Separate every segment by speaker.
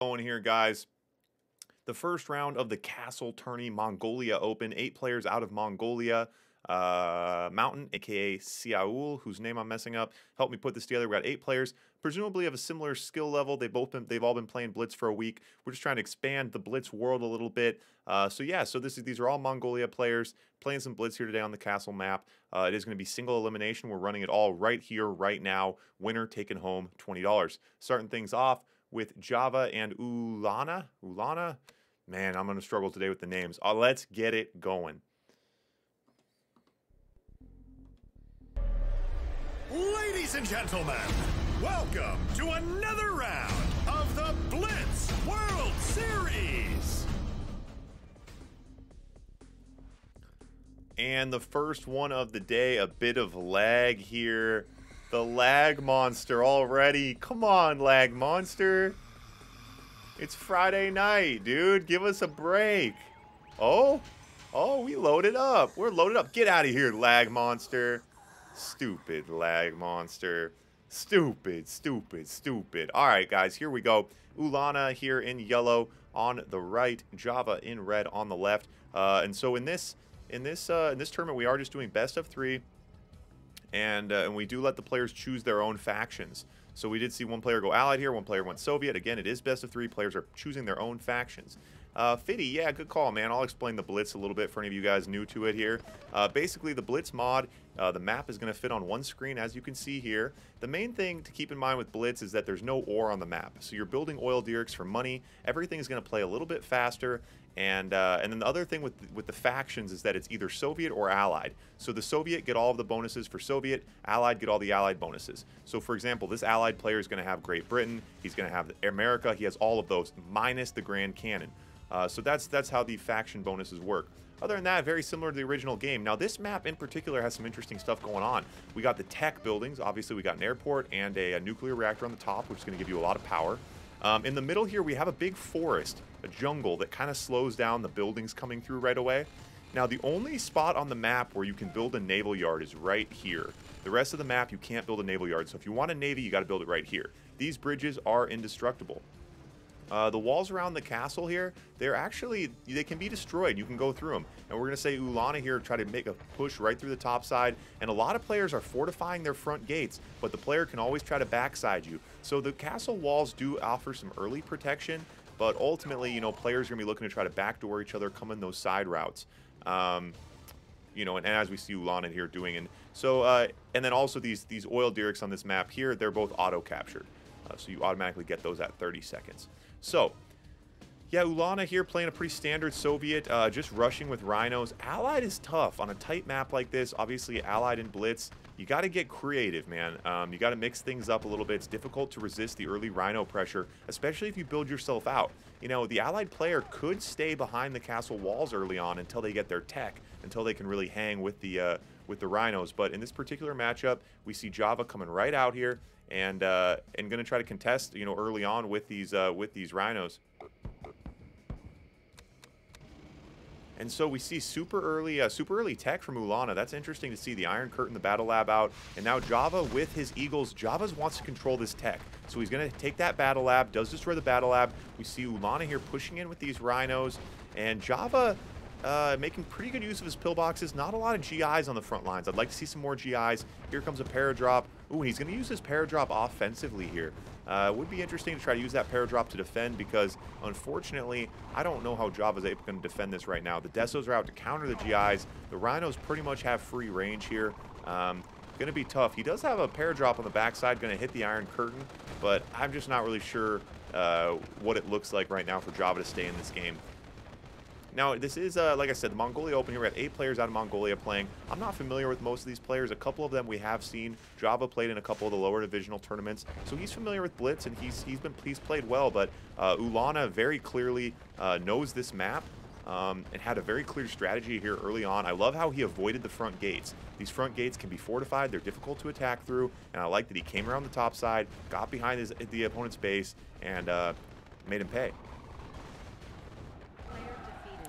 Speaker 1: Going here, guys. The first round of the Castle Tourney Mongolia Open. 8 players out of Mongolia. Mountain, aka Siaul, whose name I'm messing up, helped me put this together. We got 8 players, presumably of a similar skill level. They've all been playing Blitz for a week. We're just trying to expand the Blitz world a little bit. These are all Mongolia players playing some Blitz here today on the Castle map. It is going to be single elimination. We're running it all right here, right now. Winner taking home $20. Starting things off with Java and Ulana. Man, I'm going to struggle today with the names. Let's get it going.
Speaker 2: Ladies and gentlemen, welcome to another round of the Blitz World Series.
Speaker 1: And the first one of the day, a bit of lag here. The lag monster already. Come on, lag monster. It's Friday night, dude. Give us a break. Oh, we loaded up. We're loaded up. Get out of here, lag monster. Stupid lag monster. Stupid. All right, guys, here we go. Ulana here in yellow on the right, Java in red on the left. And so in this tournament, we are just doing best of 3. And we do let the players choose their own factions. So we did see one player go Allied here, one player went Soviet. Again, it is best of 3. Players are choosing their own factions. Fitty, yeah, good call, man. I'll explain the Blitz a little bit for any of you guys new to it here. Basically, the Blitz mod, the map is going to fit on one screen, as you can see here. The main thing to keep in mind with Blitz is that there's no ore on the map. So you're building oil derricks for money. Everything is going to play a little bit faster. And then the other thing with the factions is that it's either Soviet or Allied. So the Soviet get all of the bonuses for Soviet, Allied get all the Allied bonuses. So for example, this Allied player is going to have Great Britain, he's going to have America, he has all of those, minus the Grand Cannon. So that's how the faction bonuses work. Other than that, very similar to the original game. Now, this map in particular has some interesting stuff going on. We got the tech buildings. Obviously, we got an airport and a nuclear reactor on the top, which is going to give you a lot of power. In the middle here, we have a big forest, a jungle that kind of slows down the buildings coming through right away. Now, the only spot on the map where you can build a naval yard is right here. The rest of the map, you can't build a naval yard. So if you want a navy, you got to build it right here. These bridges are indestructible. The walls around the castle here, they can be destroyed. You can go through them. And we're going to say Ulana here try to make a push right through the top side. And a lot of players are fortifying their front gates, but the player can always try to backside you. So the castle walls do offer some early protection, but ultimately, you know, players are going to be looking to try to backdoor each other, come in those side routes. You know, and as we see Ulana here doing. And so, and then also these oil derricks on this map here, they're both auto-captured. So you automatically get those at 30 seconds. So, yeah, Ulana here playing a pretty standard Soviet, just rushing with rhinos. Allied is tough on a tight map like this. Obviously, Allied and Blitz, you got to get creative, man. You got to mix things up a little bit. It's difficult to resist the early rhino pressure, especially if you build yourself out. You know, the Allied player could stay behind the castle walls early on until they get their tech, until they can really hang with the rhinos. But in this particular matchup, we see Java coming right out here and going to try to contest, you know, early on with these rhinos. And so we see super early tech from Ulana. That's interesting to see. The Iron Curtain, the Battle Lab out. And now Java with his Eagles. Java wants to control this tech. So he's going to take that Battle Lab, does destroy the Battle Lab. We see Ulana here pushing in with these rhinos. And Java making pretty good use of his pillboxes. Not a lot of GIs on the front lines. I'd like to see some more GIs. Here comes a Paradrop. Ooh, and he's going to use his Paradrop offensively here. Would be interesting to try to use that Paradrop to defend because, unfortunately, I don't know how Java's going to defend this right now. The Desos are out to counter the GIs. The Rhinos pretty much have free range here. Going to be tough. He does have a Paradrop on the backside, going to hit the Iron Curtain, but I'm just not really sure what it looks like right now for Java to stay in this game. Now, this is, like I said, the Mongolia Open here. We have 8 players out of Mongolia playing. I'm not familiar with most of these players. A couple of them we have seen. Java played in a couple of the lower divisional tournaments, so he's familiar with Blitz, and he's played well. But Ulana very clearly knows this map and had a very clear strategy here early on. I love how he avoided the front gates. These front gates can be fortified. They're difficult to attack through, and I like that he came around the top side, got behind the opponent's base, and made him pay.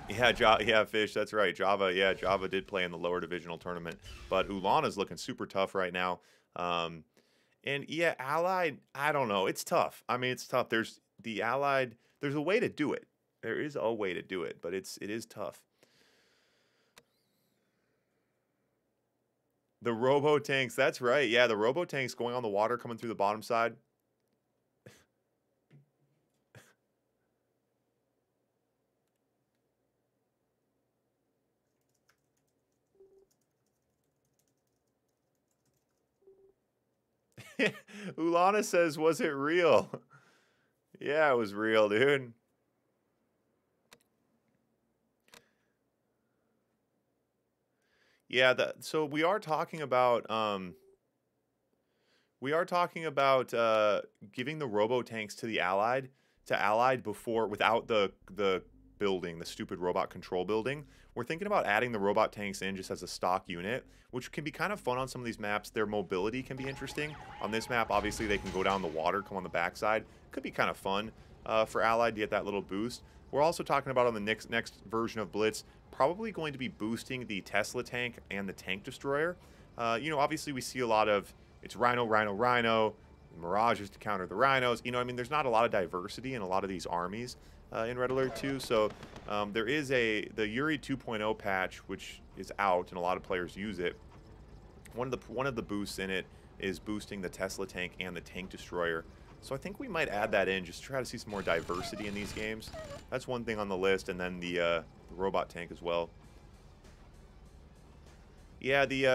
Speaker 1: Yeah, Fish, that's right. Java did play in the lower divisional tournament. But Ulana's looking super tough right now. And yeah, Allied, I don't know. It's tough. I mean, it's tough. the Allied, there's a way to do it. There is a way to do it, but it is tough. The robo tanks, that's right. Yeah, the robo tanks going on the water, coming through the bottom side. Ulana says, was it real? Yeah, it was real, dude. Yeah, so we are talking about giving the robo tanks to the Allied before, without the building, the stupid robot control building. We're thinking about adding the robot tanks in just as a stock unit, which can be kind of fun on some of these maps. Their mobility can be interesting. On this map, obviously, they can go down the water, come on the backside. Could be kind of fun for Allied to get that little boost. We're also talking about on the next version of Blitz, probably going to be boosting the Tesla tank and the tank destroyer. You know, obviously, we see a lot of, it's Rhino, Rhino, Rhino, Mirages to counter the Rhinos. You know, I mean, there's not a lot of diversity in a lot of these armies in Red Alert 2. So there is the Yuri 2.0 patch, which is out, and a lot of players use it. One of the boosts in it is boosting the Tesla tank and the tank destroyer. So I think we might add that in just to try to see some more diversity in these games. That's one thing on the list, and then the robot tank as well. Yeah, the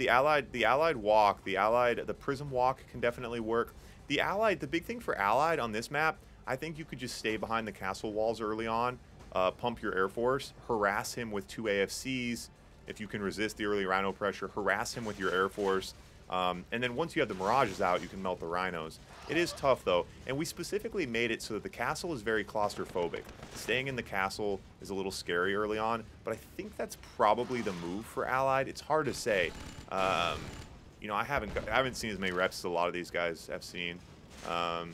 Speaker 1: Allied walk, the Prism walk can definitely work. The big thing for Allied on this map, I think you could just stay behind the castle walls early on, pump your Air Force, harass him with 2 AFCs. If you can resist the early Rhino pressure, harass him with your Air Force. And then once you have the Mirages out, you can melt the Rhinos. It is tough, though, and we specifically made it so that the castle is very claustrophobic. Staying in the castle is a little scary early on, but I think that's probably the move for Allied. It's hard to say. You know, I haven't seen as many reps as a lot of these guys have seen. I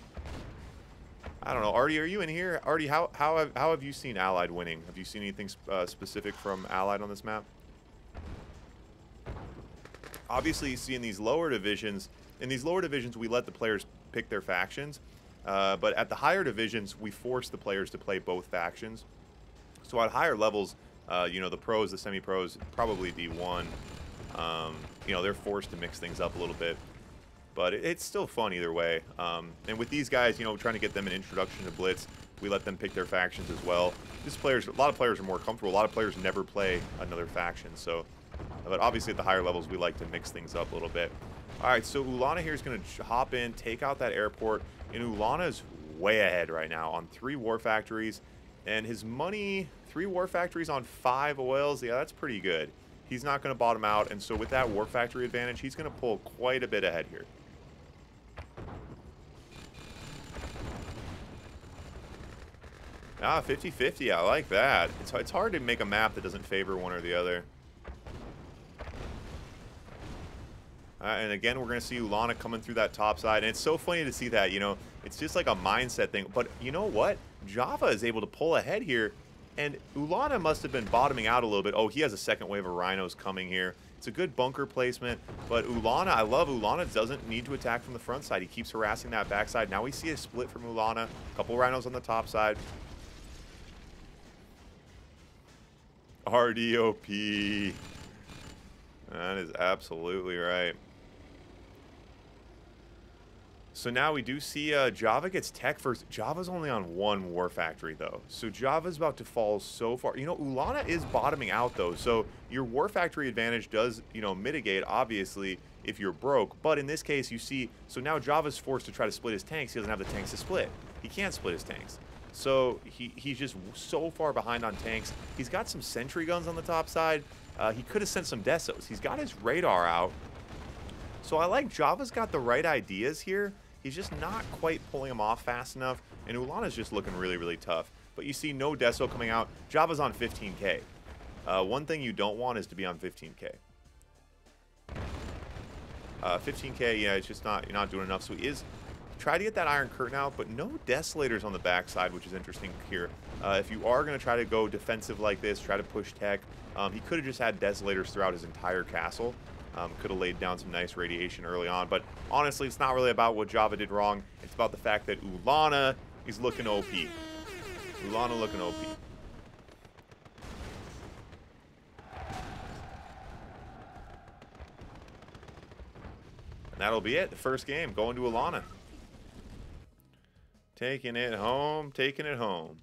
Speaker 1: don't know. Artie, are you in here? Artie, how have you seen Allied winning? Have you seen anything specific from Allied on this map? Obviously, you see in these lower divisions, we let the players pick their factions. But at the higher divisions, we force the players to play both factions. So at higher levels, you know, the pros, the semi-pros, probably D1, you know, they're forced to mix things up a little bit. But it's still fun either way. And with these guys, you know, trying to get them an introduction to Blitz, we let them pick their factions as well. A lot of players are more comfortable. A lot of players never play another faction. So, but obviously at the higher levels, we like to mix things up a little bit. All right, so Ulana here is going to hop in, take out that airport. And Ulana's way ahead right now on 3 war factories. And his money, 3 war factories on 5 oils. Yeah, that's pretty good. He's not going to bottom out. And so with that war factory advantage, he's going to pull quite a bit ahead here. Ah, 50-50. I like that. It's hard to make a map that doesn't favor one or the other. And again, we're going to see Ulana coming through that top side. And it's so funny to see that, you know, it's just like a mindset thing. But you know what? Java is able to pull ahead here. And Ulana must have been bottoming out a little bit. Oh, he has a second wave of Rhinos coming here. It's a good bunker placement. But Ulana, I love Ulana, doesn't need to attack from the front side. He keeps harassing that backside. Now we see a split from Ulana. A couple Rhinos on the top side. RDOP. That is absolutely right. So now we do see Java gets tech first. Java's only on 1 war factory, though. So Java's about to fall so far. You know, Ulana is bottoming out, though. So your war factory advantage does, you know, mitigate, obviously, if you're broke. But in this case, you see, so now Java's forced to try to split his tanks. He doesn't have the tanks to split. He can't split his tanks. So he's just so far behind on tanks. He's got some sentry guns on the top side. He could have sent some Desos. He's got his radar out. So I like Java's got the right ideas here. He's just not quite pulling them off fast enough. And Ulana's just looking really, really tough. But you see no Deso coming out. Java's on 15K. One thing you don't want is to be on 15K. 15K, yeah, it's just not, you're not doing enough. So he is try to get that Iron Curtain out, but no Desolators on the backside, which is interesting here. If you are going to try to go defensive like this, try to push tech, he could have just had Desolators throughout his entire castle. Could have laid down some nice radiation early on. But honestly, it's not really about what Java did wrong. It's about the fact that Ulana He's looking OP. Ulana looking OP. And that'll be it. The first game going to Ulana. Taking it home. Taking it home.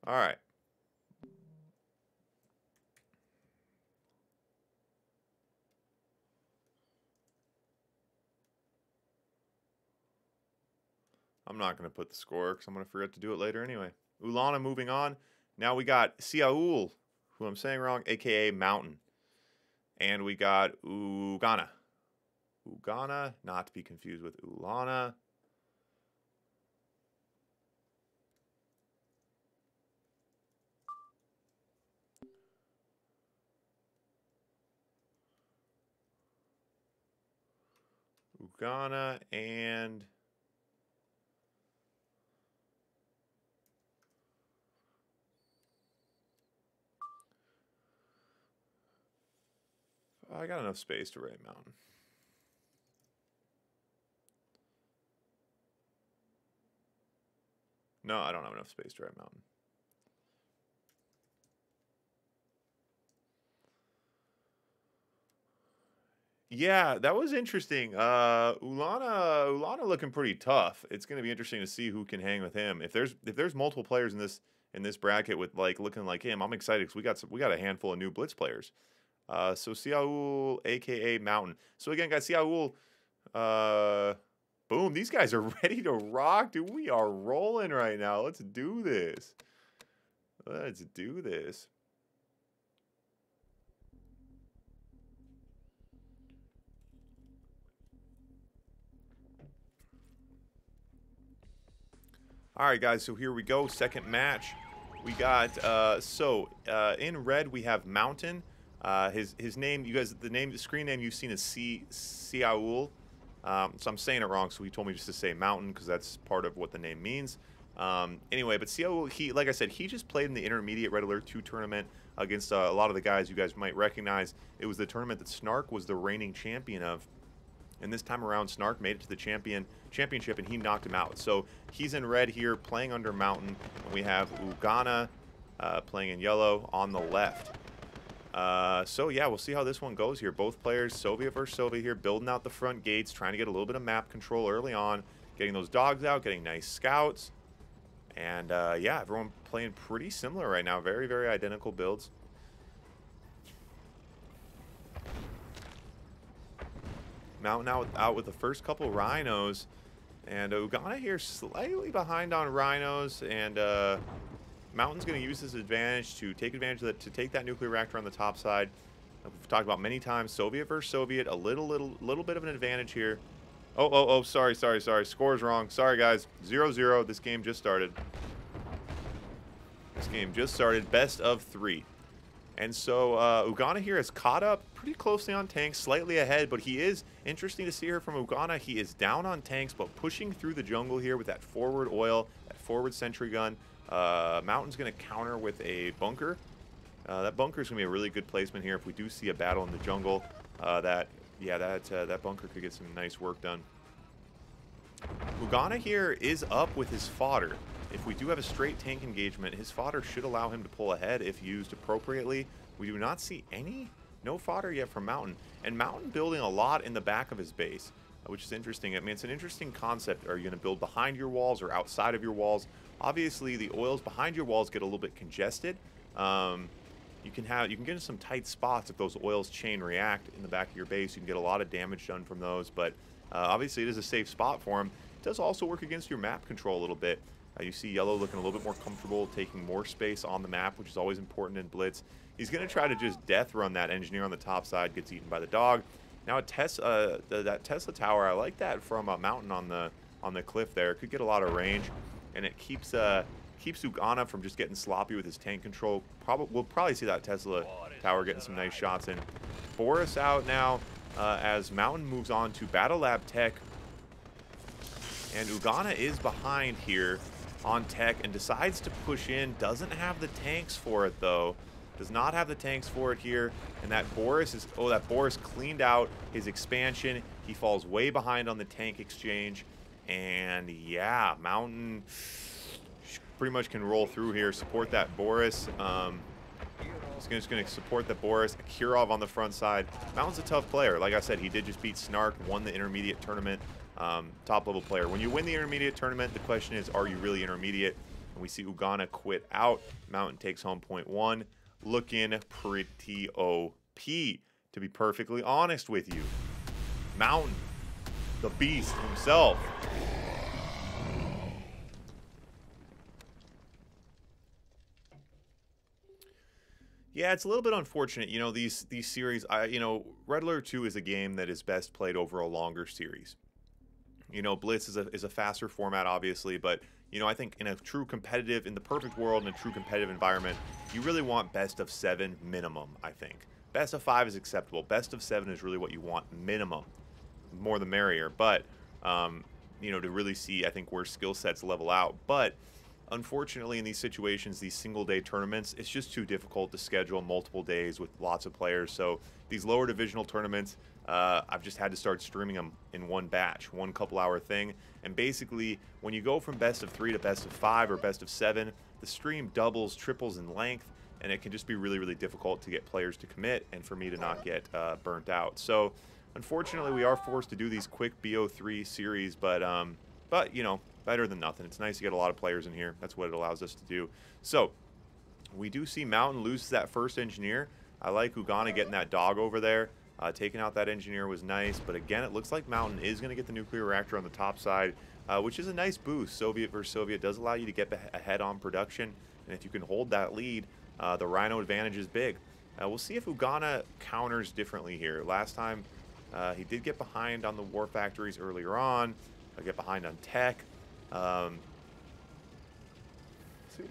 Speaker 1: All right. I'm not going to put the score because I'm going to forget to do it later anyway. Ulana moving on. Now we got Siaul, who I'm saying wrong, a.k.a. Mountain. And we got Ugana. Ugana, not to be confused with Ulana. Ugana and... I got enough space to write Mountain. No, I don't have enough space to write Mountain. Yeah, that was interesting. Ulana looking pretty tough. It's going to be interesting to see who can hang with him. If there's multiple players in this bracket with like looking like him, I'm excited because we got a handful of new Blitz players. So Siaul, aka Mountain. So again, guys, Siaul, boom, these guys are ready to rock, dude. We are rolling right now. Let's do this. Let's do this. All right, guys, so here we go. Second match. We got, in red, we have Mountain. His name, you guys, the screen name you've seen is Siaul. So I'm saying it wrong, so he told me just to say Mountain because that's part of what the name means. Anyway, but Siaul, like I said, he just played in the intermediate Red Alert 2 tournament against a lot of the guys you guys might recognize. It was the tournament that Snark was the reigning champion of. And this time around, Snark made it to the championship, and he knocked him out. So he's in red here, playing under Mountain. And we have Ugana playing in yellow on the left. So yeah, we'll see how this one goes here. Both players, Soviet versus Soviet here, building out the front gates, trying to get a little bit of map control early on, getting those dogs out, getting nice scouts. And yeah, everyone playing pretty similar right now. Very, very identical builds. Mountain out with the first couple rhinos, and Ugana here slightly behind on rhinos, and Mountain's going to use his advantage to take advantage of that, to take that nuclear reactor on the top side. We've talked about many times, Soviet versus Soviet, a little bit of an advantage here. Oh, sorry. Score's wrong. Sorry, guys. 0-0. This game just started. Best of 3. And so Ugana here has caught up pretty closely on tanks, slightly ahead, but he is interesting to see her from Ugana. He is down on tanks, but pushing through the jungle here with that forward oil, that forward sentry gun. Mountain's going to counter with a bunker. That bunker is going to be a really good placement here if we do see a battle in the jungle. That bunker could get some nice work done. Ugana here is up with his fodder. If we do have a straight tank engagement, his fodder should allow him to pull ahead if used appropriately. We do not see no fodder yet from Mountain. And Mountain building a lot in the back of his base, which is interesting. I mean, it's an interesting concept. Are you going to build behind your walls or outside of your walls? Obviously, the oils behind your walls get a little bit congested. You can get into some tight spots if those oils chain react in the back of your base. You can get a lot of damage done from those, but obviously it is a safe spot for him. It does also work against your map control a little bit. You see yellow looking a little bit more comfortable, taking more space on the map, which is always important in Blitz. He's going to try to just death run that engineer on the top side, gets eaten by the dog. Now that Tesla tower, I like that from a Mountain on the cliff there. Could get a lot of range, and it keeps Ugana from just getting sloppy with his tank control. We'll probably see that Tesla tower getting some nice shots in. Boris out now as Mountain moves on to Battle Lab Tech. And Ugana is behind here. on tech and decides to push in. Doesn't have the tanks for it, though. Does not have the tanks for it here. And that Boris is... Oh, that Boris cleaned out his expansion. He falls way behind on the tank exchange. And, yeah, Mountain pretty much can roll through here. Support that Boris. He's just going to support the Boris. Kirov on the front side. Mountain's a tough player. Like I said, he did just beat Snark, won the intermediate tournament. Top level player. When you win the intermediate tournament, the question is, are you really intermediate? And we see Ugana quit out. Mountain takes home point 1. Looking pretty OP, to be perfectly honest with you. Mountain, the beast himself. Yeah, it's a little bit unfortunate. You know, these series, Red Alert 2 is a game that is best played over a longer series. You know, Blitz is a faster format, obviously, but, you know, I think in the perfect world, in a true competitive environment, you really want best of 7 minimum, I think. Best of 5 is acceptable. Best of 7 is really what you want minimum. More the merrier. But, you know, to really see, I think, where skill sets level out. But unfortunately, in these situations, these single-day tournaments, it's just too difficult to schedule multiple days with lots of players. So these lower divisional tournaments, I've just had to start streaming them in one batch, one couple-hour thing. And basically, when you go from best of 3 to best of 5 or best of 7, the stream doubles, triples in length, and it can just be really, really difficult to get players to commit and for me to not get burnt out. So unfortunately, we are forced to do these quick BO3 series, but you know, better than nothing. It's nice to get a lot of players in here. That's what it allows us to do. So we do see Mountain loses that first engineer. I like Ugana getting that dog over there. Taking out that engineer was nice, but again, it looks like Mountain is going to get the nuclear reactor on the top side, which is a nice boost. Soviet versus Soviet does allow you to get ahead on production, and if you can hold that lead, the Rhino advantage is big. We'll see if Ugana counters differently here. Last time, he did get behind on the war factories earlier on, get behind on tech. See what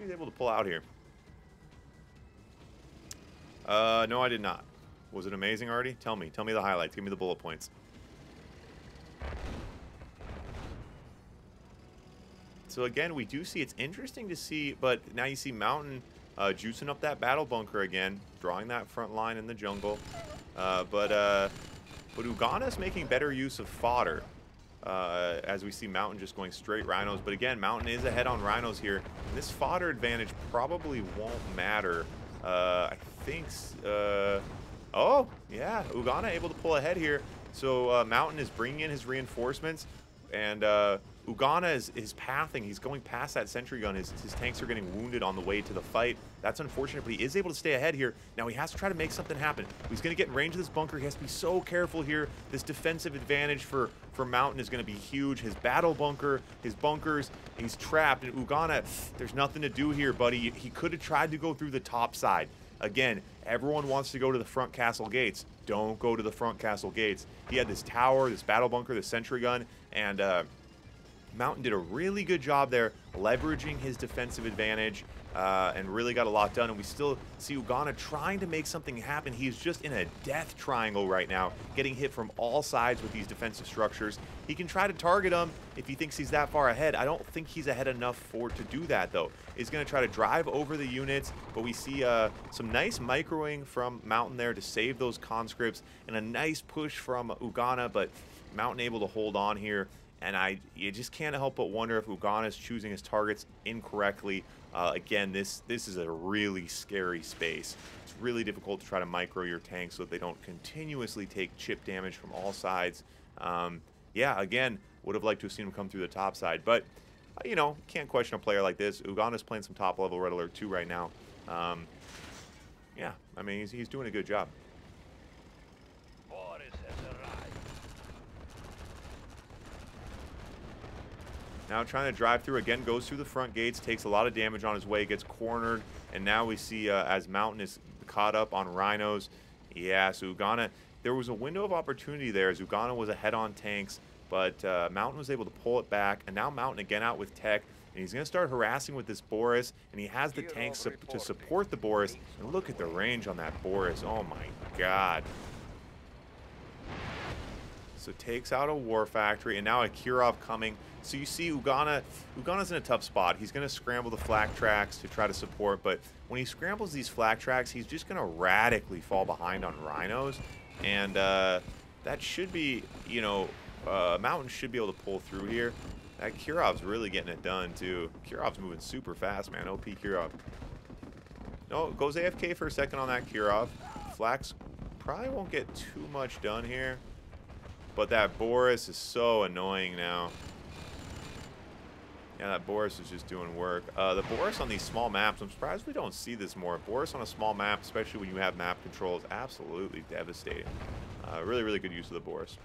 Speaker 1: he's able to pull out here. No, I did not. Was it amazing already? Tell me the highlights. Give me the bullet points. So again, we do see, it's interesting to see, but now you see Mountain juicing up that battle bunker again, drawing that front line in the jungle. But Ugana's making better use of fodder. As we see Mountain just going straight Rhinos. But again, Mountain is ahead on Rhinos here. And this fodder advantage probably won't matter. I think... oh, yeah. Ugana able to pull ahead here. So Mountain is bringing in his reinforcements. And Ugana is pathing. He's going past that sentry gun. His tanks are getting wounded on the way to the fight. That's unfortunate, but he is able to stay ahead here. Now he has to try to make something happen. He's going to get in range of this bunker. He has to be so careful here. This defensive advantage for Mountain is going to be huge. His battle bunker, his bunkers, he's trapped. And Ugana, there's nothing to do here, buddy. He could have tried to go through the top side. Again, everyone wants to go to the front castle gates. Don't go to the front castle gates. He had this tower, this battle bunker, this sentry gun, and Mountain did a really good job there leveraging his defensive advantage and really got a lot done. And we still see Ugana trying to make something happen. He's just in a death triangle right now, getting hit from all sides with these defensive structures. He can try to target him if he thinks he's that far ahead. I don't think he's ahead enough to do that, though. He's going to try to drive over the units, but we see some nice microing from Mountain there to save those conscripts, and a nice push from Ugana, but Mountain able to hold on here. And you just can't help but wonder if Ugana is choosing his targets incorrectly. Again, this is a really scary space. It's really difficult to try to micro your tanks so that they don't continuously take chip damage from all sides. Yeah, again, would have liked to have seen him come through the top side. But, you know, can't question a player like this. Ugana's playing some top-level Red Alert 2 right now. Yeah, I mean, he's doing a good job. Now trying to drive through, again, goes through the front gates, takes a lot of damage on his way, gets cornered, and now we see as Mountain is caught up on Rhinos. Yeah, so Ugana, there was a window of opportunity there as Ugana was ahead on tanks, but Mountain was able to pull it back, and now Mountain again out with tech, and he's going to start harassing with this Boris, and he has the tanks to support the Boris, and look at the range on that Boris. Oh my god. So takes out a war factory, and now a Kirov coming So you see Ugana's in a tough spot. He's going to scramble the flak tracks to try to support, but when he scrambles these flak tracks, he's just going to radically fall behind on rhinos, and that should be, you know, Mountain should be able to pull through here. That Kirov's really getting it done, too. Kirov's moving super fast, man. OP Kirov. No, goes AFK for a second on that Kirov. Flax probably won't get too much done here, but that Boris is so annoying now. Yeah, that Boris is just doing work. The Boris on these small maps, I'm surprised we don't see this more. Boris on a small map, especially when you have map control, is absolutely devastating. Really, really good use of the Boris.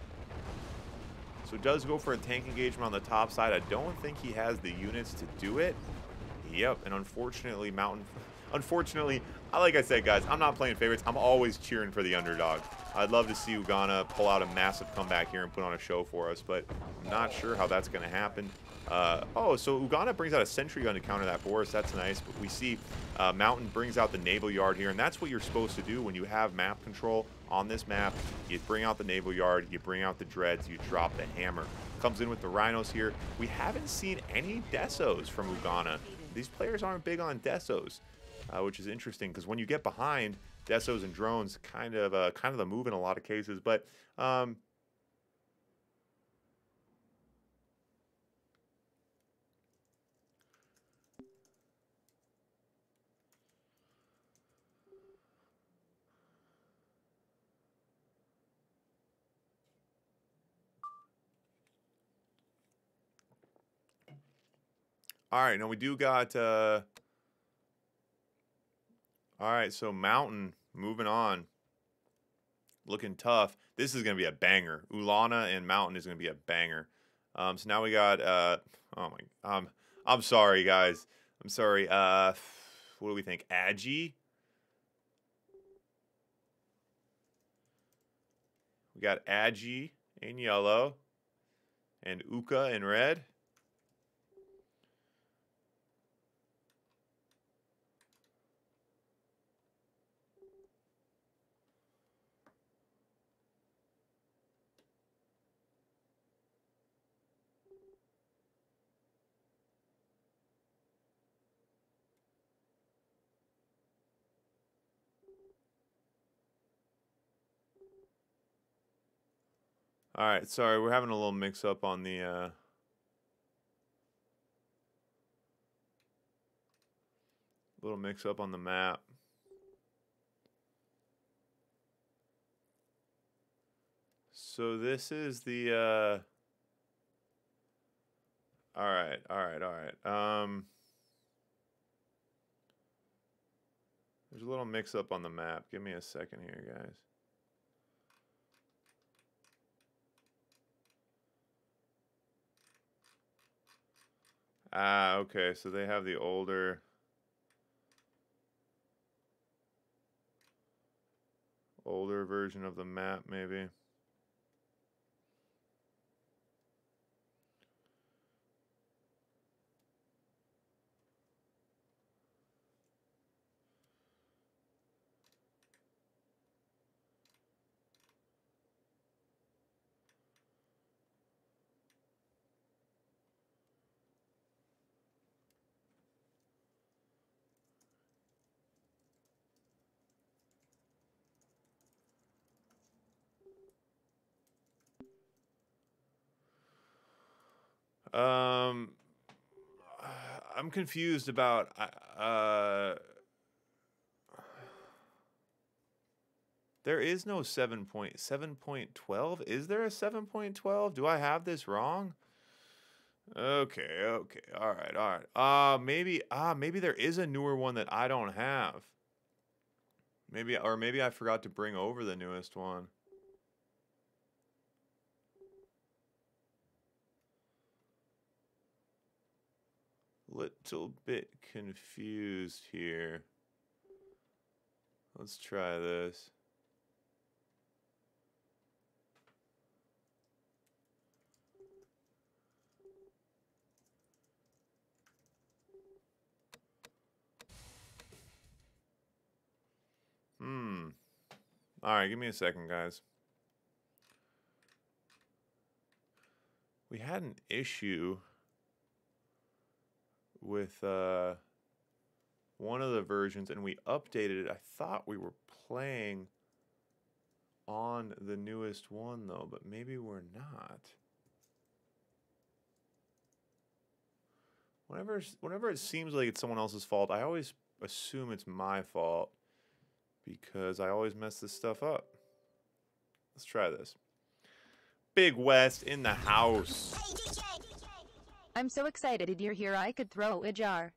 Speaker 1: So it does go for a tank engagement on the top side. I don't think he has the units to do it. Yep, and unfortunately, Mountain... Unfortunately, like I said, guys, I'm not playing favorites. I'm always cheering for the underdog. I'd love to see Ugana pull out a massive comeback here and put on a show for us, but I'm not sure how that's going to happen. Oh, so Ugana brings out a sentry gun to counter that Boris. That's nice. But we see Mountain brings out the naval yard here, and that's what you're supposed to do when you have map control on this map. You bring out the naval yard, you bring out the dreads, you drop the hammer. Comes in with the rhinos here. We haven't seen any desos from Ugana. These players aren't big on desos, which is interesting because when you get behind, desos and drones kind of the move in a lot of cases. But all right, now we do got all right, so Mountain moving on. Looking tough. This is going to be a banger. Ulana and Mountain is going to be a banger. So now we got oh my I'm sorry, guys. I'm sorry. What do we think? Agi? We got Agi in yellow and Uka in red. All right, sorry, we're having a little mix-up on the map. So this is the all right. There's a little mix-up on the map. Give me a second here, guys. Ah, okay, so they have the older version of the map, maybe. I'm confused about there is no 7.12. Is there a 7.12? Do I have this wrong? Okay. All right. Maybe there is a newer one that I don't have. Maybe I forgot to bring over the newest one. Little bit confused here. Let's try this. All right, give me a second, guys. We had an issue. with one of the versions, and we updated it. I thought we were playing on the newest one, though, but maybe we're not. Whenever it seems like it's someone else's fault, I always assume it's my fault because I always mess this stuff up. Let's try this. Big West in the house.
Speaker 3: I'm so excited you're here I could throw a jar.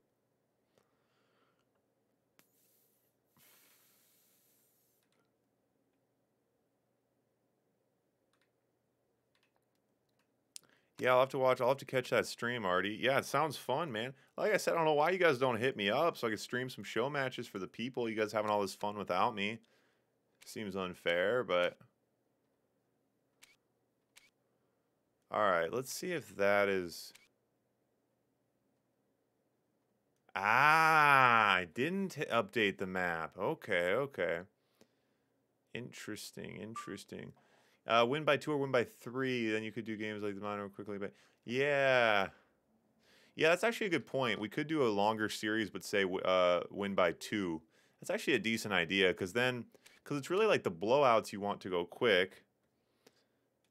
Speaker 1: Yeah, I'll have to watch. I'll have to catch that stream, Artie. Yeah, it sounds fun, man. Like I said, I don't know why you guys don't hit me up so I could stream some show matches for the people. You guys having all this fun without me. Seems unfair, but... Alright, let's see if that is... Ah, I didn't update the map. Okay, okay. Interesting, interesting. Win by 2 or win by 3, then you could do games like the minor quickly. But yeah, that's actually a good point. We could do a longer series, but say win by 2. That's actually a decent idea because it's really like the blowouts you want to go quick,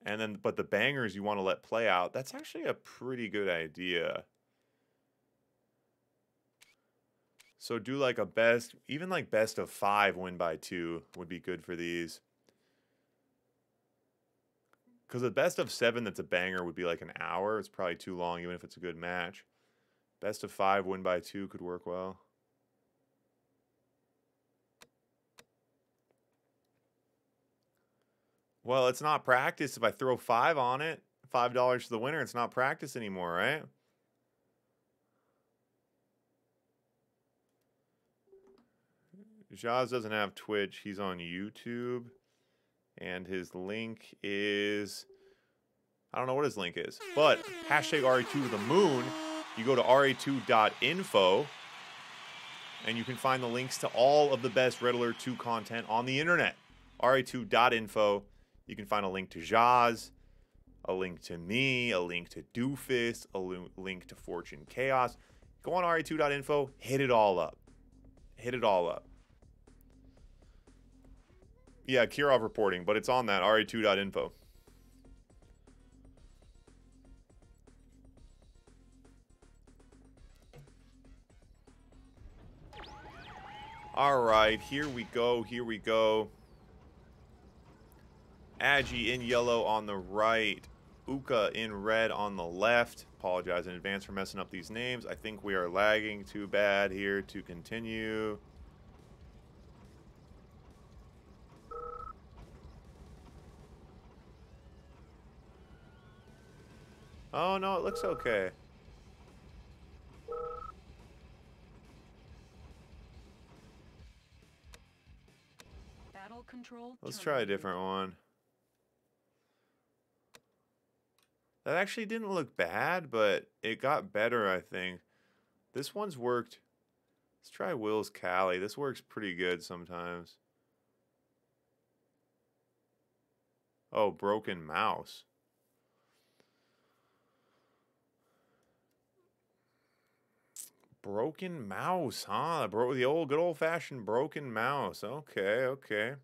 Speaker 1: and then but the bangers you want to let play out. That's actually a pretty good idea. So do like a even like best of 5 win by 2 would be good for these. Because the best of 7 that's a banger would be like an hour. It's probably too long, even if it's a good match. Best of 5 win by 2 could work well. Well, it's not practice. If I throw 5 on it, $5 to the winner, it's not practice anymore, right? Jaz doesn't have Twitch. He's on YouTube. And his link is... I don't know what his link is. But hashtag RA2 to the moon. You go to ra2.info. And you can find the links to all of the best Red Alert 2 content on the internet. ra2.info. You can find a link to Jaz, a link to me, a link to Doofus, a link to Fortune Chaos. Go on ra2.info. Hit it all up. Hit it all up. Yeah, Kirov reporting, but it's on that, ra2.info. All right, here we go, here we go. Agi in yellow on the right. Uka in red on the left. Apologize in advance for messing up these names. I think we are lagging too bad here to continue. Oh, no, it looks okay.
Speaker 3: Battle control.
Speaker 1: Let's try a different one. That actually didn't look bad, but it got better, I think. This one's worked. Let's try Will's Cali. This works pretty good sometimes. Oh, broken mouse. Broken mouse, huh? The old, good old-fashioned broken mouse. Okay, okay.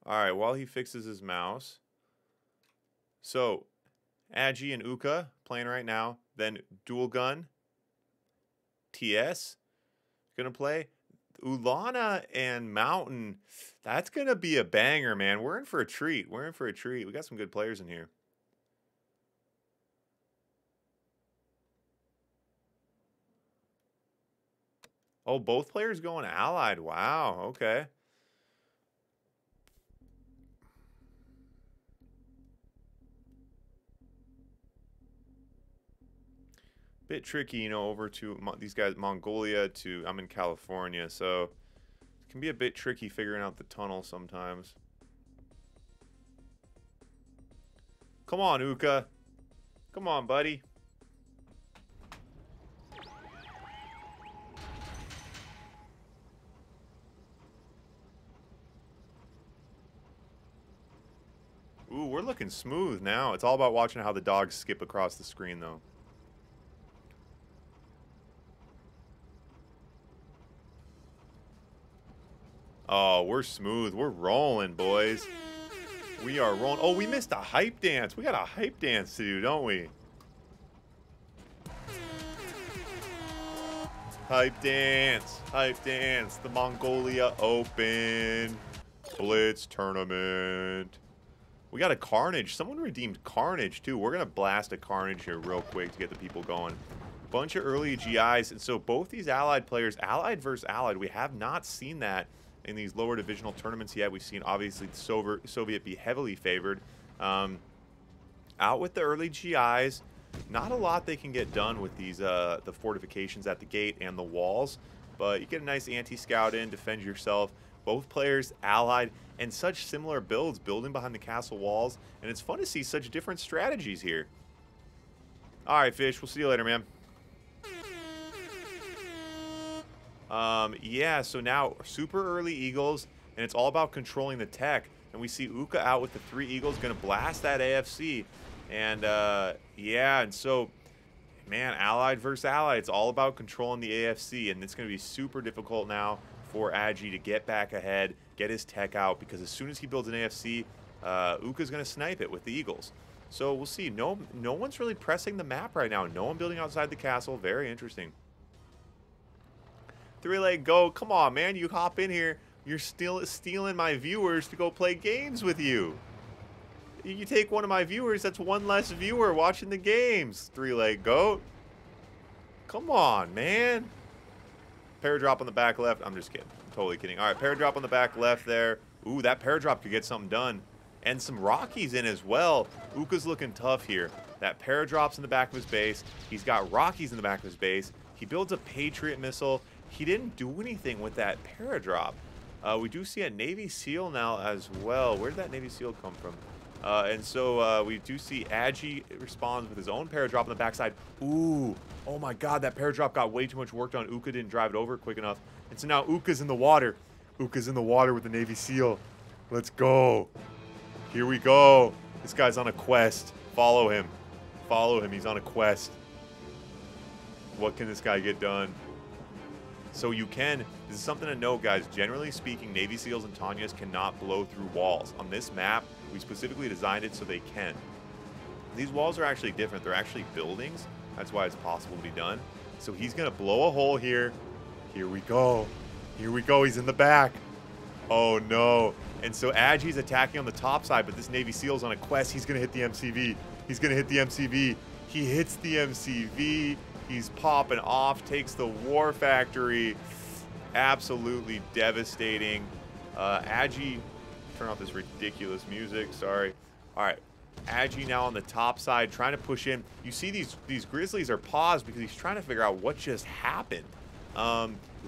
Speaker 1: All right, while he fixes his mouse. So, Agi and Uka playing right now. Then Dual Gun. TS gonna play. Ulana and Mountain. That's gonna be a banger, man. We're in for a treat. We're in for a treat. We got some good players in here. Oh, both players going allied. Wow, okay. Bit tricky, you know, over to these guys, Mongolia to, I'm in California, so it can be a bit tricky figuring out the tunnel sometimes. Come on, Uka. Come on, buddy. Ooh, we're looking smooth now. It's all about watching how the dogs skip across the screen, though. Oh, we're smooth. We're rolling, boys. We are rolling. Oh, we missed a hype dance. We got a hype dance to do, don't we? Hype dance. Hype dance. The Mongolia Open. Blitz tournament. We got a Carnage. Someone redeemed Carnage, too. We're going to blast a Carnage here real quick to get the people going. Bunch of early GIs. And so both these Allied players, Allied versus Allied, we have not seen that in these lower divisional tournaments yet. We've seen, obviously, the Soviet be heavily favored. Out with the early GIs. Not a lot they can get done with these the fortifications at the gate and the walls. But you get a nice anti-scout in, defend yourself. Both players Allied and such similar builds, building behind the castle walls. And it's fun to see such different strategies here. All right, Fish. We'll see you later, man. Yeah, so now super early Eagles, and it's all about controlling the tech. And we see Uka out with the 3 Eagles, going to blast that AFC. And, yeah, and so, man, Allied versus Allied, it's all about controlling the AFC. And it's going to be super difficult now for Agi to get back ahead, get his tech out, because as soon as he builds an AFC, Uka's going to snipe it with the Eagles. So we'll see. No one's really pressing the map right now. No one building outside the castle. Very interesting. 3-leg go. Come on, man. You hop in here. You're still stealing my viewers to go play games with you. You take one of my viewers, that's one less viewer watching the games. 3-leg goat. Come on, man. Paradrop on the back left. I'm just kidding. I'm totally kidding. All right, paradrop on the back left there. Ooh, that paradrop could get something done. And some Rockies in as well. Uka's looking tough here. That paradrop's in the back of his base. He's got Rockies in the back of his base. He builds a Patriot missile. He didn't do anything with that paradrop. We do see a Navy SEAL now as well. Where did that Navy SEAL come from? And so we do see Agi responds with his own paradrop on the backside. Ooh, oh my god, that paradrop got way too much work done. Uka didn't drive it over quick enough. And so now Uka's in the water. Uka's in the water with the Navy SEAL. Let's go. Here we go. This guy's on a quest. Follow him. Follow him. He's on a quest. What can this guy get done? So you can, this is something to note, guys. Generally speaking, Navy SEALs and Tanyas cannot blow through walls. On this map, we specifically designed it so they can. These walls are actually different. They're actually buildings. That's why it's possible to be done. So he's going to blow a hole here. Here we go. Here we go. He's in the back. Oh, no. And so Agi's attacking on the top side, but this Navy SEAL's on a quest. He's going to hit the MCV. He's going to hit the MCV. He hits the MCV. He's popping off, takes the War Factory. Absolutely devastating. Agi, turn off this ridiculous music. Sorry. All right. Agi now on the top side, trying to push in. You see these Grizzlies are paused because he's trying to figure out what just happened.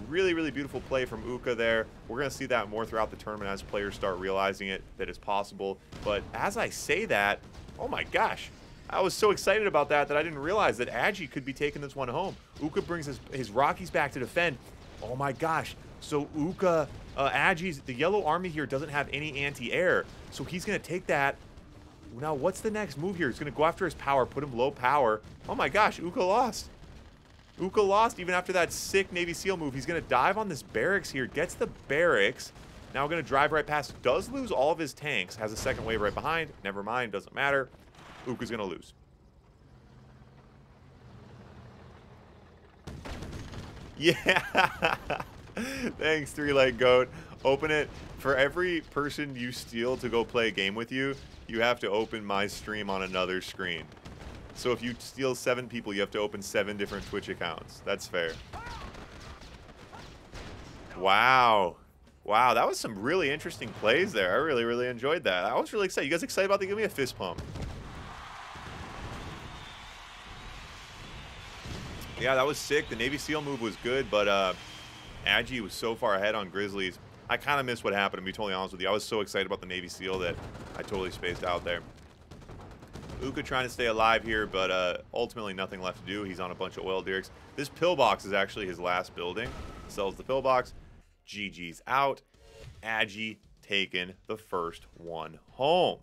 Speaker 1: Really, really beautiful play from Uka there. We're going to see that more throughout the tournament as players start realizing it, that it's possible. But as I say that, oh my gosh. I was so excited about that I didn't realize that Agi could be taking this one home. Uka brings his Rockies back to defend. Oh my gosh. So Uka, Agi's, the Yellow Army here doesn't have any anti-air. So he's going to take that. Now what's the next move here? He's going to go after his power, put him low power. Oh my gosh, Uka lost. Uka lost even after that sick Navy SEAL move. He's going to dive on this barracks here, gets the barracks. Now going to drive right past. Does lose all of his tanks. Has a second wave right behind. Never mind, doesn't matter. Uka's going to lose. Yeah. Thanks, 3-leg goat. Open it. For every person you steal to go play a game with you, you have to open my stream on another screen. So if you steal 7 people, you have to open 7 different Twitch accounts. That's fair. Wow. Wow, that was some really interesting plays there. I really, really enjoyed that. I was really excited. You guys excited about that? Give me a fist pump. Yeah, that was sick. The Navy SEAL move was good, but Agi was so far ahead on Grizzlies. I kind of missed what happened, to be totally honest with you. I was so excited about the Navy SEAL that I totally spaced out there. Uka trying to stay alive here, but ultimately nothing left to do. He's on a bunch of oil derricks. This pillbox is actually his last building. Sells the pillbox. GG's out. Agi taking the first one home.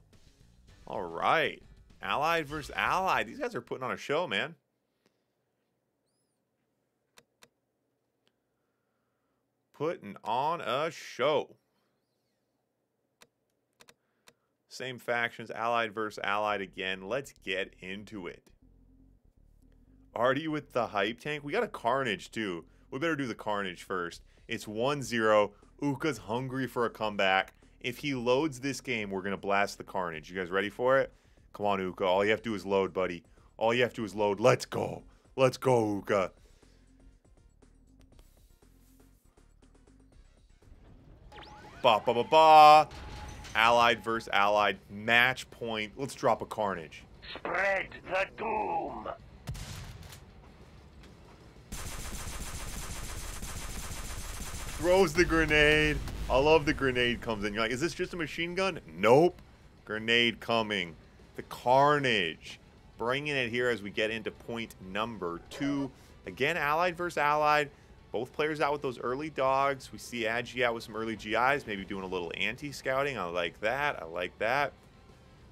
Speaker 1: All right. Allied versus Allied. These guys are putting on a show, man. Putting on a show. Same factions, Allied versus Allied again. Let's get into it. Already with the hype tank. We got a Carnage, too. We better do the Carnage first. It's 1-0. Uka's hungry for a comeback. If he loads this game, we're going to blast the Carnage. You guys ready for it? Come on, Uka. All you have to do is load, buddy. All you have to do is load. Let's go. Let's go, Uka. Ba ba ba ba. Allied versus Allied. Match point. Let's drop a Carnage.
Speaker 4: Spread the doom.
Speaker 1: Throws the grenade. I love the grenade comes in. You're like, is this just a machine gun? Nope. Grenade coming. The Carnage. Bringing it here as we get into point number 2. Again, Allied versus Allied. Both players out with those early dogs. We see Agi out with some early GIs, maybe doing a little anti-scouting. I like that. I like that.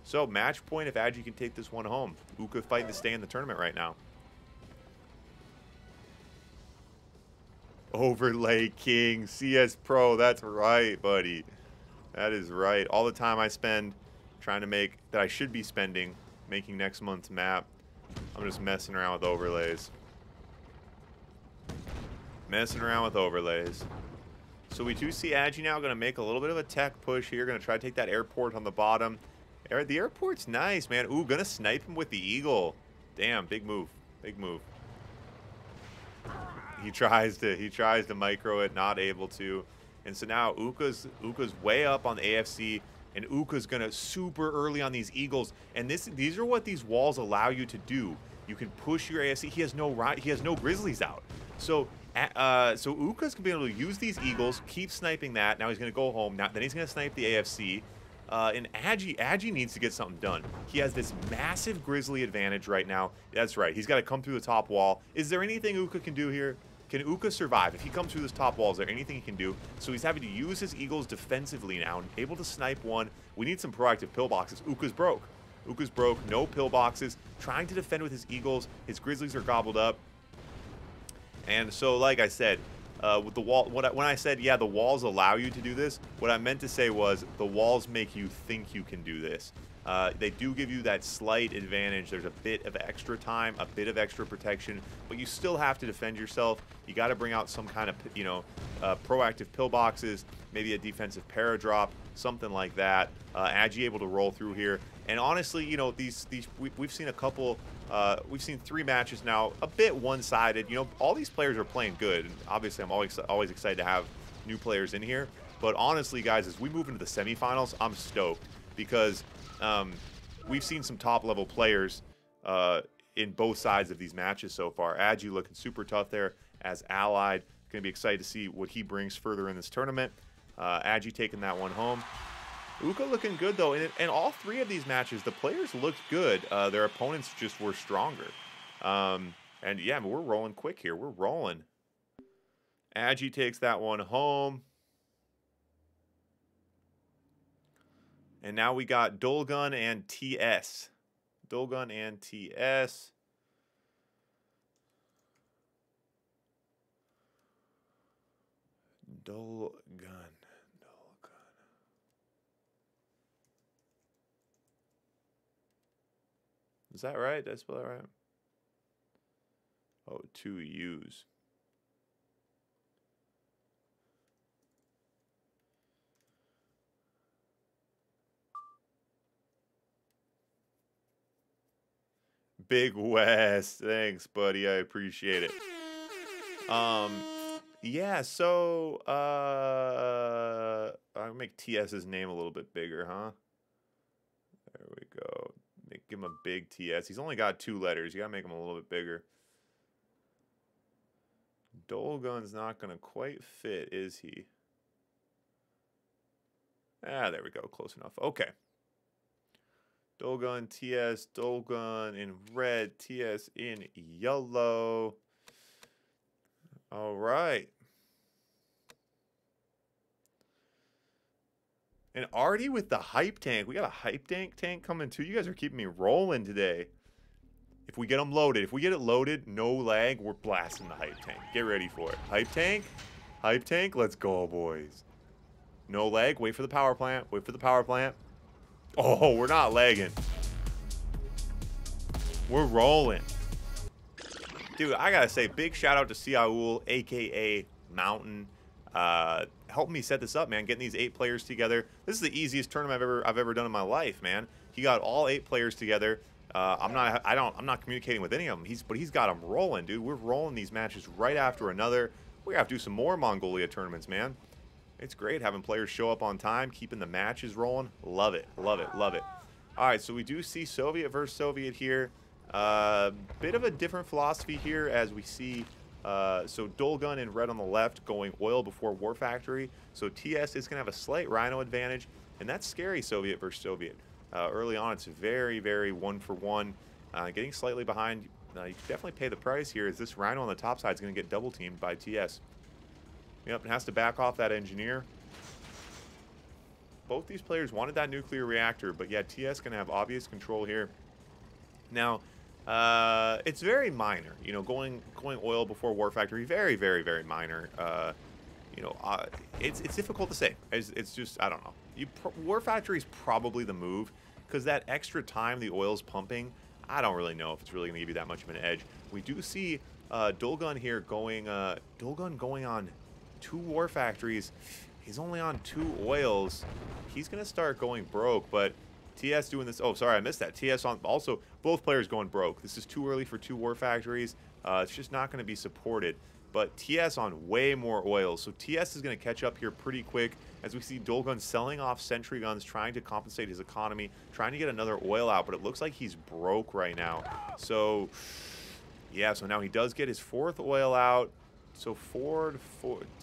Speaker 1: So, match point if Agi can take this one home. Uka fighting to stay in the tournament right now. Overlay King, CS Pro. That's right, buddy. That is right. All the time I spend trying to make, that I should be spending, making next month's map, I'm just messing around with overlays. Messing around with overlays. So we do see Agi now going to make a little bit of a tech push here. Going to try to take that airport on the bottom. The airport's nice, man. Ooh, going to snipe him with the Eagle. Damn, big move. Big move. He tries to micro it, not able to. And so now Uka's way up on the AFC, and Uka's going to super early on these Eagles. And these are what these walls allow you to do. You can push your AFC. He has no Grizzlies out. So Uka's gonna be able to use these Eagles, keep sniping that. Now he's gonna go home. Then he's gonna snipe the AFC. And Agi needs to get something done. He has this massive Grizzly advantage right now. That's right. He's got to come through the top wall. Is there anything Uka can do here? Can Uka survive? If he comes through this top wall, is there anything he can do? So he's having to use his Eagles defensively now and able to snipe one. We need some proactive pillboxes. Uka's broke. Uka's broke. No pillboxes. Trying to defend with his Eagles. His Grizzlies are gobbled up. And so, like I said, with the wall, when I said, yeah, the walls allow you to do this, what I meant to say was the walls make you think you can do this. They do give you that slight advantage. There's a bit of extra time, a bit of extra protection, but you still have to defend yourself. You got to bring out some kind of, proactive pillboxes, maybe a defensive paradrop, something like that. Agi able to roll through here. And honestly, we've seen a couple. We've seen 3 matches now, a bit one-sided. All these players are playing good. And obviously, I'm always excited to have new players in here. But honestly, guys, as we move into the semifinals, I'm stoked because we've seen some top-level players in both sides of these matches so far. Agi looking super tough there as Allied. Going to be excited to see what he brings further in this tournament. Agi taking that one home. Uka looking good, though. In all 3 of these matches, the players looked good. Their opponents just were stronger. And, yeah, we're rolling quick here. We're rolling. Agi takes that one home. And now we got Dolgun and TS. Dolgun and TS. Dolgun. Is that right? Did I spell that right? Oh, 2 U's. Big West. Thanks, buddy. I appreciate it. Yeah, so I'll make TS's name a little bit bigger, huh? There we go. Give him a big TS. He's only got 2 letters. You gotta make him a little bit bigger. Dolgun's not gonna quite fit, is he? Ah, there we go. Close enough. Okay. Dolgun, TS, Dolgun in red, TS in yellow. All right. And already with the hype tank. We got a hype tank coming too. You guys are keeping me rolling today. If we get them loaded, if we get it loaded, no lag, we're blasting the hype tank. Get ready for it. Hype tank. Hype tank. Let's go, boys. No lag. Wait for the power plant. Wait for the power plant. Oh, we're not lagging. We're rolling. Dude, I gotta say, big shout out to Siaul, aka Mountain. Helping me set this up, man. Getting these 8 players together. This is the easiest tournament I've ever done in my life, man. He got all 8 players together. I'm not communicating with any of them. But he's got them rolling, dude. We're rolling these matches right after another. We have to do some more Mongolia tournaments, man. It's great having players show up on time, keeping the matches rolling. Love it, love it, love it. All right, so we do see Soviet versus Soviet here. Bit of a different philosophy here as we see. So Dolgun in red on the left going oil before War Factory. So TS is going to have a slight Rhino advantage, and that's scary, Soviet versus Soviet. Early on, it's very, very 1-for-1. Getting slightly behind, you can definitely pay the price here as this Rhino on the top side is going to get double teamed by TS. Yep, and has to back off that engineer. Both these players wanted that nuclear reactor, but yeah, TS going to have obvious control here. Now, it's very minor, you know, going oil before War Factory, very, very, very minor. You know, it's difficult to say. It's just, I don't know. War Factory is probably the move because that extra time the oil's pumping, I don't really know if it's really going to give you that much of an edge. We do see Dolgun here going, Dolgun going on 2 War Factories. He's only on 2 oils. He's going to start going broke, but TS doing this. Oh, sorry, I missed that. TS on also both players going broke. This is too early for 2 War Factories. It's just not going to be supported. But TS on way more oils. So TS is going to catch up here pretty quick as we see Dolgun selling off sentry guns, trying to compensate his economy, trying to get another oil out, but it looks like he's broke right now. So, yeah, so now he does get his 4th oil out. So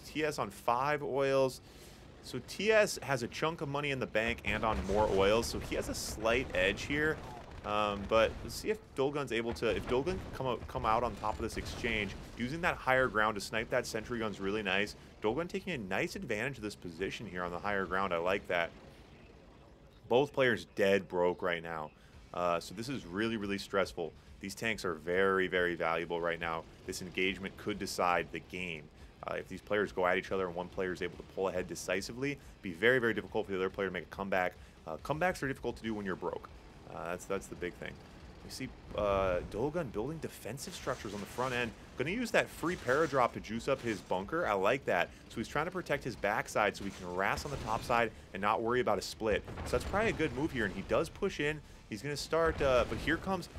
Speaker 1: TS on 5 oils. So TS has a chunk of money in the bank and on more oils, so he has a slight edge here. But let's see if Dolgun's able to, if Dolgun come out on top of this exchange, using that higher ground to snipe that sentry gun's really nice. Dolgun taking a nice advantage of this position here on the higher ground. I like that. Both players dead broke right now. So this is really, really stressful. These tanks are very, very valuable right now. This engagement could decide the game. If these players go at each other and one player is able to pull ahead decisively, it'd be very, very difficult for the other player to make a comeback. Comebacks are difficult to do when you're broke. That's the big thing. We see Dolgun building defensive structures on the front end. Going to use that free paradrop to juice up his bunker. I like that. So he's trying to protect his backside so he can harass on the top side and not worry about a split. So that's probably a good move here, and he does push in. He's going to start, but here comes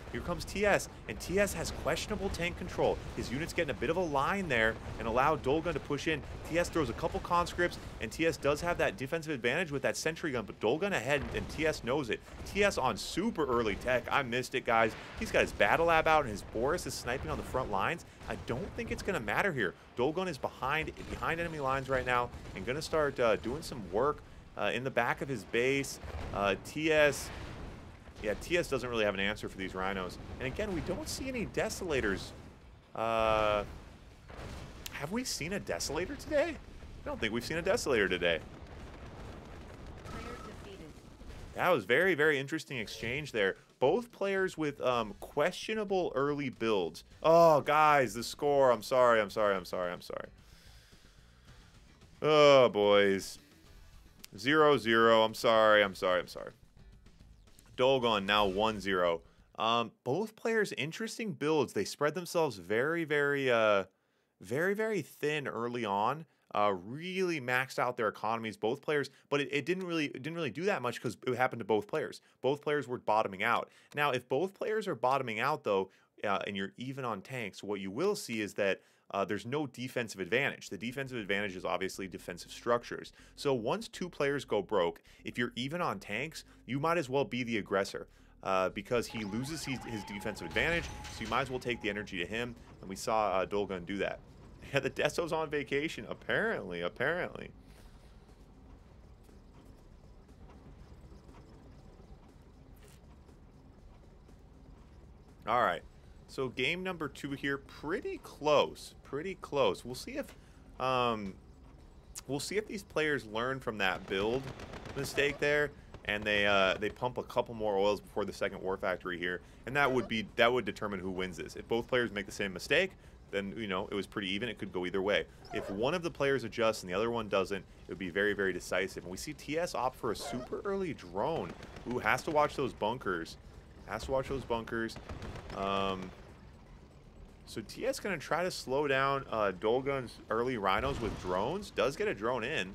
Speaker 1: TS, and TS has questionable tank control. His unit's getting a bit of a line there and allow Dolgun to push in. TS throws a couple conscripts, and TS does have that defensive advantage with that sentry gun, but Dolgun ahead, and TS knows it. TS on super early tech. I missed it, guys. He's got his battle lab out, and his Boris is sniping on the front lines. I don't think it's going to matter here. Dolgun is behind enemy lines right now and going to start doing some work in the back of his base. TS... Yeah, TS doesn't really have an answer for these rhinos. And again, we don't see any desolators. Have we seen a desolator today? I don't think we've seen a desolator today. That was very, very interesting exchange there. Both players with questionable early builds. Oh, guys, the score. I'm sorry. Oh, boys. 0-0. I'm sorry. Dolgun now 1-0. Both players interesting builds. They spread themselves very, very thin early on. Really maxed out their economies, both players, but it didn't really do that much because it happened to both players. Both players were bottoming out. Now, if both players are bottoming out though, and you're even on tanks, what you will see is that there's no defensive advantage. The defensive advantage is obviously defensive structures. So once 2 players go broke, if you're even on tanks, you might as well be the aggressor because he loses his defensive advantage. So you might as well take the energy to him. And we saw Dolgun do that. Yeah, the Deso's on vacation, apparently. All right. So game number 2 here, pretty close. We'll see if we'll see if these players learn from that build mistake there, and they pump a couple more oils before the second war factory here, and that would determine who wins this. If both players make the same mistake, then, you know, it was pretty even. It could go either way. If one of the players adjusts and the other one doesn't, it would be very, very decisive. And we see TS opt for a super early drone. Ooh, has to watch those bunkers. Has to watch those bunkers. So TS going to try to slow down Dolgun's early rhinos with drones. Does get a drone in.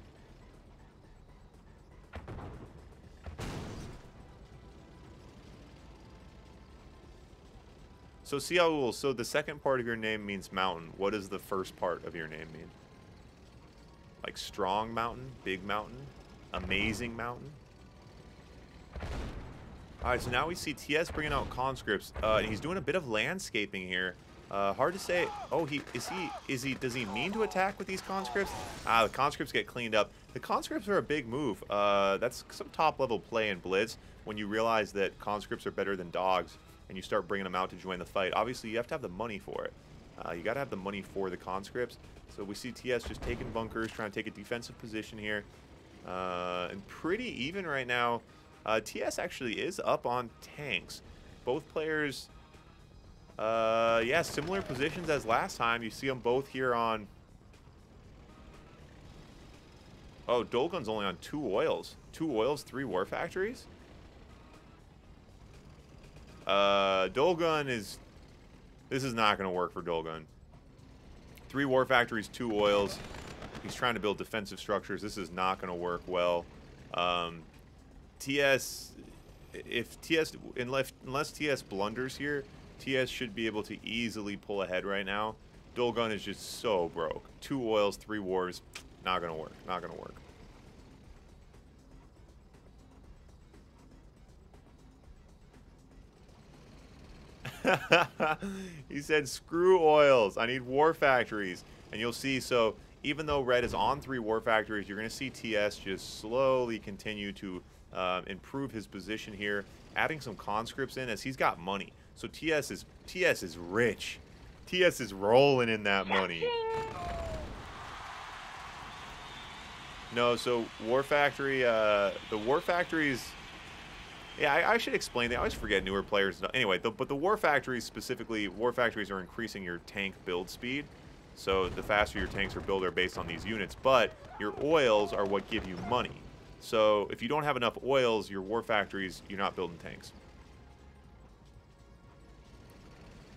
Speaker 1: So Siaul, so the second part of your name means mountain. What does the first part of your name mean? Like strong mountain, big mountain, amazing mountain? All right, so now we see TS bringing out conscripts. And he's doing a bit of landscaping here. Hard to say. Oh, does he mean to attack with these conscripts? The conscripts get cleaned up. The conscripts are a big move. That's some top level play in Blitz when you realize that conscripts are better than dogs and you start bringing them out to join the fight. Obviously, you have to have the money for it. You got to have the money for the conscripts. So we see TS just taking bunkers, trying to take a defensive position here. And pretty even right now. TS actually is up on tanks. Both players, yeah, similar positions as last time. You see them both here on... Oh, Dolgun's only on 2 oils. 2 oils, 3 war factories? Dolgun is... This is not going to work for Dolgun. 3 war factories, 2 oils. He's trying to build defensive structures. This is not going to work well. TS... Unless TS blunders here, TS should be able to easily pull ahead right now. Dolgun is just so broke. 2 oils, 3 wars. Not going to work. Not going to work. He said, screw oils. I need war factories. And you'll see, so even though Red is on 3 war factories, you're going to see TS just slowly continue to improve his position here, adding some conscripts in as he's got money. So TS is rich. TS is rolling in that money. No, so War Factory, the War Factories... Yeah, I should explain that. I always forget newer players. Anyway, but the War Factories specifically, War Factories are increasing your tank build speed. So the faster your tanks are built are based on these units. But your oils are what give you money. So if you don't have enough oils, your War Factories, you're not building tanks.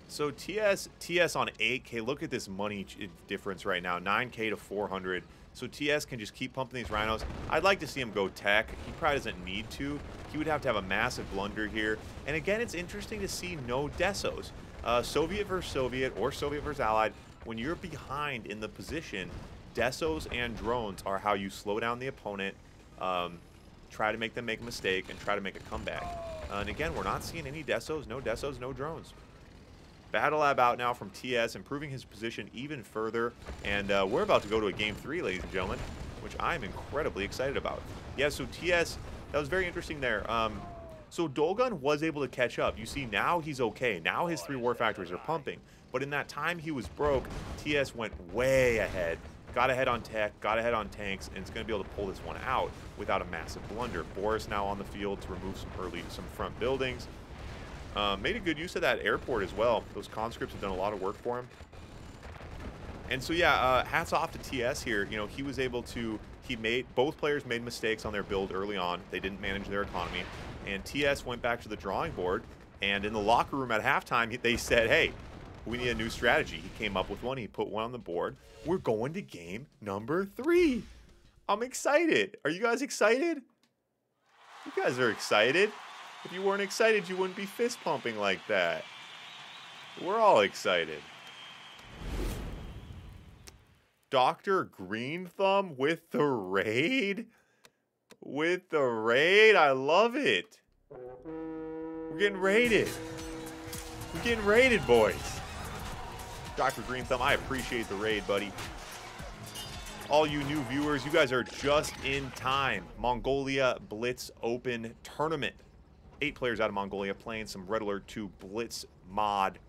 Speaker 1: So TS on 8K. Look at this money difference right now. 9K to 400. So TS can just keep pumping these rhinos. I'd like to see him go tech. He probably doesn't need to. He would have to have a massive blunder here. And again, it's interesting to see no desos. Soviet versus Soviet or Soviet versus Allied. When you're behind in the position, desos and drones are how you slow down the opponent, try to make them make a mistake, and try to make a comeback. And again, we're not seeing any desos, no drones. Battle Lab out now from TS, improving his position even further. And we're about to go to a Game 3, ladies and gentlemen, which I'm incredibly excited about. Yeah, so TS, that was very interesting there. So Dolgun was able to catch up. You see, now he's okay. Now his 3 war factories are pumping. But in that time he was broke, TS went way ahead. Got ahead on tech, got ahead on tanks, and it's going to be able to pull this one out without a massive blunder. Boris now on the field to remove some front buildings. Made a good use of that airport as well. Those conscripts have done a lot of work for him. And so yeah, hats off to TS here. You know, he was able to, both players made mistakes on their build early on. They didn't manage their economy. And TS went back to the drawing board, and in the locker room at halftime, they said, hey, we need a new strategy. He came up with one. He put one on the board. We're going to game number 3. I'm excited. Are you guys excited? You guys are excited. If you weren't excited, you wouldn't be fist pumping like that. We're all excited. Dr. Green Thumb with the raid? With the raid? I love it. We're getting raided. We're getting raided, boys. Dr. Green Thumb, I appreciate the raid, buddy. All you new viewers, you guys are just in time. Mongolia Blitz Open Tournament. 8 players out of Mongolia playing some Red Alert 2 Blitz mod.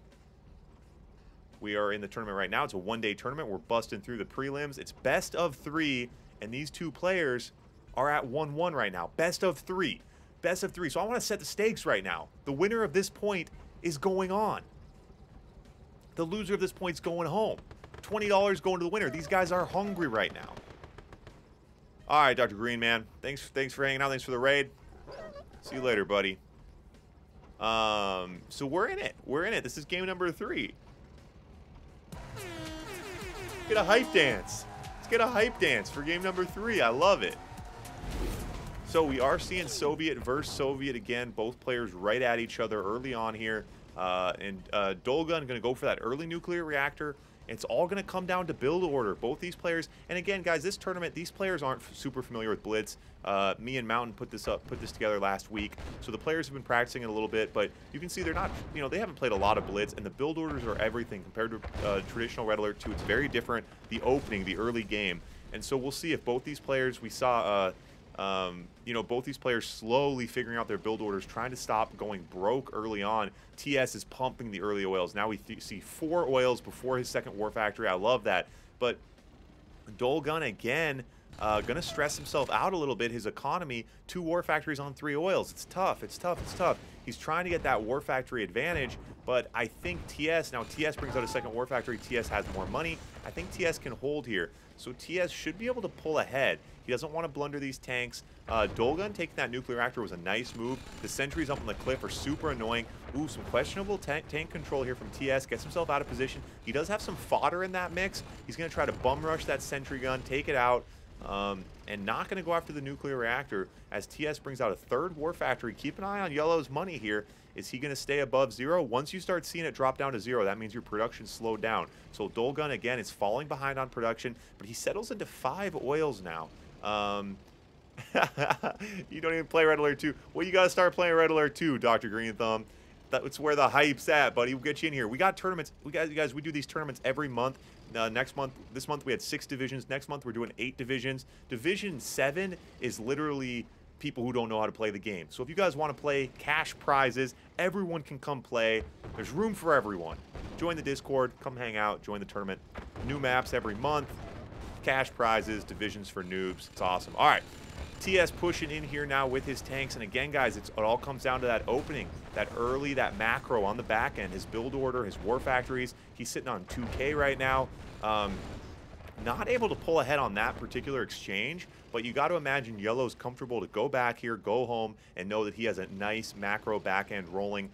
Speaker 1: We are in the tournament right now. It's a 1-day tournament. We're busting through the prelims. It's best of 3, And these two players are at 1-1 right now. Best of 3. Best of 3. So I want to set the stakes right now. The winner of this point is going on. The loser of this point is going home. $20 going to the winner. These guys are hungry right now. All right, Dr. Green, man. Thanks for hanging out. Thanks for the raid. See you later, buddy. So we're in it. We're in it. This is game number 3. Get a hype dance. Let's get a hype dance for game number 3. I love it. So we are seeing Soviet versus Soviet again. Both players right at each other early on here. Dolgun going to go for that early nuclear reactor. It's all going to come down to build order. Both these players, and again, guys, this tournament, these players aren't super familiar with Blitz. Me and Mountain put this together last week, so the players have been practicing it a little bit. But you can see they're not, they haven't played a lot of Blitz, and the build orders are everything compared to traditional Red Alert 2. It's very different. The opening, the early game, and so we'll see if both these players we saw. Both these players slowly figuring out their build orders, trying to stop going broke early on. TS is pumping the early oils. Now we see 4 oils before his second war factory. I love that. But Dolgun, again, going to stress himself out a little bit. His economy, 2 war factories on 3 oils. It's tough. It's tough. It's tough. He's trying to get that war factory advantage, but I think TS brings out a second war factory. TS has more money. I think TS can hold here. So TS should be able to pull ahead. He doesn't want to blunder these tanks. Dolgun taking that nuclear reactor was a nice move. The sentries up on the cliff are super annoying. Ooh, some questionable tank control here from TS. Gets himself out of position. He does have some fodder in that mix. He's going to try to bum rush that sentry gun, take it out, and not going to go after the nuclear reactor as TS brings out a 3rd war factory. Keep an eye on Yellow's money here. Is he going to stay above 0? Once you start seeing it drop down to 0, that means your production slowed down. So Dolgun, again, is falling behind on production, but he settles into 5 oils now. You don't even play Red Alert 2. Well, you got to start playing Red Alert 2, Dr. Green Thumb. That's where the hype's at, buddy. We'll get you in here. We got tournaments. We do these tournaments every month. This month we had 6 divisions. Next month we're doing 8 divisions. Division 7 is literally people who don't know how to play the game. So if you guys want to play, cash prizes, everyone can come play. There's room for everyone. Join the Discord, come hang out, join the tournament. New maps every month, cash prizes, divisions for noobs. It's awesome. All right, TS pushing in here now with his tanks. And again, guys, it all comes down to that opening, that macro on the back end, his build order, his war factories. He's sitting on 2K right now. Not able to pull ahead on that particular exchange, but you got to imagine Yellow's comfortable to go back here, go home, and know that he has a nice macro back end rolling.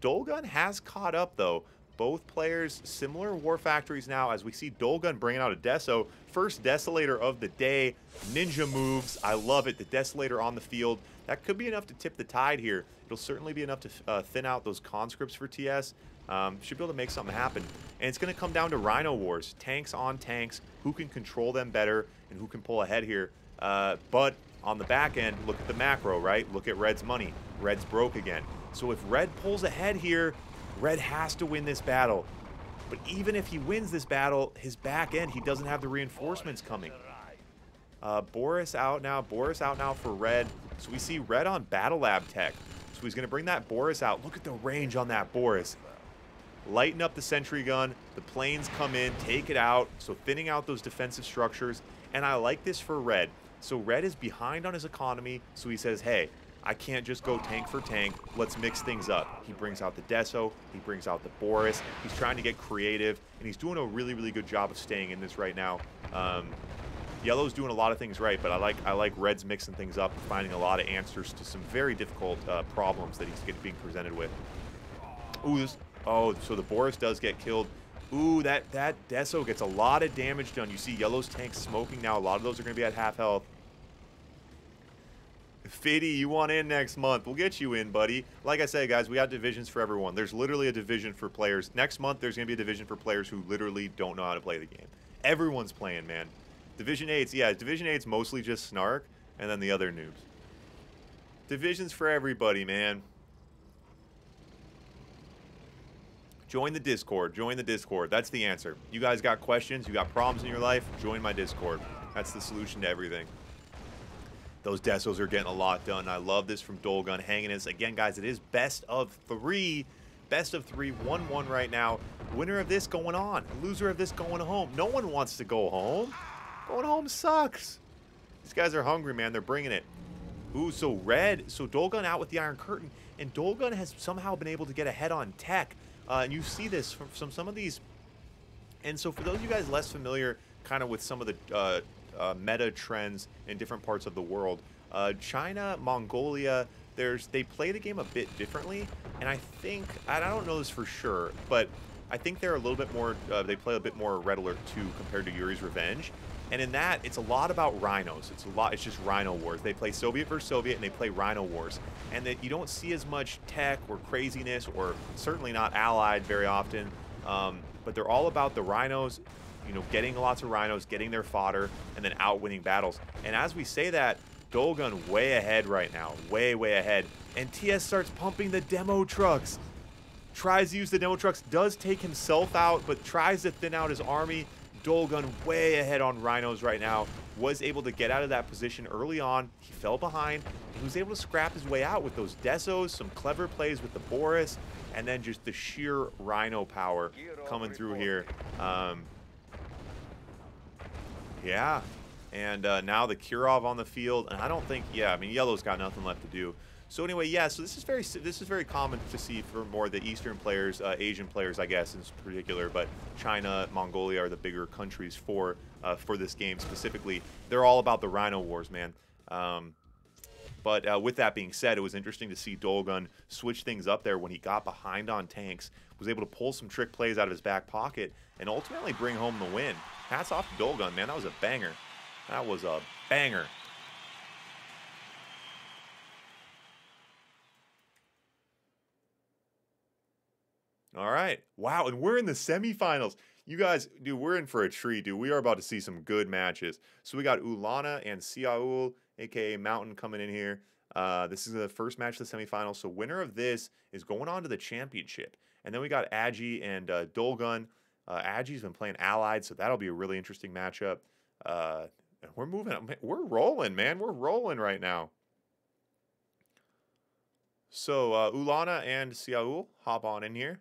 Speaker 1: Dolgun has caught up, though. Both players, similar war factories now, as we see Dolgun bringing out a Deso. First Desolator of the day. Ninja moves. I love it. The Desolator on the field. That could be enough to tip the tide here. It'll certainly be enough to thin out those conscripts for TS. Should be able to make something happen. And it's going to come down to Rhino Wars. Tanks on tanks. Who can control them better and who can pull ahead here. But on the back end, look at the macro, right? Look at Red's money. Red's broke again. So if Red pulls ahead here, Red has to win this battle. But even if he wins this battle, his back end, he doesn't have the reinforcements coming. Boris out now. Boris out now for Red. So we see Red on Battle Lab tech. So he's going to bring that Boris out. Look at the range on that Boris. Lighten up the sentry gun. The planes come in, take it out. So thinning out those defensive structures. And I like this for Red. So Red is behind on his economy. So he says, hey, I can't just go tank for tank. Let's mix things up. He brings out the Deso. He brings out the Boris. He's trying to get creative. And he's doing a really, really good job of staying in this right now. Yellow's doing a lot of things right, but I like Red's mixing things up, finding a lot of answers to some very difficult problems that he's being presented with. Ooh, so the Boris does get killed. Ooh, that Deso gets a lot of damage done. You see Yellow's tanks smoking now. A lot of those are going to be at half health. Fiddy, you want in next month? We'll get you in, buddy. Like I say, guys, we got divisions for everyone. There's literally a division for players. Next month, there's going to be a division for players who literally don't know how to play the game. Everyone's playing, man. Division 8's, yeah, Division 8's mostly just Snark, and then the other noobs. Divisions for everybody, man. Join the Discord. Join the Discord. That's the answer. You guys got questions? You got problems in your life? Join my Discord. That's the solution to everything. Those Desos are getting a lot done. I love this from Dolgun hanging in. Again, guys, it is best of 3. Best of 3, 1-1 right now. Winner of this going on. Loser of this going home. No one wants to go home. Going home sucks. These guys are hungry, man. They're bringing it. Ooh, so red. So Dolgun out with the Iron Curtain. And Dolgun has somehow been able to get ahead on tech. And you see this from some of these. And so for those of you guys less familiar kind of with some of the meta trends in different parts of the world, China, Mongolia, they play the game a bit differently. And I think, I don't know this for sure, but I think they're a little bit more, they play a bit more Red Alert 2 compared to Yuri's Revenge. And in that, it's a lot about rhinos. It's just rhino wars. They play Soviet versus Soviet, and they play rhino wars. And that you don't see as much tech or craziness, or certainly not allied very often. But they're all about the rhinos, you know, getting lots of rhinos, getting their fodder, and then outwinning battles. And as we say that, Dolgun way ahead right now, way ahead. And TS starts pumping the demo trucks. Tries to use the demo trucks, does take himself out, but tries to thin out his army. Dolgun way ahead on rhinos right now. Was able to get out of that position early on. He fell behind. He was able to scrap his way out with those Desos, some clever plays with the Boris, and then just the sheer rhino power coming through here. Yeah. And now the Kirov on the field, and I don't think, yeah, I mean, yellow's got nothing left to do. So anyway, yeah, so this is very common to see for more the Eastern players, Asian players, I guess, in particular, but China, Mongolia are the bigger countries for this game specifically. They're all about the Rhino Wars, man. But with that being said, it was interesting to see Dolgun switch things up there when he got behind on tanks, was able to pull some trick plays out of his back pocket, and ultimately bring home the win. Hats off to Dolgun, man. That was a banger. That was a banger. All right. Wow, and we're in the semifinals. You guys, dude, we're in for a treat, dude. We are about to see some good matches. So we got Ulana and Siaul, a.k.a. Mountain, coming in here. This is the first match of the semifinals. So winner of this is going on to the championship. And then we got Agi and Dolgun. Agi's been playing Allied, so that'll be a really interesting matchup. We're moving. We're rolling, man. We're rolling right now. So Ulana and Siaul, hop on in here.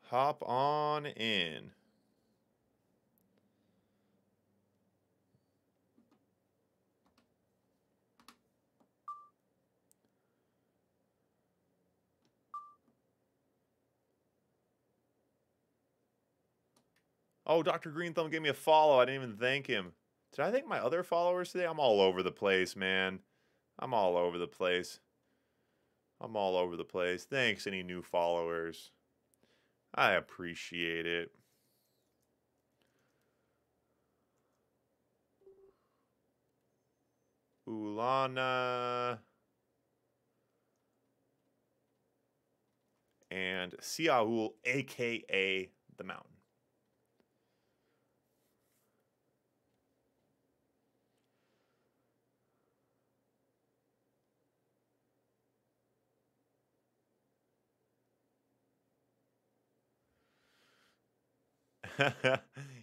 Speaker 1: Hop on in. Oh, Dr. Green Thumb gave me a follow. I didn't even thank him. Did I thank my other followers today? I'm all over the place, man. I'm all over the place. I'm all over the place. Thanks, any new followers. I appreciate it. Ulana. And Siaul, a.k.a. the Mountain.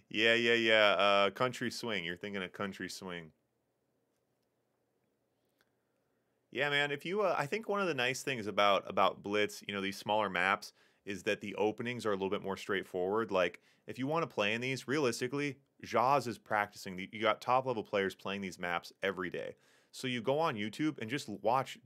Speaker 1: Yeah. Country Swing. You're thinking of Country Swing. Yeah, man. If you, I think one of the nice things about Blitz, you know, these smaller maps, is that the openings are a little bit more straightforward. Like, if you want to play in these, realistically, Jaws is practicing. You got top level players playing these maps every day. So you go on YouTube and just watch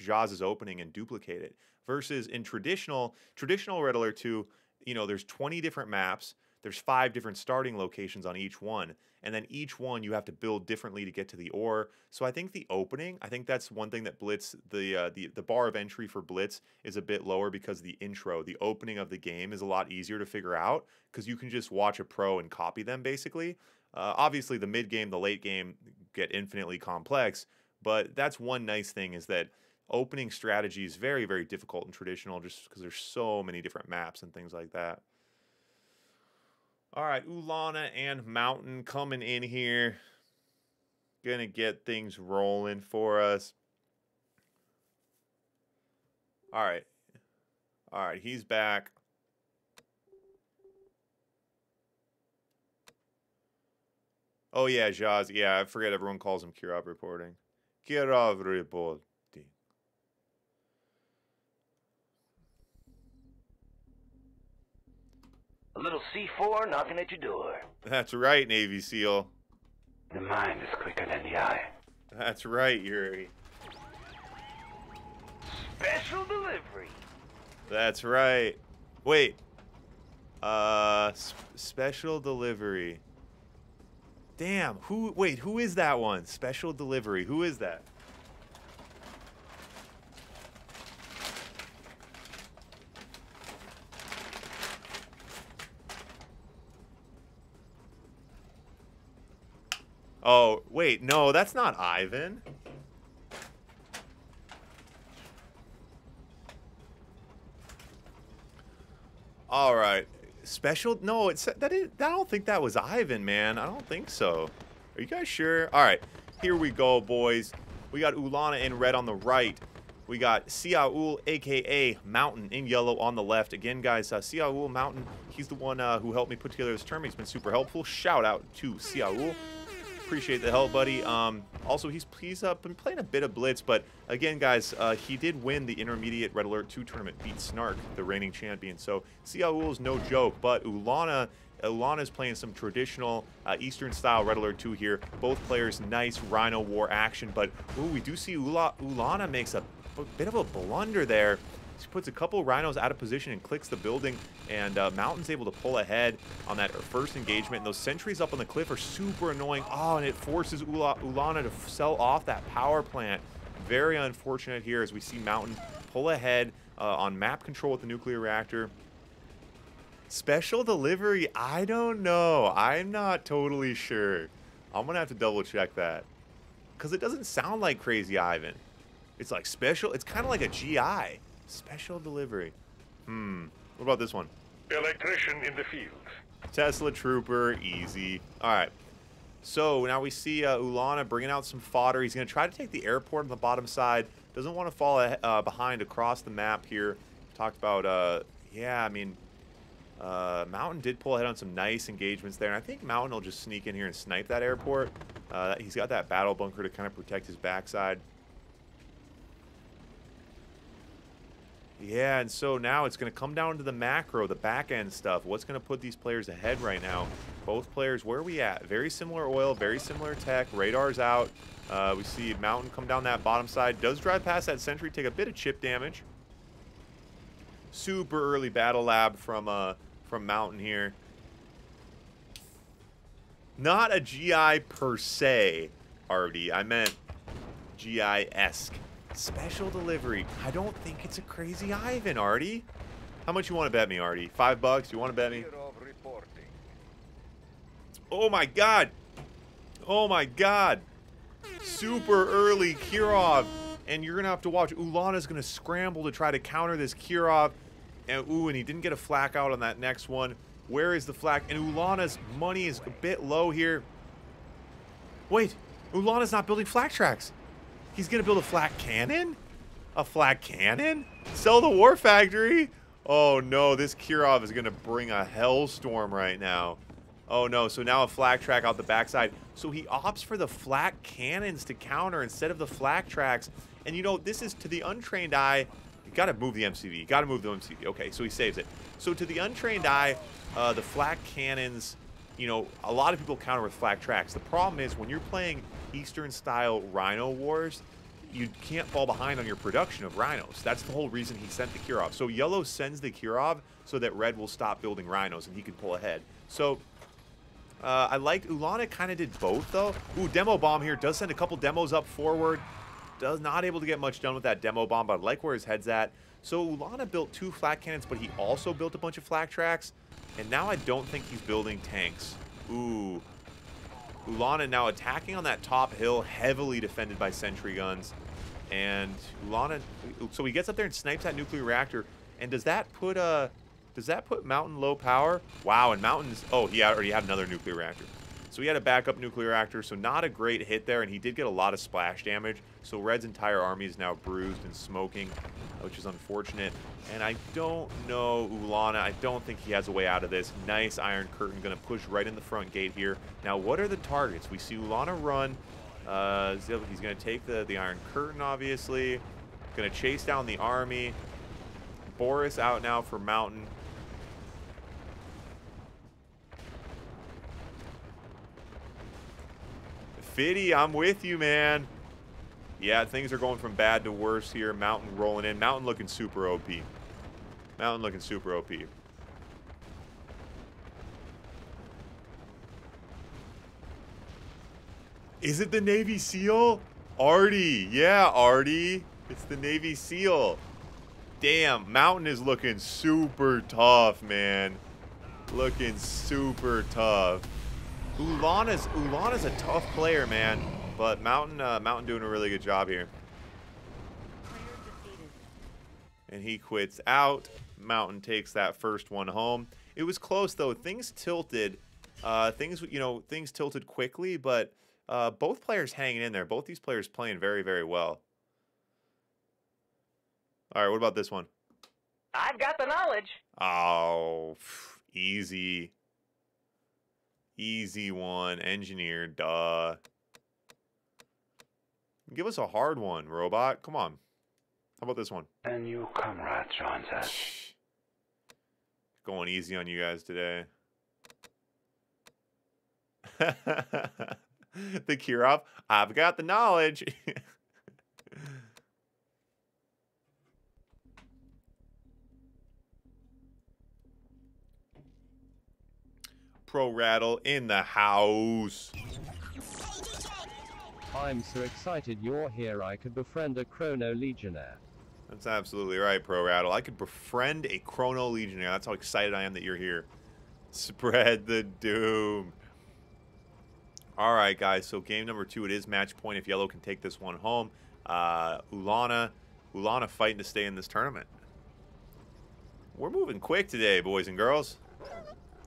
Speaker 1: Jaws' opening and duplicate it. Versus in traditional Red Alert 2, you know, there's 20 different maps. There's 5 different starting locations on each one, and then each one you have to build differently to get to the ore. So I think the opening, I think that's one thing that Blitz, the bar of entry for Blitz is a bit lower, because the intro, the opening of the game is a lot easier to figure out, because you can just watch a pro and copy them basically. Obviously the mid game, the late game get infinitely complex, but that's one nice thing, is that opening strategy is very, very difficult in traditional, just because there's so many different maps and things like that. All right, Ulana and Mountain coming in here. Gonna get things rolling for us. All right. All right, he's back. Oh, yeah, Jaz. Yeah, I forget everyone calls him Kirov reporting. Kirov reporting.
Speaker 4: A little C4 knocking at your door.
Speaker 1: That's right, Navy SEAL.
Speaker 4: The mind is quicker than the eye.
Speaker 1: That's right, Yuri.
Speaker 4: Special delivery.
Speaker 1: That's right. Wait. Special delivery. Damn, who is that one? Special delivery. Who is that? Oh, wait, no, that's not Ivan. All right. Special? No, I don't think that was Ivan, man. I don't think so. Are you guys sure? All right. Here we go, boys. We got Ulana in red on the right. We got Siaul, a.k.a. Mountain, in yellow on the left. Again, guys, Siaul Mountain, he's the one who helped me put together this tournament. He's been super helpful. Shout out to Siaul. Appreciate the help, buddy. Also, he's been playing a bit of Blitz, but again, guys, he did win the intermediate Red Alert 2 tournament, beat Snark, the reigning champion. So Siaul is no joke, but Ulana's playing some traditional Eastern-style Red Alert 2 here. Both players, nice Rhino War action, but ooh, we do see Ulana makes a bit of a blunder there. She puts a couple Rhinos out of position and clicks the building, and Mountain's able to pull ahead on that first engagement. And those sentries up on the cliff are super annoying. Oh, and it forces Ulana to sell off that power plant. Very unfortunate here as we see Mountain pull ahead on map control with the nuclear reactor. Special delivery, I don't know. I'm not totally sure. I'm going to have to double check that. Because it doesn't sound like Crazy Ivan. It's like special. It's kind of like a GI. Special delivery. What about this one?
Speaker 4: Electrician in the field.
Speaker 1: Tesla Trooper, easy. All right. So now we see Ulana bringing out some fodder. He's going to try to take the airport on the bottom side. Doesn't want to fall behind across the map here. Talked about, yeah, I mean, Mountain did pull ahead on some nice engagements there. And I think Mountain will just sneak in here and snipe that airport. He's got that battle bunker to kind of protect his backside. Yeah, and so now it's going to come down to the macro, the back-end stuff. What's going to put these players ahead right now? Both players, where are we at? Very similar oil, very similar tech. Radar's out. We see Mountain come down that bottom side. Does drive past that sentry, take a bit of chip damage. Super early battle lab from Mountain here. Not a GI per se, Artie. I meant GI-esque. Special delivery. I don't think it's a Crazy Ivan, Artie. How much you want to bet me, Artie? $5? You want to bet me? Oh my god. Oh my god. Super early Kirov. And you're going to have to watch. Ulana's going to scramble to try to counter this Kirov. And ooh, and he didn't get a flak out on that next one. Where is the flak? And Ulana's money is a bit low here. Wait. Ulana's not building flak tracks. He's going to build a flak cannon? A flak cannon? Sell the War Factory? Oh no, this Kirov is going to bring a hellstorm right now. Oh no, so now a flak track out the backside. So he opts for the flak cannons to counter instead of the flak tracks. And you know, this is to the untrained eye. You got to move the MCV. You got to move the MCV. Okay, so he saves it. So to the untrained eye, the flak cannons, you know, a lot of people counter with flak tracks. The problem is when you're playing Eastern-style Rhino Wars, you can't fall behind on your production of Rhinos. That's the whole reason he sent the Kirov. So Yellow sends the Kirov so that Red will stop building Rhinos and he can pull ahead. So I liked Ulana kind of did both, though. Ooh, Demo Bomb here. Does send a couple demos up forward. Does not able to get much done with that Demo Bomb, but I like where his head's at. So Ulana built 2 flak cannons, but he also built a bunch of flak tracks. And now I don't think he's building tanks. Ooh. Ulana now attacking on that top hill, heavily defended by sentry guns. And Ulana, so he gets up there and snipes that nuclear reactor. And does that put Mountain low power? Wow, and Mountain's, oh, he already had another nuclear reactor. So he had a backup nuclear reactor, so not a great hit there, and he did get a lot of splash damage. So Red's entire army is now bruised and smoking, which is unfortunate. And I don't know Ulana. I don't think he has a way out of this. Nice Iron Curtain, going to push right in the front gate here. Now, what are the targets? We see Ulana run. He's going to take the Iron Curtain, obviously. Going to chase down the army. Boris out now for Mountain. Fitty, I'm with you, man. Yeah, things are going from bad to worse here. Mountain rolling in. Mountain looking super OP. Mountain looking super OP. Is it the Navy SEAL? Artie. Yeah, Artie. It's the Navy SEAL. Damn, Mountain is looking super tough, man. Looking super tough. Ulana's a tough player, man. But Mountain doing a really good job here. And he quits out. Mountain takes that first one home. It was close though. Things tilted. Things tilted quickly, but both players hanging in there. Both these players playing very, very well. All right, what about this one?
Speaker 4: I've got the knowledge.
Speaker 1: Oh, easy. Easy one. Engineer, duh. Give us a hard one, robot. Come on. How about this one?
Speaker 4: A new comrade joins us.
Speaker 1: Going easy on you guys today. The Kirov. I've got the knowledge. Pro Rattle in the house.
Speaker 5: I'm so excited you're here. I could befriend a Chrono Legionnaire.
Speaker 1: That's absolutely right, Pro Rattle. I could befriend a Chrono Legionnaire. That's how excited I am that you're here. Spread the doom. All right, guys. So game number 2, it is match point if Yellow can take this one home. Ulana fighting to stay in this tournament. We're moving quick today, boys and girls.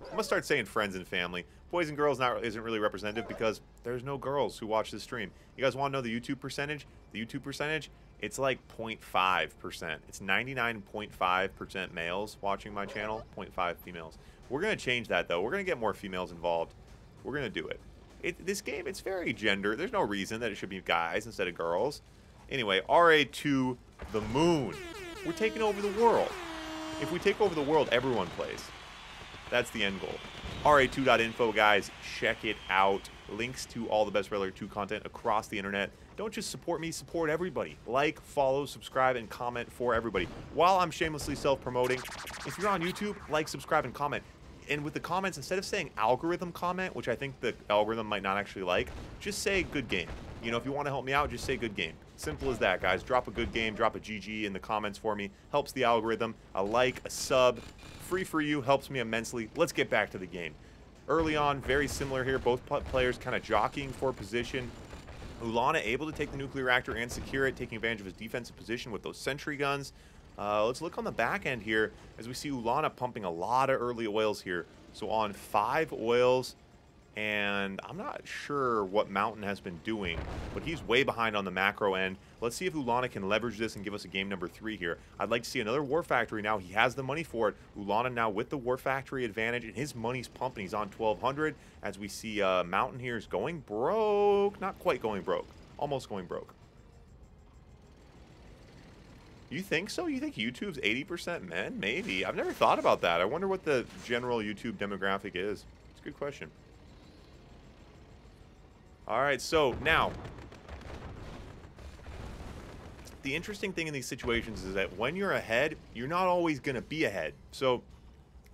Speaker 1: I'm gonna start saying friends and family. Boys and girls isn't really representative because there's no girls who watch this stream. You guys want to know the YouTube percentage? The YouTube percentage, it's like 0.5%. It's 99.5% males watching my channel, 0.5 females. We're gonna change that though. We're gonna get more females involved. We're gonna do it. This game, it's very gender. There's no reason that it should be guys instead of girls. Anyway, RA2, the moon. We're taking over the world. If we take over the world, everyone plays. That's the end goal. RA2.info, guys. Check it out. Links to all the best Red Alert 2 content across the internet. Don't just support me, support everybody. Like, follow, subscribe, and comment for everybody. While I'm shamelessly self-promoting, if you're on YouTube, like, subscribe, and comment. And with the comments, instead of saying algorithm comment, which I think the algorithm might not actually like, just say good game. You know, if you want to help me out, just say good game. Simple as that, guys. Drop a good game, drop a GG in the comments for me. Helps the algorithm. A like, a sub, free for you, helps me immensely. Let's get back to the game. Early on, very similar here. Both players kind of jockeying for position. Ulana able to take the nuclear reactor and secure it, taking advantage of his defensive position with those sentry guns. Let's look on the back end here as we see Ulana pumping a lot of early oils here. So on 5 oils, and I'm not sure what Mountain has been doing, but he's way behind on the macro end. Let's see if Ulana can leverage this and give us a game number 3 here. I'd like to see another War Factory now. He has the money for it. Ulana now with the War Factory advantage, and his money's pumping. He's on 1,200 as we see Mountain here is going broke. Not quite going broke. Almost going broke. You think so? You think YouTube's 80% men? Maybe. I've never thought about that. I wonder what the general YouTube demographic is. It's a good question. All right, so now, the interesting thing in these situations is that when you're ahead, you're not always going to be ahead. So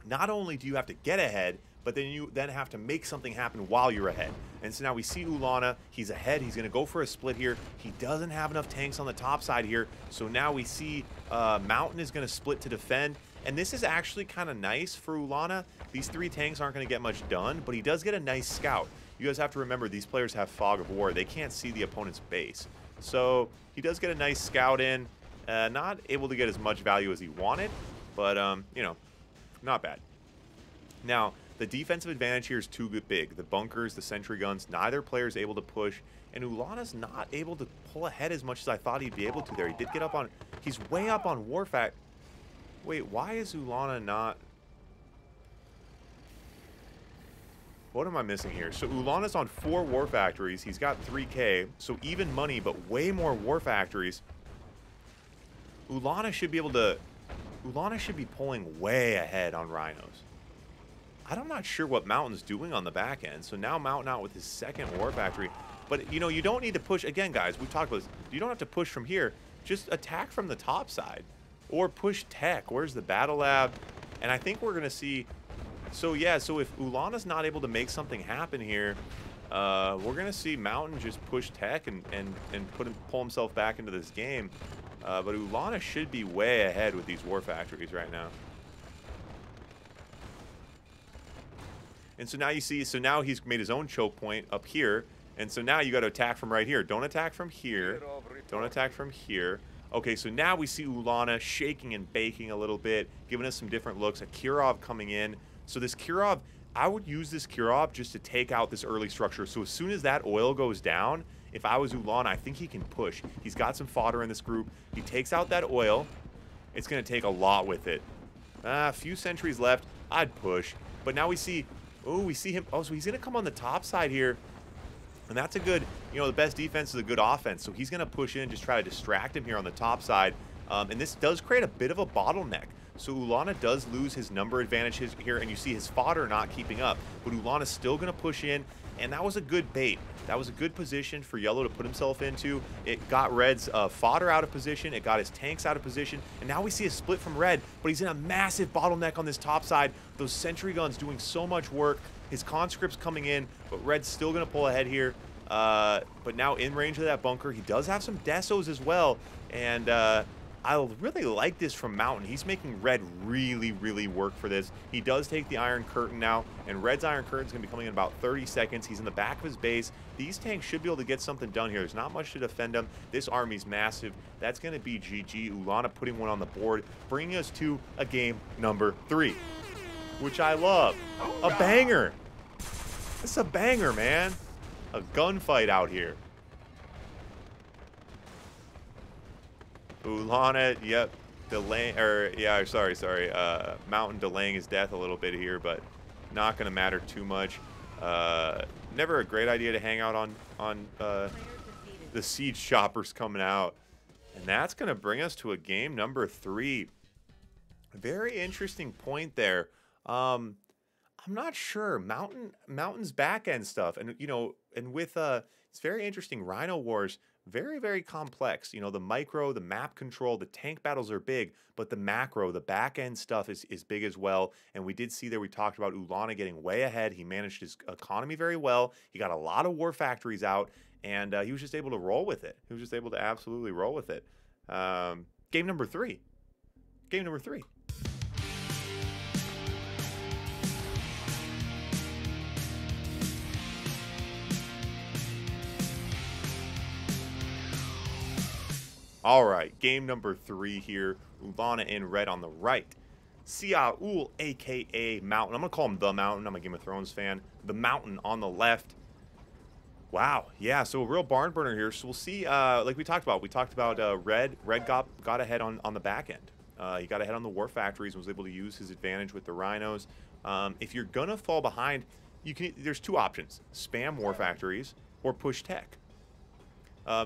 Speaker 1: not only do you have to get ahead, but then you have to make something happen while you're ahead. And so now we see Ulana. He's ahead. He's going to go for a split here. He doesn't have enough tanks on the top side here. So now we see Mountain is going to split to defend. And this is actually kind of nice for Ulana. These 3 tanks aren't going to get much done, but he does get a nice scout. You guys have to remember, these players have fog of war. They can't see the opponent's base. So he does get a nice scout in. Not able to get as much value as he wanted, but, you know, not bad. Now, the defensive advantage here is too big. The bunkers, the sentry guns, neither player is able to push. And Ulana's not able to pull ahead as much as I thought he'd be able to there. He did get up on... He's way up on Warfact. Wait, why is Ulana not... What am I missing here? So Ulana's on 4 War Factories. He's got 3K. So even money, but way more War Factories. Ulana should be able to... Ulana should be pulling way ahead on Rhinos. I'm not sure what Mountain's doing on the back end. So now Mountain out with his second War Factory. But, you know, you don't need to push. Again, guys, we've talked about this. You don't have to push from here. Just attack from the top side. Or push tech. Where's the Battle Lab? And I think we're going to see... So, yeah, so if Ulana's not able to make something happen here, we're going to see Mountain just push tech and pull himself back into this game. But Ulana should be way ahead with these War Factories right now. And so now you see, so now he's made his own choke point up here. And so now you got to attack from right here. Don't attack from here. Don't attack from here. Okay, so now we see Ulana shaking and baking a little bit, giving us some different looks. A Kirov coming in. So this Kirov, I would use this Kirov just to take out this early structure. So as soon as that oil goes down, if I was Ulana, I think he can push. He's got some fodder in this group. He takes out that oil. It's going to take a lot with it. A few sentries left. I'd push. But now we see... Oh, we see him. Oh, so he's going to come on the top side here. And that's a good, you know, the best defense is a good offense. So he's going to push in and just try to distract him here on the top side. And this does create a bit of a bottleneck. So Ulana does lose his number advantage here. And you see his fodder not keeping up. But Ulana's still going to push in. And that was a good bait. That was a good position for Yellow to put himself into. It got Red's fodder out of position. It got his tanks out of position. And now we see a split from Red. But he's in a massive bottleneck on this top side. Those sentry guns doing so much work. His conscript's coming in. But Red's still going to pull ahead here. But now in range of that bunker. He does have some desos as well. And I really like this from Mountain. He's making Red really, really work for this. He does take the Iron Curtain now, and Red's Iron Curtain's going to be coming in about 30 seconds. He's in the back of his base. These tanks should be able to get something done here. There's not much to defend them. This army's massive. That's going to be GG. Ulana putting one on the board, bringing us to a game number 3, which I love. A banger. It's a banger, man. A gunfight out here. Ulana, yep, Mountain delaying his death a little bit here, but not going to matter too much. Never a great idea to hang out on the siege choppers coming out. And that's going to bring us to a game number 3. Very interesting point there. I'm not sure. Mountain's back end stuff, and you know, and with it's very interesting. Rhino Wars. Very, very complex. You know, the micro, the map control, the tank battles are big, but the macro, the back-end stuff is big as well. And we did see there, we talked about Ulana getting way ahead. He managed his economy very well. He got a lot of war factories out, and he was just able to roll with it. He was just able to absolutely roll with it. Game number 3. Game number 3. All right, game number 3 here. Ulana in red on the right. Siaul, a.k.a. Mountain. I'm going to call him The Mountain. I'm a Game of Thrones fan. The Mountain on the left. Wow, yeah, so a real barn burner here. So we'll see, like we talked about. We talked about Red. Red got ahead on the back end. He got ahead on the war factories and was able to use his advantage with the rhinos. If you're going to fall behind, there's 2 options. Spam war factories or push tech.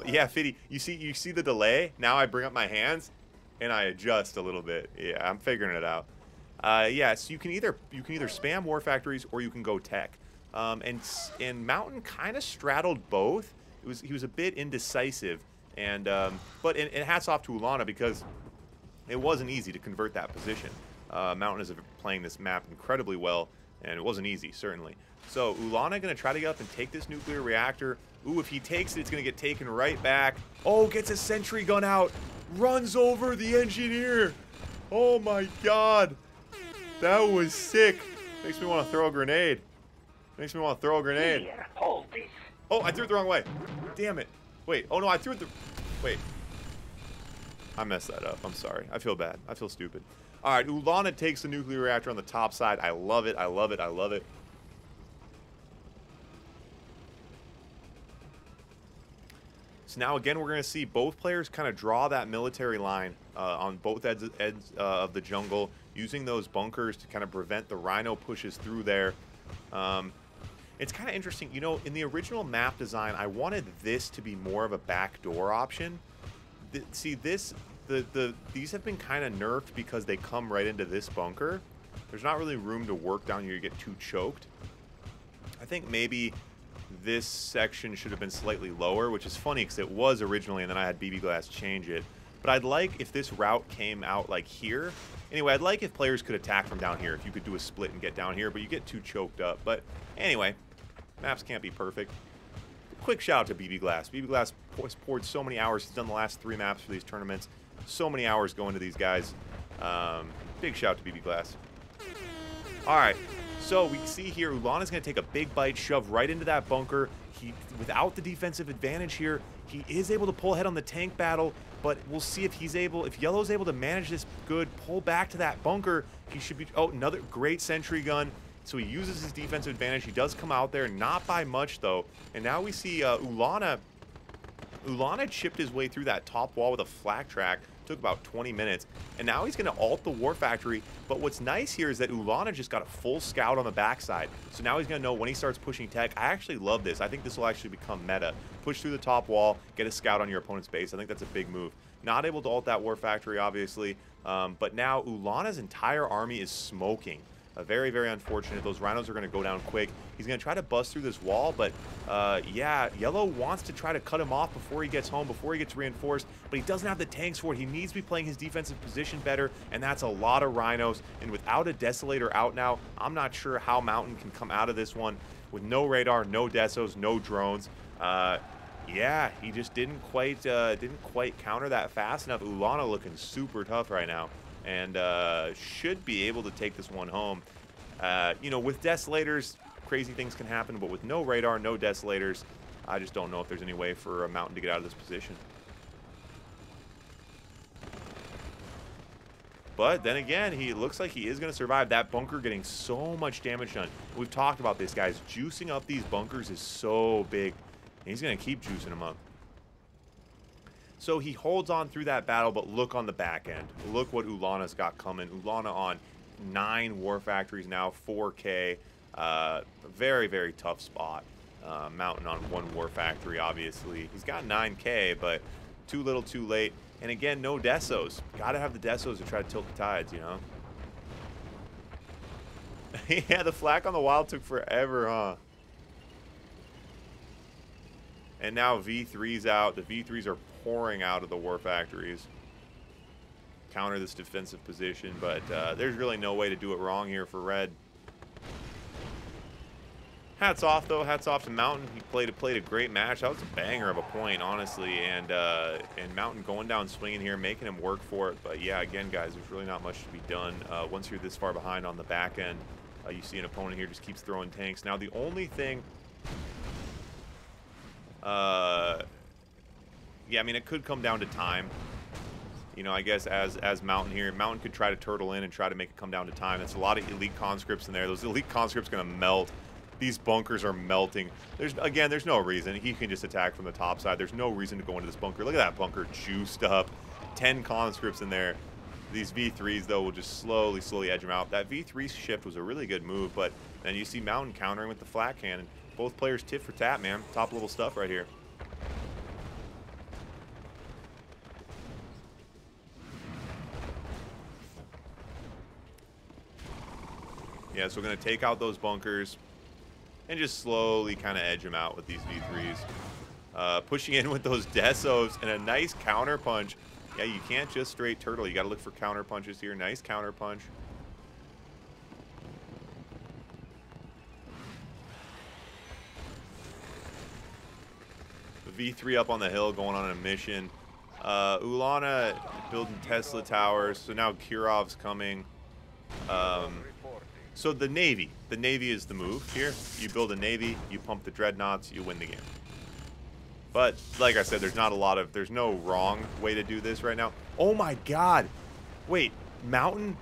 Speaker 1: Yeah, Fiddy, you see the delay? Now I bring up my hands and I adjust a little bit. Yeah, I'm figuring it out. Yeah, so you can either spam war factories or you can go tech. And Mountain kind of straddled both. He was a bit indecisive, and but hats off to Ulana because it wasn't easy to convert that position. Mountain is playing this map incredibly well, and it wasn't easy, certainly. So Ulana going to try to get up and take this nuclear reactor. Ooh, if he takes it, it's going to get taken right back. Oh, gets a sentry gun out. Runs over the engineer. Oh, my God. That was sick. Makes me want to throw a grenade. Makes me want to throw a grenade.
Speaker 4: Hold this.
Speaker 1: Oh, I threw it the wrong way. Damn it. Wait. Oh, no, I threw it the... Wait. I messed that up. I'm sorry. I feel bad. I feel stupid. All right, Ulana takes the nuclear reactor on the top side. I love it. I love it. I love it. So now, again, we're going to see both players kind of draw that military line on both ends of the jungle, using those bunkers to kind of prevent the rhino pushes through there. It's kind of interesting. You know, in the original map design, I wanted this to be more of a backdoor option. See, these have been kind of nerfed because they come right into this bunker. There's not really room to work down here. You get too choked. I think maybe this section should have been slightly lower, which is funny because it was originally, and then I had BB Glass change it. But I'd like if this route came out like here. Anyway, I'd like if players could attack from down here, if you could do a split and get down here, but you get too choked up. But anyway, maps can't be perfect. Quick shout out to BB Glass. BB Glass has poured so many hours. He's done the last 3 maps for these tournaments. So many hours going to these guys. Big shout out to BB Glass. All right. So we see here, Ulana's going to take a big bite, shove right into that bunker. Without the defensive advantage here, he is able to pull ahead on the tank battle, but we'll see if he's able, if Yellow's able to manage this good, pull back to that bunker, he should be, oh, another great sentry gun. So he uses his defensive advantage. He does come out there, not by much though. And now we see Ulana chipped his way through that top wall with a flak track. Took about 20 minutes, and now he's going to ult the War Factory. But what's nice here is that Ulana just got a full scout on the backside, so now he's going to know when he starts pushing tech. I actually love this. I think this will actually become meta. Push through the top wall, get a scout on your opponent's base. I think that's a big move. Not able to ult that War Factory, obviously, but now Ulana's entire army is smoking. Very, very unfortunate. Those rhinos are going to go down quick. He's going to try to bust through this wall, but yeah, Yellow wants to try to cut him off before he gets home, before he gets reinforced, but he doesn't have the tanks for it. He needs to be playing his defensive position better, and that's a lot of rhinos. And without a Desolator out now, I'm not sure how Mountain can come out of this one with no radar, no desos, no drones. Yeah, he just didn't quite counter that fast enough. Ulana looking super tough right now, and should be able to take this one home. You know, with Desolators, crazy things can happen, but with no radar, no Desolators, I just don't know if there's any way for a Mountain to get out of this position. But then again, he looks like he is going to survive. That bunker getting so much damage done. We've talked about this, guys. Juicing up these bunkers is so big. And he's going to keep juicing them up. So he holds on through that battle, but look on the back end. Look what Ulana's got coming. Ulana on 9 War Factories now, 4K. Very, very tough spot. Mountain on 1 War Factory, obviously. He's got 9K, but too little, too late. And again, no Desos. Got to have the Desos to try to tilt the tides, you know? Yeah, the flak on the wild took forever, huh? And now V3's out. The V3s are pouring out of the War Factories. Counter this defensive position, but there's really no way to do it wrong here for Red. Hats off, though. Hats off to Mountain. He played a great match. That was a banger of a point, honestly. And Mountain going down swinging here, making him work for it. But yeah, again, guys, there's really not much to be done. Once you're this far behind on the back end, you see an opponent here just keeps throwing tanks. Now, the only thing... yeah, I mean, it could come down to time. You know, I guess as Mountain here, Mountain could try to turtle in and try to make it come down to time. That's a lot of elite conscripts in there. Those elite conscripts going to melt. These bunkers are melting. There's no reason. He can just attack from the top side. There's no reason to go into this bunker. Look at that bunker juiced up. 10 conscripts in there. These V3s, though, will just slowly edge them out. That V3 shift was a really good move, but then you see Mountain countering with the flat cannon. Both players tit for tat, man. Top level stuff right here. Yeah, so we're going to take out those bunkers and just slowly kind of edge them out with these V3s. Pushing in with those Desos and a nice counter punch. Yeah, you can't just straight turtle. You got to look for counter punches here. Nice counter punch. The V3 up on the hill going on a mission. Ulana building Tesla towers. So now Kirov's coming. So the Navy is the move here. You build a Navy, you pump the Dreadnoughts, you win the game. But like I said, there's no wrong way to do this right now. Oh my God. Wait, Mountain,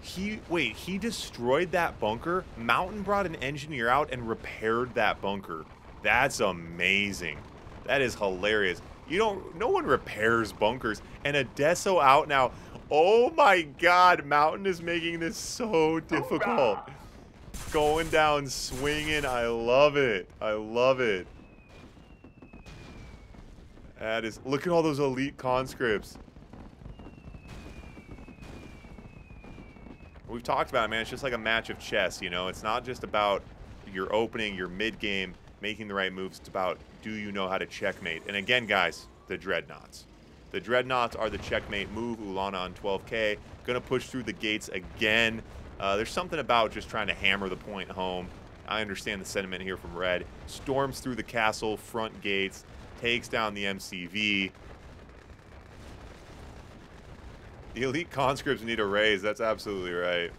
Speaker 1: he destroyed that bunker. Mountain brought an engineer out and repaired that bunker. That's amazing. That is hilarious. No one repairs bunkers. And a Deso out now. Oh my God, Mountain is making this so difficult. Going down, swinging. I love it. I love it. That is, look at all those elite conscripts. We've talked about it, man. It's just like a match of chess, you know? It's not just about your opening, your mid-game, making the right moves. It's about, do you know how to checkmate? And again, guys, the Dreadnoughts. The Dreadnoughts are the checkmate move. Ulana on 12K. Gonna push through the gates again. There's something about just trying to hammer the point home. I understand the sentiment here from Red. Storms through the castle, front gates, takes down the MCV. The elite conscripts need a raise. That's absolutely right.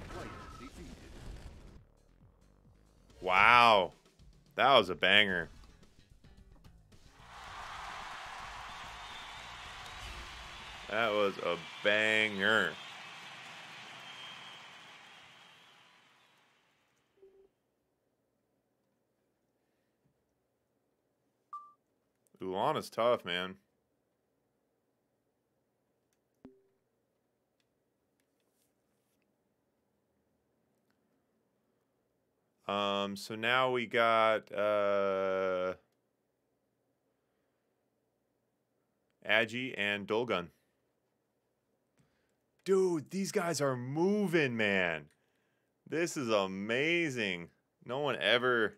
Speaker 1: Wow. That was a banger. That was a banger. Ulana's tough, man. So now we got Agi and Dolgun. Dude, these guys are moving, man. This is amazing. No one ever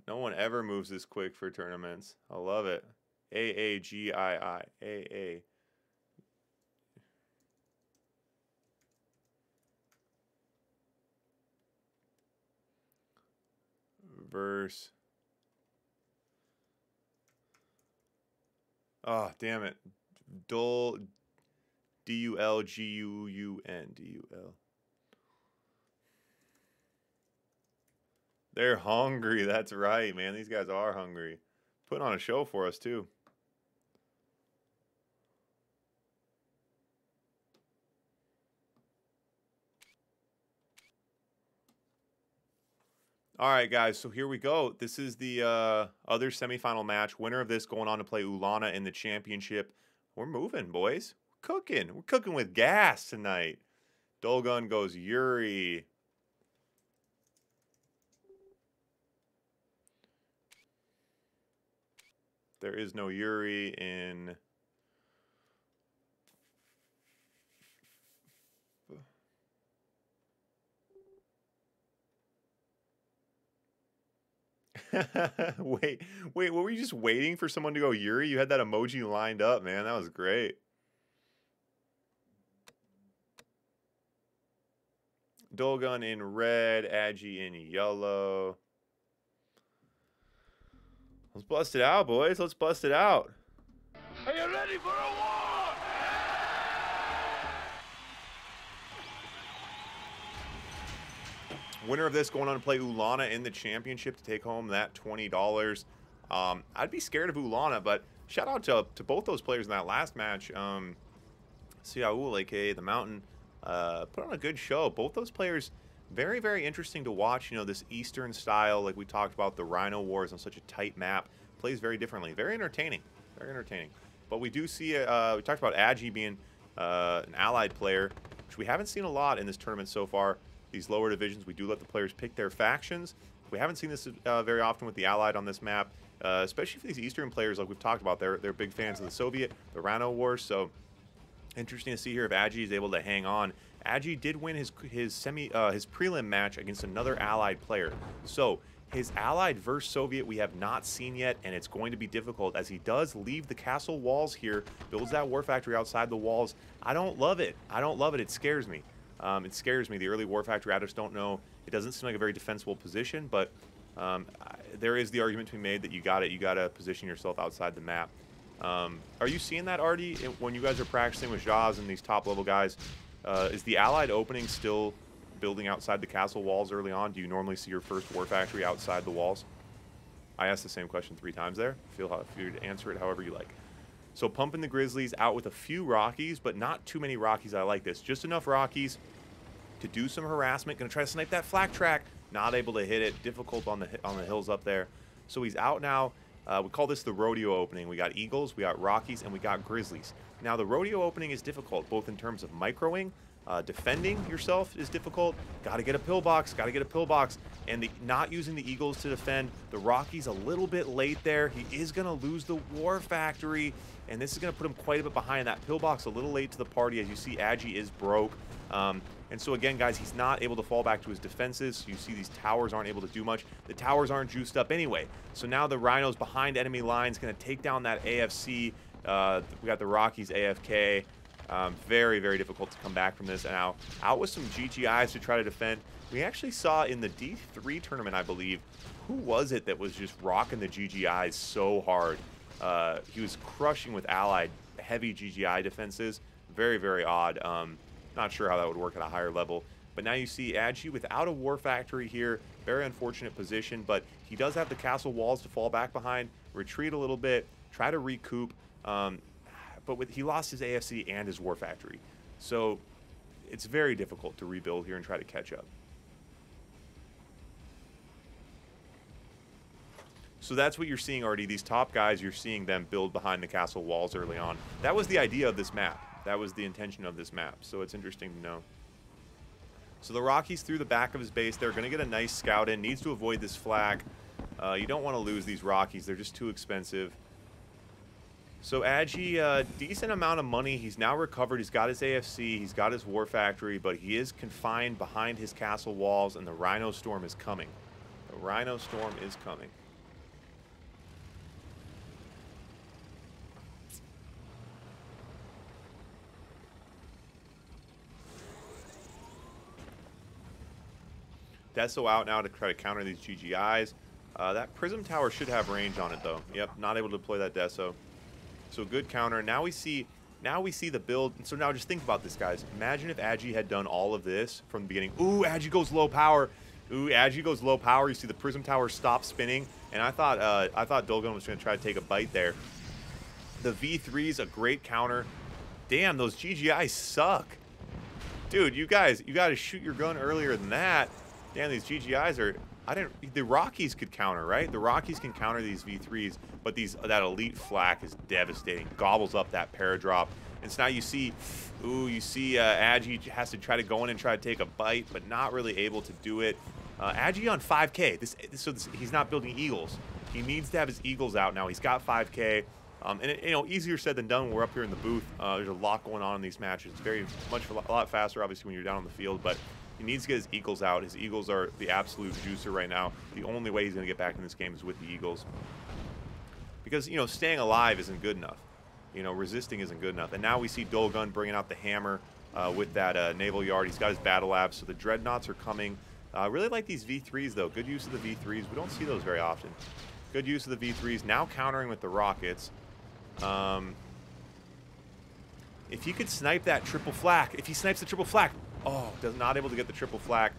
Speaker 1: moves this quick for tournaments. I love it. AAGII. AA. Verse. Oh, damn it. Dul. D-U-L-G-U-U-N. D-U-L. They're hungry. That's right, man. These guys are hungry. Putting on a show for us, too. All right, guys, so here we go. This is the other semifinal match. Winner of this going on to play Ulana in the championship. We're moving, boys. We're cooking. We're cooking with gas tonight. Dolgun goes Yuri. There is no Yuri in... wait, what were you just waiting for someone to go Yuri? You had that emoji lined up, man. That was great. Dolgun in red, Agi in yellow. Let's bust it out, boys. Let's bust it out.
Speaker 6: Are you ready for a war?
Speaker 1: Winner of this going on to play Ulana in the championship to take home that $20. I'd be scared of Ulana, but shout out to both those players in that last match. Siaul, aka the Mountain, put on a good show. Both those players, very, very interesting to watch. You know, this Eastern style, like we talked about, the Rhino Wars on such a tight map, plays very differently. Very entertaining. Very entertaining. But we do see, we talked about Agi being an allied player, which we haven't seen a lot in this tournament so far. These lower divisions, we do let the players pick their factions. We haven't seen this very often with the Allied on this map, especially for these Eastern players like we've talked about. They're big fans of the Soviet, the Rhino Wars, so interesting to see here if Agi is able to hang on. Agi did win his prelim match against another Allied player. So his Allied versus Soviet we have not seen yet, and it's going to be difficult as he does leave the castle walls here, builds that war factory outside the walls. I don't love it. I don't love it. It scares me. It scares me. The early war factory, I just don't know. It doesn't seem like a very defensible position, but there is the argument to be made that you gotta position yourself outside the map. Are you seeing that, Artie, when you guys are practicing with Jaz and these top-level guys? Is the Allied opening still building outside the castle walls early on? Do you normally see your first war factory outside the walls? I asked the same question 3 times there. Feel free to answer it however you like. So pumping the Grizzlies out with a few Rockies, but not too many Rockies. I like this. Just enough Rockies to do some harassment. Going to try to snipe that flak track. Not able to hit it. Difficult on the hills up there. So he's out now. We call this the rodeo opening. We got Eagles, we got Rockies, and we got Grizzlies. Now the rodeo opening is difficult, both in terms of microing. Defending yourself is difficult. Got to get a pillbox. Got to get a pillbox. And not using the Eagles to defend. The Rockies a little bit late there. He is going to lose the war factory. And this is going to put him quite a bit behind. That pillbox a little late to the party. As you see, Agi is broke. And so again, guys, he's not able to fall back to his defenses. So you see these towers aren't able to do much. The towers aren't juiced up anyway. So now the Rhinos behind enemy lines going to take down that AFC. We got the Rockies AFK. Very, very difficult to come back from this. And now out with some GGIs to try to defend. We actually saw in the D3 tournament, I believe, who was it that was just rocking the GGIs so hard? He was crushing with allied heavy GGI defenses. Very, very odd. Not sure how that would work at a higher level. But now you see Agi without a war factory here. Very unfortunate position, but he does have the castle walls to fall back behind, retreat a little bit, try to recoup. But he lost his AFC and his war factory. So it's very difficult to rebuild here and try to catch up. So that's what you're seeing already. These top guys, you're seeing them build behind the castle walls early on. That was the idea of this map. That was the intention of this map. So it's interesting to know. So the Rockies through the back of his base. They're going to get a nice scout in. Needs to avoid this flag. You don't want to lose these Rockies. They're just too expensive. So Agi, decent amount of money. He's now recovered. He's got his AFC. He's got his war factory. But he is confined behind his castle walls. And the Rhino Storm is coming. The Rhino Storm is coming. Deso out now to try to counter these GGIs. That Prism Tower should have range on it, though. Yep, not able to deploy that Deso. So good counter. Now we see the build. So now just think about this, guys. Imagine if Agi had done all of this from the beginning. Ooh, Agi goes low power. Ooh, Agi goes low power. You see the Prism Tower stop spinning. And I thought Dolgun was going to try to take a bite there. The V3's a great counter. Damn, those GGIs suck. Dude, you got to shoot your gun earlier than that. Damn, these GGIs are... The Rockies could counter, right? The Rockies can counter these V3s, but that elite flak is devastating. Gobbles up that paradrop. And so now you see... Ooh, you see Agi has to try to go in and try to take a bite, but not really able to do it. Agi on 5K. He's not building Eagles. He needs to have his Eagles out now. He's got 5K. Easier said than done when we're up here in the booth. There's a lot going on in these matches. It's a lot faster, obviously, when you're down on the field, but... He needs to get his Eagles out. His Eagles are the absolute juicer right now. The only way he's going to get back in this game is with the Eagles. Because, staying alive isn't good enough. Resisting isn't good enough. And now we see Dolgun bringing out the hammer with that naval yard. He's got his battle labs, so the dreadnoughts are coming. I really like these V3s, though. Good use of the V3s. We don't see those very often. Good use of the V3s. Now countering with the rockets. If he could snipe that triple flak. If he snipes the triple flak. Oh, not able to get the triple flak.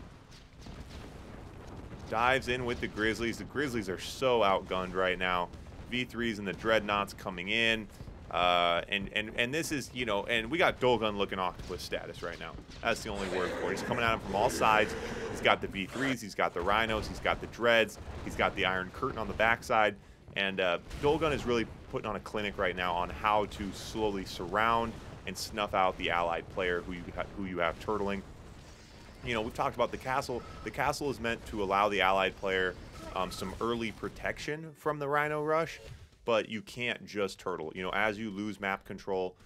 Speaker 1: Dives in with the Grizzlies. The Grizzlies are so outgunned right now. V3s and the Dreadnoughts coming in. And this is, and we got Dolgun looking octopus status right now. That's the only word for it. He's coming at him from all sides. He's got the V3s. He's got the Rhinos. He's got the Dreads. He's got the Iron Curtain on the backside. And Dolgun is really putting on a clinic right now on how to slowly surround and snuff out the allied player who you have turtling. We've talked about the castle. The castle is meant to allow the allied player some early protection from the Rhino rush, but you can't just turtle. As you lose map control,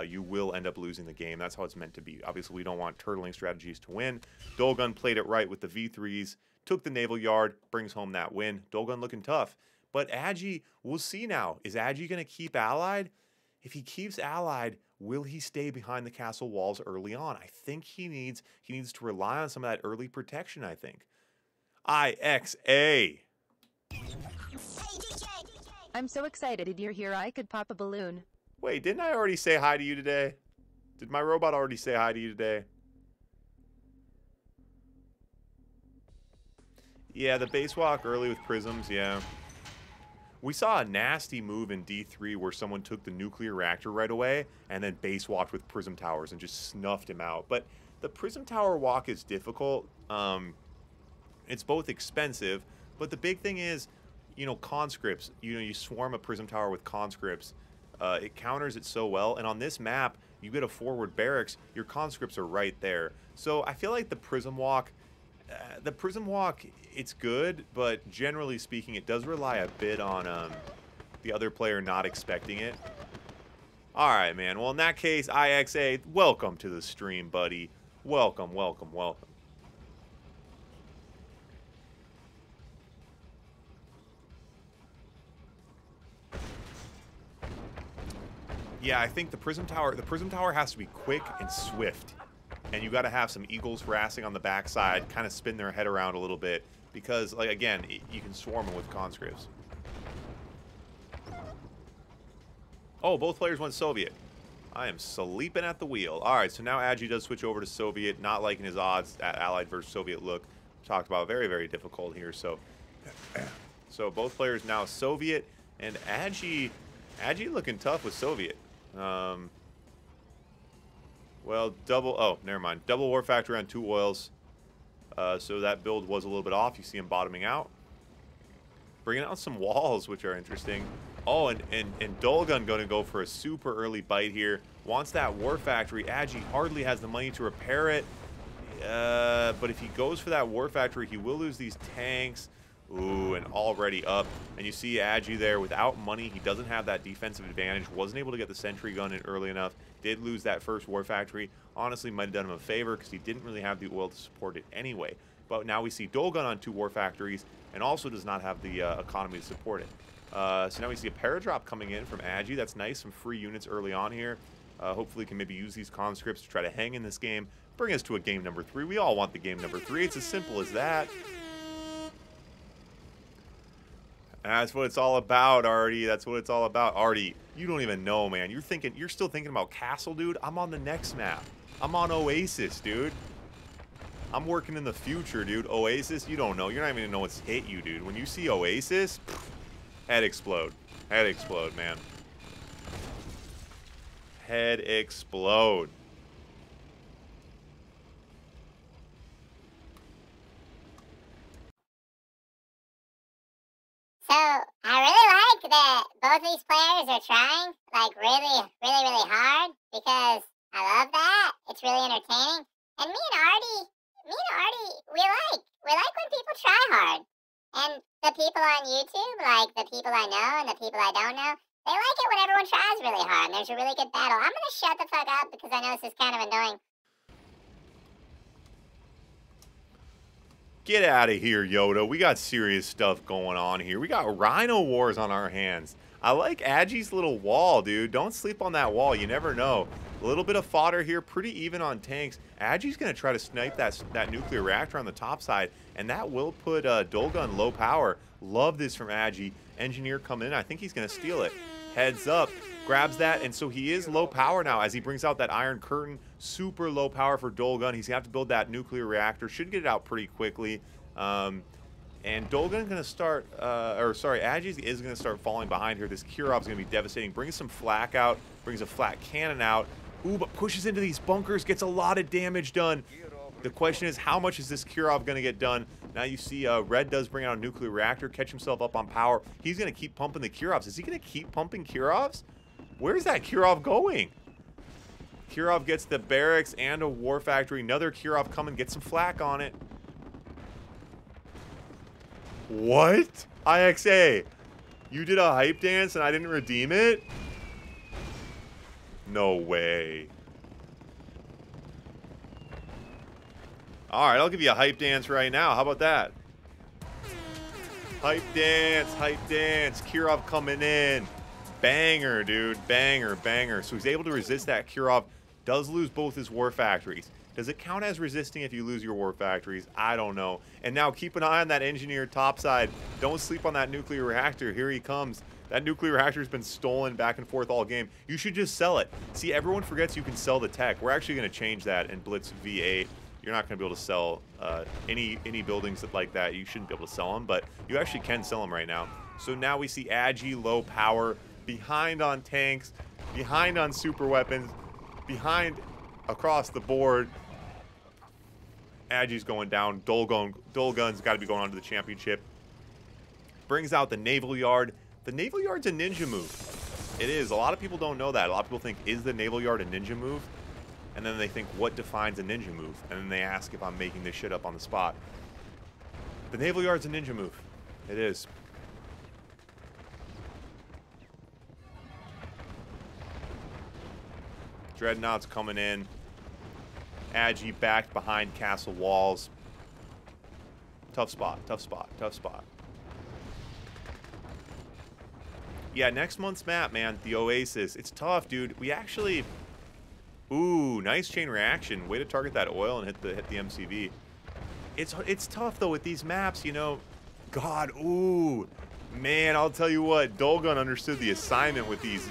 Speaker 1: you will end up losing the game. That's how it's meant to be. Obviously, we don't want turtling strategies to win. Dolgun played it right with the V3s, took the naval yard, brings home that win. Dolgun looking tough. But Agi, we'll see now. Is Agi going to keep allied? If he keeps allied, will he stay behind the castle walls early on? I think he needs to rely on some of that early protection, I think. IXA.
Speaker 3: I'm so excited you're here I could pop a balloon.
Speaker 1: Wait, didn't I already say hi to you today? Did my robot already say hi to you today? Yeah, the base walk early with prisms, yeah. We saw a nasty move in D3 where someone took the nuclear reactor right away and then base walked with prism towers and just snuffed him out. But the prism tower walk is difficult. It's both expensive, but the big thing is, conscripts. You swarm a prism tower with conscripts. It counters it so well. And on this map, you get a forward barracks. Your conscripts are right there. So I feel like the prism walk... it's good, but generally speaking, it does rely a bit on the other player not expecting it. All right, man. Well, in that case, IXA, welcome to the stream, buddy. Welcome, welcome, welcome. Yeah, I think the Prism Tower has to be quick and swift. And you got to have some eagles harassing on the backside, kind of spin their head around a little bit. Because, like, again, you can swarm them with conscripts. Oh, both players went Soviet. I am sleeping at the wheel. All right, so now Agi does switch over to Soviet, not liking his odds at Allied versus Soviet look. Talked about very, very difficult here. So both players now Soviet, and Agi looking tough with Soviet. Well, never mind. Double war factory on 2 oils. So that build was a little bit off. You see him bottoming out. Bringing out some walls, which are interesting. Oh, and Dolgun going to go for a super early bite here. Wants that war factory. Agi hardly has the money to repair it. But if he goes for that war factory, he will lose these tanks. Ooh, and already up. And you see Agi there without money. He doesn't have that defensive advantage. Wasn't able to get the sentry gun in early enough. Did lose that first war factory. Honestly, might have done him a favor because he didn't really have the oil to support it anyway. But now we see Dolgun on 2 war factories and also does not have the economy to support it. So now we see a paradrop coming in from Agi. That's nice. Some free units early on here. Hopefully can maybe use these conscripts to try to hang in this game. Bring us to a game number 3. We all want the game number 3. It's as simple as that. That's what it's all about, Artie. That's what it's all about. Artie, you don't even know, man. You're still thinking about Castle, dude. I'm on the next map. I'm on Oasis, dude. I'm working in the future, dude. Oasis, you don't know. You're not even gonna know what's hit you, dude. When you see Oasis, head explode. Head explode, man. Head explode.
Speaker 7: So, I really like that both of these players are trying, like, really, really, really hard, because I love that. It's really entertaining. And me and Artie, we like when people try hard. And the people on YouTube, like the people I know and the people I don't know, they like it when everyone tries really hard, and there's a really good battle. I'm going to shut the fuck up because I know this is kind of annoying.
Speaker 1: Get out of here, Yoda. We got serious stuff going on here. We got Rhino Wars on our hands. I like Agi's little wall, dude. Don't sleep on that wall. You never know. A little bit of fodder here. Pretty even on tanks. Agi's going to try to snipe that nuclear reactor on the top side, and that will put Dolgun low power. Love this from Agi. Engineer coming in. I think he's going to steal it. Heads up. Grabs that, and so he is low power now as he brings out that Iron Curtain. Super low power for Dolgun. He's going to have to build that nuclear reactor. Should get it out pretty quickly. And Dolgun going to start, Agi is going to start falling behind here. This Kirov's going to be devastating. Brings some flak out. Brings a flat cannon out. Ooh, but pushes into these bunkers. Gets a lot of damage done. The question is, how much is this Kirov going to get done? Now you see Red does bring out a nuclear reactor. Catch himself up on power. He's going to keep pumping the Kirovs. Is he going to keep pumping Kirovs? Where's that Kirov going? Kirov gets the barracks and a war factory. Another Kirov coming. Get some flak on it. What? IXA. You did a hype dance and I didn't redeem it? No way. Alright, I'll give you a hype dance right now. How about that? Hype dance, hype dance. Kirov coming in. Banger, dude. Banger, banger. So he's able to resist that. Kirov does lose both his war factories. Does it count as resisting if you lose your war factories? I don't know. And now keep an eye on that engineer topside. Don't sleep on that nuclear reactor. Here he comes. That nuclear reactor has been stolen back and forth all game. You should just sell it. See, everyone forgets you can sell the tech. We're actually going to change that in Blitz V8. You're not going to be able to sell any buildings like that. You shouldn't be able to sell them, but you actually can sell them right now. So now we see Agi low power, behind on tanks, behind on super weapons, behind across the board. Agi's going down. Dolgun's got to be going on to the championship. Brings out the naval yard. The naval yard's a ninja move. It is. A lot of people don't know that. A lot of people think, is the naval yard a ninja move? And then they think, what defines a ninja move? And then they ask if I'm making this shit up on the spot. The naval yard's a ninja move. It is. Dreadnoughts coming in. Agi backed behind castle walls. Tough spot, tough spot, tough spot. Yeah, next month's map, man, the Oasis. It's tough, dude. We actually... Ooh, nice chain reaction. Way to target that oil and hit the MCV. It's tough, though, with these maps, you know. God, ooh. Man, I'll tell you what. Dolgun understood the assignment with these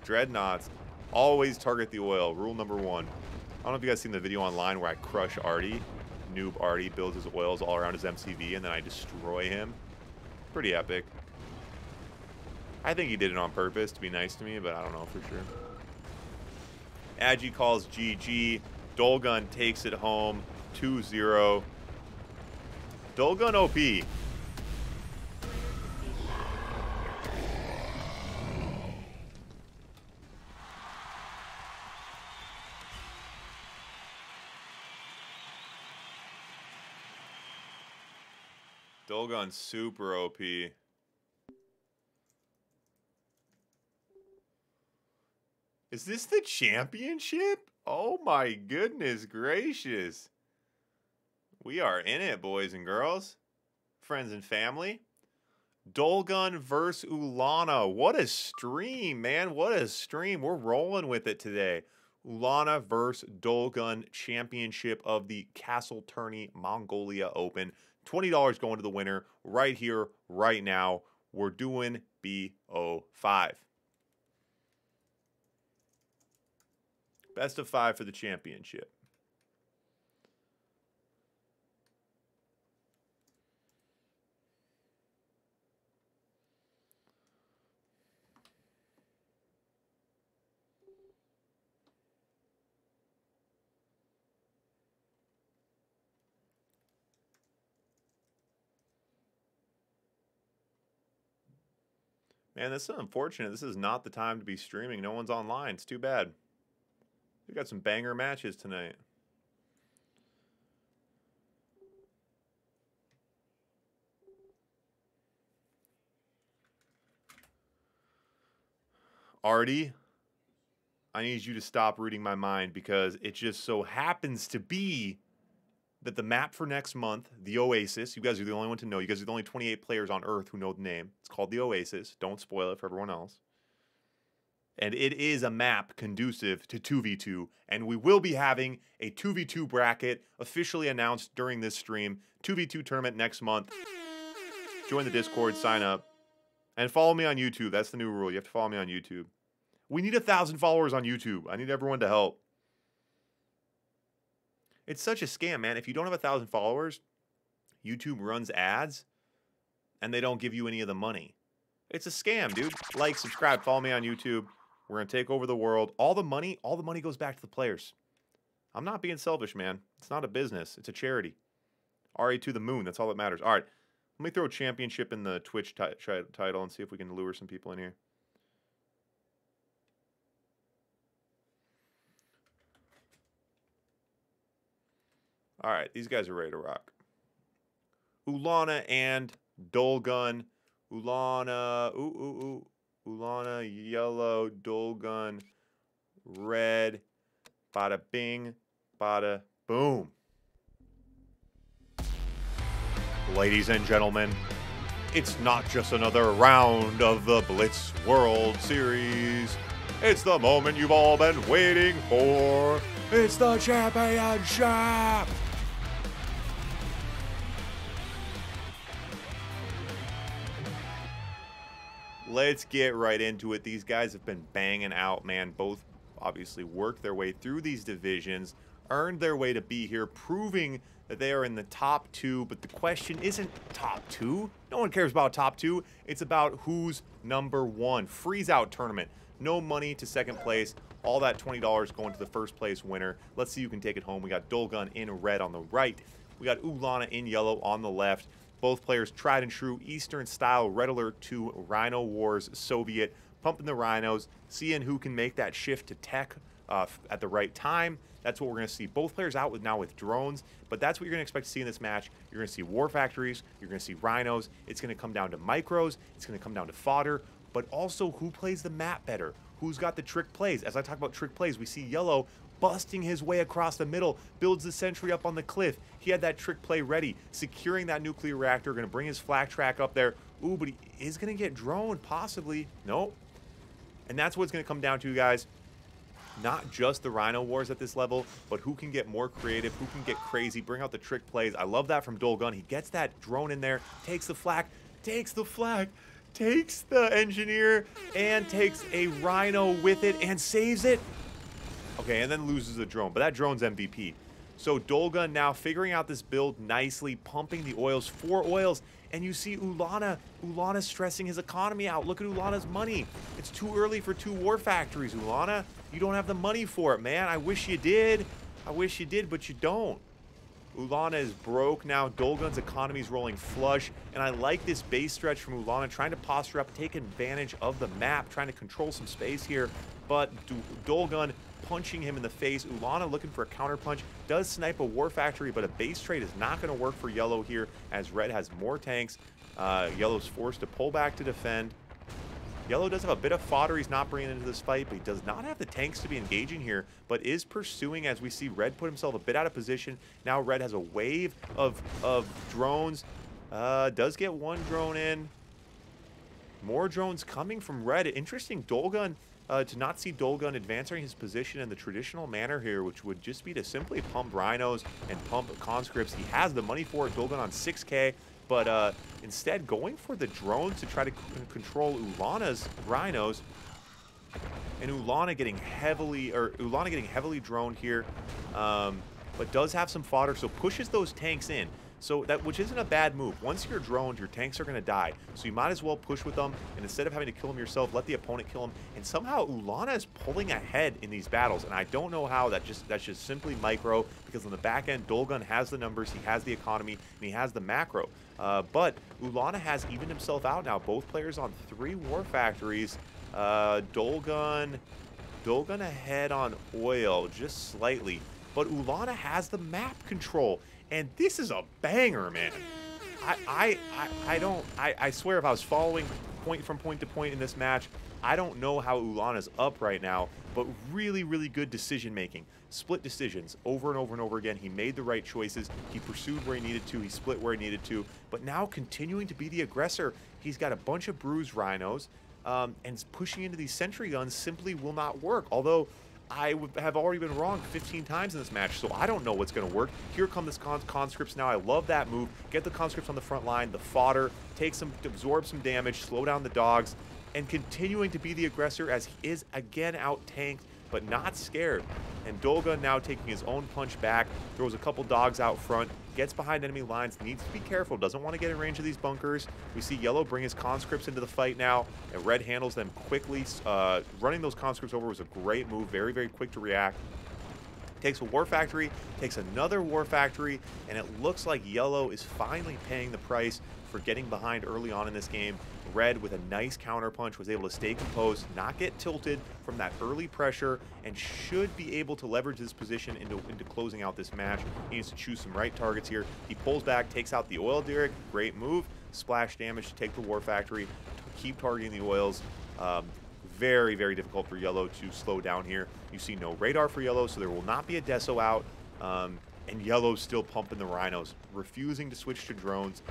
Speaker 1: dreadnoughts. Always target the oil. Rule number 1. I don't know if you guys seen the video online where I crush Artie. Noob Artie builds his oils all around his MCV, and then I destroy him. Pretty epic. I think he did it on purpose to be nice to me, but I don't know for sure. Agi calls GG. Dolgun takes it home. 2-0. Dolgun OP. Dolgun super OP. Is this the championship? Oh my goodness gracious. We are in it, boys and girls. Friends and family. Dolgun versus Ulana. What a stream, man. What a stream. We're rolling with it today. Ulana versus Dolgun championship of the Castle Tourney Mongolia Open. $20 going to the winner right here, right now. We're doing BO5. Best of 5 for the championship. Man, this is unfortunate. This is not the time to be streaming. No one's online. It's too bad. We got some banger matches tonight. Artie, I need you to stop reading my mind because it just so happens to be that the map for next month, the Oasis, you guys are the only one to know. You guys are the only 28 players on Earth who know the name. It's called the Oasis. Don't spoil it for everyone else. And it is a map conducive to 2v2. And we will be having a 2v2 bracket officially announced during this stream. 2v2 tournament next month. Join the Discord, sign up. And follow me on YouTube. That's the new rule. You have to follow me on YouTube. We need 1,000 followers on YouTube. I need everyone to help. It's such a scam, man. If you don't have 1,000 followers, YouTube runs ads, and they don't give you any of the money. It's a scam, dude. Like, subscribe, follow me on YouTube. We're going to take over the world. All the money goes back to the players. I'm not being selfish, man. It's not a business. It's a charity. RA to the moon. That's all that matters. All right. Let me throw a championship in the Twitch title and see if we can lure some people in here. All right. These guys are ready to rock. Ulana and Dolgun. Ulana. Ulana, yellow, Dolgun, red, bada bing, bada boom. Ladies and gentlemen, it's not just another round of the Blitz World Series. It's the moment you've all been waiting for. It's the championship. Let's get right into it. These guys have been banging out, man. Both obviously worked their way through these divisions, earned their way to be here, proving that they are in the top 2. But the question isn't top 2. No one cares about top 2. It's about who's number 1. Freeze out tournament. No money to second place. All that $20 going to the first place winner. Let's see who can take it home. We got Dolgun in red on the right. We got Ulana in yellow on the left. Both players tried and true Eastern style Red Alert 2 Rhino Wars Soviet, pumping the Rhinos, seeing who can make that shift to tech at the right time. That's what we're going to see. Both players out now with drones, but that's what you're going to expect to see in this match. You're going to see war factories. You're going to see Rhinos. It's going to come down to micros. It's going to come down to fodder, but also who plays the map better. Who's got the trick plays? As I talk about trick plays, we see yellow busting his way across the middle, builds the sentry up on the cliff. He had that trick play ready, securing that nuclear reactor, going to bring his flak track up there. Ooh, but he is going to get droned, possibly. Nope. And that's what it's going to come down to, guys. Not just the Rhino Wars at this level, but who can get more creative, who can get crazy, bring out the trick plays. I love that from Dolgun. He gets that drone in there, takes the flak, takes the engineer, and takes a Rhino with it and saves it. Okay, and then loses the drone, but that drone's MVP. So Dolgun now figuring out this build nicely, pumping the oils, 4 oils, and you see Ulana. Ulana's stressing his economy out. Look at Ulana's money. It's too early for 2 war factories, Ulana. You don't have the money for it, man. I wish you did. I wish you did, but you don't. Ulana is broke now. Dolgun's economy is rolling flush, and I like this base stretch from Ulana, trying to posture up, take advantage of the map, trying to control some space here, but Dolgun punching him in the face. Ulana looking for a counter punch, does snipe a war factory, but a base trade is not going to work for Yellow here, as Red has more tanks. Yellow's forced to pull back to defend. Yellow does have a bit of fodder he's not bringing into this fight, but he does not have the tanks to be engaging here, but is pursuing, as we see Red put himself a bit out of position. Now Red has a wave of drones. Does get 1 drone in. More drones coming from Red. Interesting, Dolgun, to not see Dolgun advancing his position in the traditional manner here, which would just be to simply pump Rhinos and pump conscripts. He has the money for it, Dolgun on 6K. But instead going for the drones to try to control Ulana's Rhinos, and Ulana getting heavily droned here, but does have some fodder, so pushes those tanks in. So that, which isn't a bad move. Once you're droned, your tanks are going to die. So you might as well push with them, and instead of having to kill them yourself, let the opponent kill them. And somehow Ulana is pulling ahead in these battles, and I don't know how. That's just simply micro, because on the back end, Dolgun has the numbers, he has the economy, and he has the macro. But Ulana has evened himself out now. Both players on 3 war factories. Dolgun ahead on oil just slightly, but Ulana has the map control. And this is a banger, man. I swear, if I was following point from point to point in this match, I don't know how Ulana's up right now, but really, really good decision making. Split decisions over and over and over again. He made the right choices. He pursued where he needed to. He split where he needed to. But now continuing to be the aggressor. He's got a bunch of bruised Rhinos, and pushing into these sentry guns simply will not work. Although I have already been wrong 15 times in this match, so I don't know what's going to work. Here come the conscripts now. I love that move. Get the conscripts on the front line, the fodder, absorb some damage, slow down the dogs, and continuing to be the aggressor as he is again out-tanked, but not scared. And Dolgun now taking his own punch back, throws a couple dogs out front, gets behind enemy lines, needs to be careful, doesn't want to get in range of these bunkers. We see Yellow bring his conscripts into the fight now, and Red handles them quickly. Running those conscripts over was a great move, very, very quick to react. Takes a war factory, takes another war factory, and it looks like Yellow is finally paying the price for getting behind early on in this game. Red, with a nice counterpunch, was able to stay composed, not get tilted from that early pressure, and should be able to leverage this position into closing out this match. He needs to choose some right targets here. He pulls back, takes out the oil derrick. Great move. Splash damage to take the war factory, keep targeting the oils. Very, very difficult for Yellow to slow down here. You see no radar for Yellow, so there will not be a deso out. And Yellow's still pumping the Rhinos, refusing to switch to drones,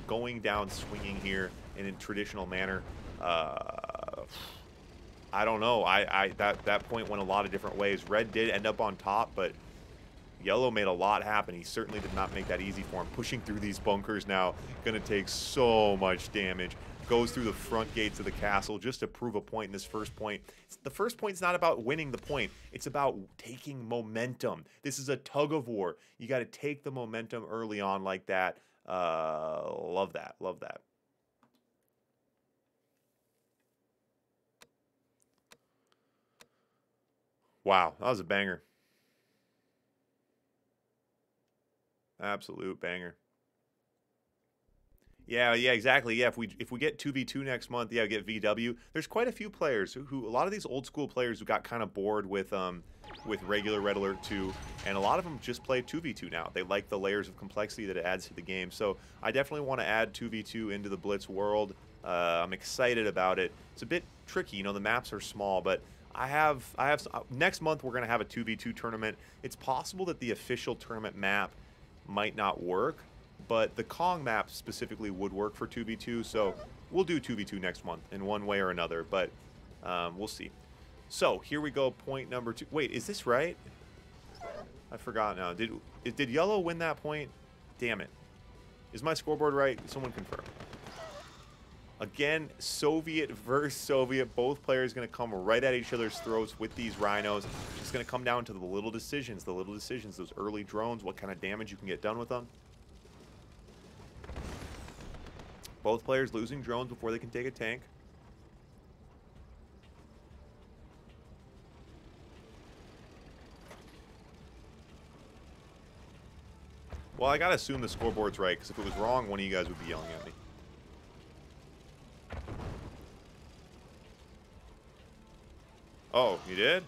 Speaker 1: going down swinging here in a traditional manner. I don't know. That point went a lot of different ways. Red did end up on top, but Yellow made a lot happen. He certainly did not make that easy for him. Pushing through these bunkers now, going to take so much damage. Goes through the front gates of the castle just to prove a point in this first point. The first point's not about winning the point. It's about taking momentum. This is a tug of war. You got to take the momentum early on like that. Love that. Love that. Wow, that was a banger. Absolute banger. Yeah, exactly. Yeah, if we get 2v2 next month, yeah, get VW. There's quite a few players who a lot of these old school players who got kind of bored with regular Red Alert 2, and a lot of them just play 2v2 now. They like the layers of complexity that it adds to the game. So I definitely want to add 2v2 into the Blitz world. I'm excited about it. It's a bit tricky, you know, the maps are small, but next month we're gonna have a 2v2 tournament. It's possible that the official tournament map might not work, but the Kong map specifically would work for 2v2. So we'll do 2v2 next month in one way or another, but we'll see. So here we go. Point number 2. Wait, is this right? I forgot now. Did yellow win that point? Damn it. Is my scoreboard right? Someone confirm. Again, Soviet versus Soviet. Both players going to come right at each other's throats with these rhinos. It's going to come down to the little decisions. Those early drones, what kind of damage you can get done with them. Both players losing drones before they can take a tank. Well, I gotta assume the scoreboard's right, because if it was wrong, one of you guys would be yelling at me. Oh, you did?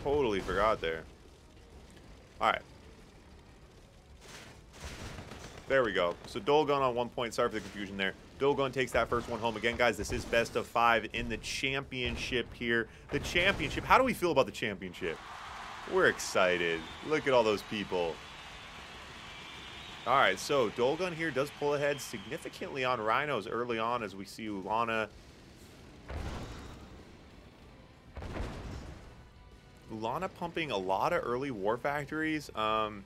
Speaker 1: Totally forgot there. Alright. There we go. So Dolgun on 1 point. Sorry for the confusion there. Dolgun takes that first one home. Again, guys, this is best of 5 in the championship here. The championship. How do we feel about the championship? We're excited. Look at all those people. Alright, so Dolgun here does pull ahead significantly on rhinos early on as we see Ulana. Ulana pumping a lot of early war factories. And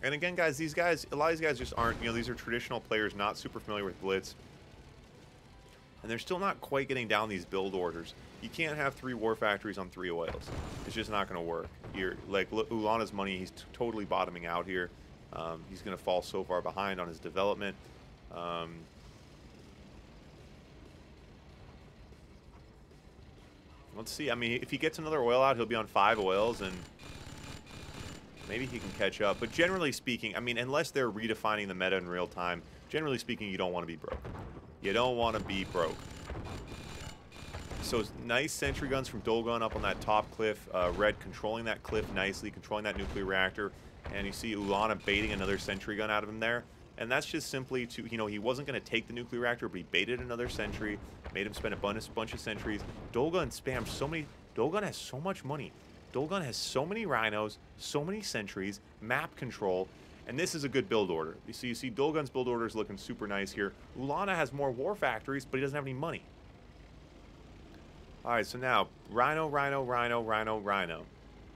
Speaker 1: again, guys, a lot of these guys just aren't, these are traditional players, not super familiar with Blitz. And they're still not quite getting down these build orders. You can't have 3 war factories on 3 oils. It's just not going to work. Like, Ulana's money, he's totally bottoming out here. He's going to fall so far behind on his development. Let's see. I mean, if he gets another oil out, he'll be on 5 oils, and maybe he can catch up. But generally speaking, I mean, unless they're redefining the meta in real time, generally speaking, you don't want to be broke. You don't want to be broke. So nice sentry guns from Dolgun up on that top cliff. Red controlling that cliff nicely, controlling that nuclear reactor. And you see Ulana baiting another sentry gun out of him there. And that's just simply to, he wasn't going to take the nuclear reactor, but he baited another sentry, made him spend a bunch of sentries. Dolgun spammed so many. Dolgun has so much money. Dolgun has so many rhinos, so many sentries, map control. And this is a good build order. You see Dolgun's build order is looking super nice here. Ulana has more war factories, but he doesn't have any money. Alright, so now, Rhino.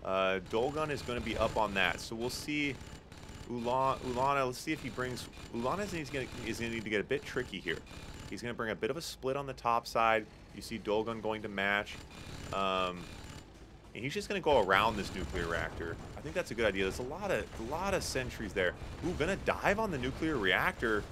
Speaker 1: Dolgun is going to be up on that. So we'll see Ulana, let's see if he brings... Ulana is going to need to get a bit tricky here. He's going to bring a bit of a split on the top side. You see Dolgun going to match. And he's just going to go around this nuclear reactor. I think that's a good idea. There's a lot of sentries there. Ooh, going to dive on the nuclear reactor.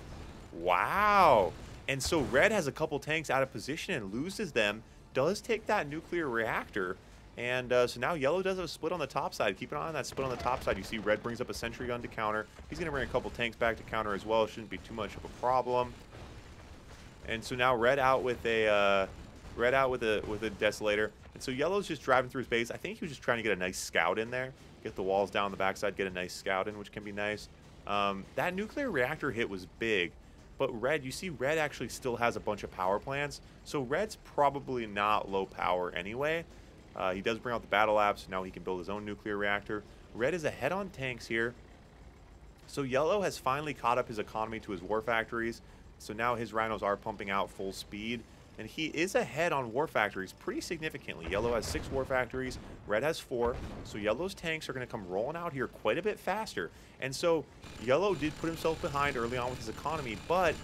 Speaker 1: Wow. And so Red has a couple tanks out of position and loses them. Does take that nuclear reactor. And so now Yellow does have a split on the top side. Keep an eye on that split on the top side. You see Red brings up a sentry gun to counter. He's going to bring a couple tanks back to counter as well. It shouldn't be too much of a problem. And so now Red out with a Desolator. And so Yellow's just driving through his base. I think he was just trying to get a nice scout in there. Get the walls down the backside, get a nice scout in, which can be nice. That nuclear reactor hit was big. But Red, you see Red actually still has a bunch of power plants. So Red's probably not low power anyway. He does bring out the battle apps. Now he can build his own nuclear reactor. Red is ahead on tanks here. So Yellow has finally caught up his economy to his war factories. So now his rhinos are pumping out full speed. And he is ahead on war factories pretty significantly. Yellow has 6 war factories. Red has 4. So Yellow's tanks are going to come rolling out here quite a bit faster. And so Yellow did put himself behind early on with his economy. But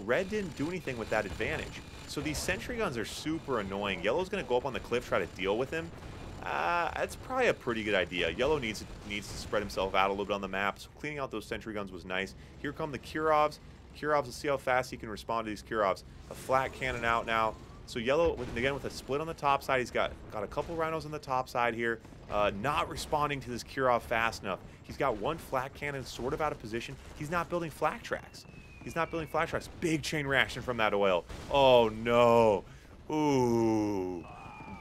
Speaker 1: Red didn't do anything with that advantage. So these sentry guns are super annoying. Yellow's going to go up on the cliff, try to deal with him. That's probably a pretty good idea. Yellow needs to spread himself out a little bit on the map. So cleaning out those sentry guns was nice. Here come the Kurovs. Kurovs, let's see how fast he can respond to these Kurovs. A flat cannon out now. So Yellow, again, with a split on the top side. He's got a couple rhinos on the top side here. Not responding to this Kurov fast enough. He's got one flat cannon sort of out of position. He's not building flak tracks. He's not building flash tracks. Big chain reaction from that oil. Oh, no. Ooh.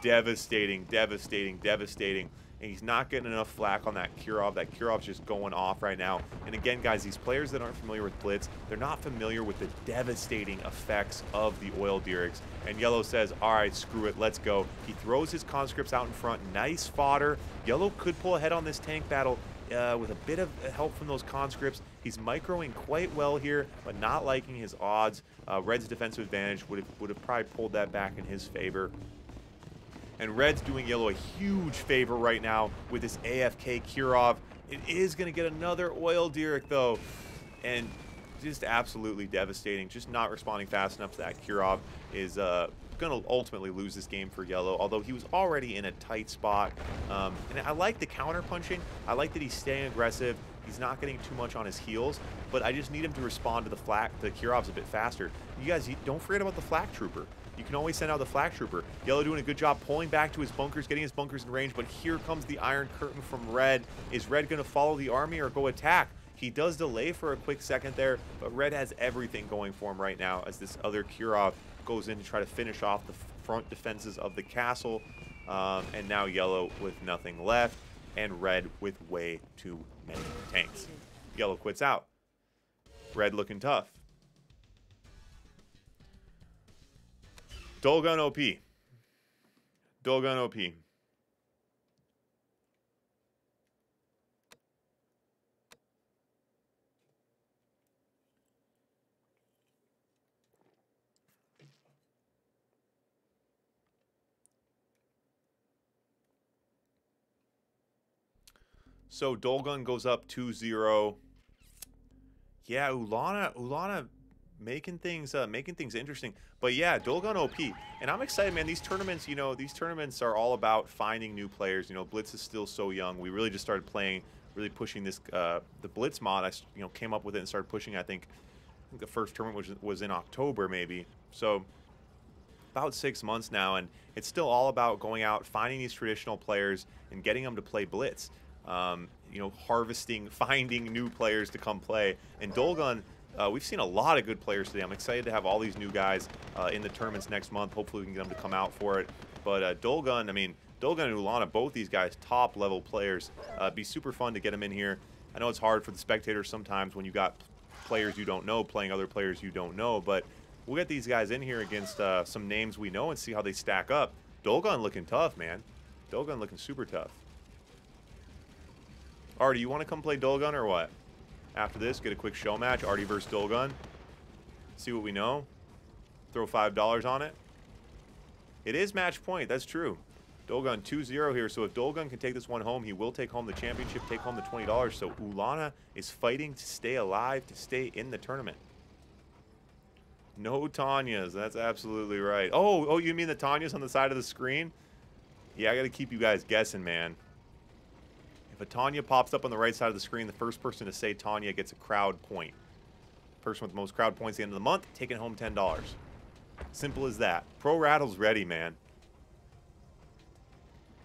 Speaker 1: Devastating, devastating, devastating. and he's not getting enough flack on that Kirov. That Kirov's just going off right now. And again, guys, these players that aren't familiar with Blitz, they're not familiar with the devastating effects of the oil Dyrix. And Yellow says, all right, screw it, let's go. He throws his conscripts out in front. Nice fodder. Yellow could pull ahead on this tank battle with a bit of help from those conscripts. He's microing quite well here, but not liking his odds. Red's defensive advantage would have probably pulled that back in his favor. And Red's doing Yellow a huge favor right now with this AFK Kirov. It is going to get another oil Dyrix, though. And just absolutely devastating. Just not responding fast enough to that Kirov is going to ultimately lose this game for Yellow, although he was already in a tight spot. And I like the counter punching. I like that he's staying aggressive. He's not getting too much on his heels, but I just need him to respond to the Kirovs a bit faster. You guys, don't forget about the Flak Trooper. You can always send out the Flak Trooper. Yellow doing a good job pulling back to his bunkers, getting his bunkers in range, but here comes the Iron Curtain from Red. Is Red going to follow the army or go attack? He does delay for a quick second there, but Red has everything going for him right now as this other Kirov goes in to try to finish off the front defenses of the castle. And now Yellow with nothing left, and Red with way too many tanks. Yellow quits out. Red looking tough. Dolgun OP. Dolgun OP. So Dolgun goes up 2-0. Yeah, Ulana making things interesting. But yeah, Dolgun OP. And I'm excited, man. These tournaments, you know, these tournaments are all about finding new players. You know, Blitz is still so young. We really just started playing, really pushing this the Blitz mod. I came up with it and started pushing. I think the first tournament was in October maybe. So about 6 months now, and it's still all about going out, finding these traditional players and getting them to play Blitz. You know, harvesting, finding new players to come play. And Dolgun, we've seen a lot of good players today. I'm excited to have all these new guys in the tournaments next month. Hopefully we can get them to come out for it. But Dolgun, I mean, Dolgun and Ulana, both these guys, top level players. Be super fun to get them in here. I know it's hard for the spectators sometimes when you got players you don't know playing other players you don't know, but we'll get these guys in here against some names we know and see how they stack up. Dolgun looking tough, man. Dolgun looking super tough. Artie, you want to come play Dolgun or what? After this, get a quick show match. Artie versus Dolgun. See what we know. Throw $5 on it. It is match point. That's true. Dolgun 2-0 here. So if Dolgun can take this one home, he will take home the championship, take home the $20. So Ulana is fighting to stay alive, to stay in the tournament. No Tanyas. That's absolutely right. Oh, you mean the Tanyas on the side of the screen? Yeah, I got to keep you guys guessing, man. If a Tanya pops up on the right side of the screen, the first person to say Tanya gets a crowd point. Person with the most crowd points at the end of the month, taking home $10. Simple as that. Pro Rattle's ready, man.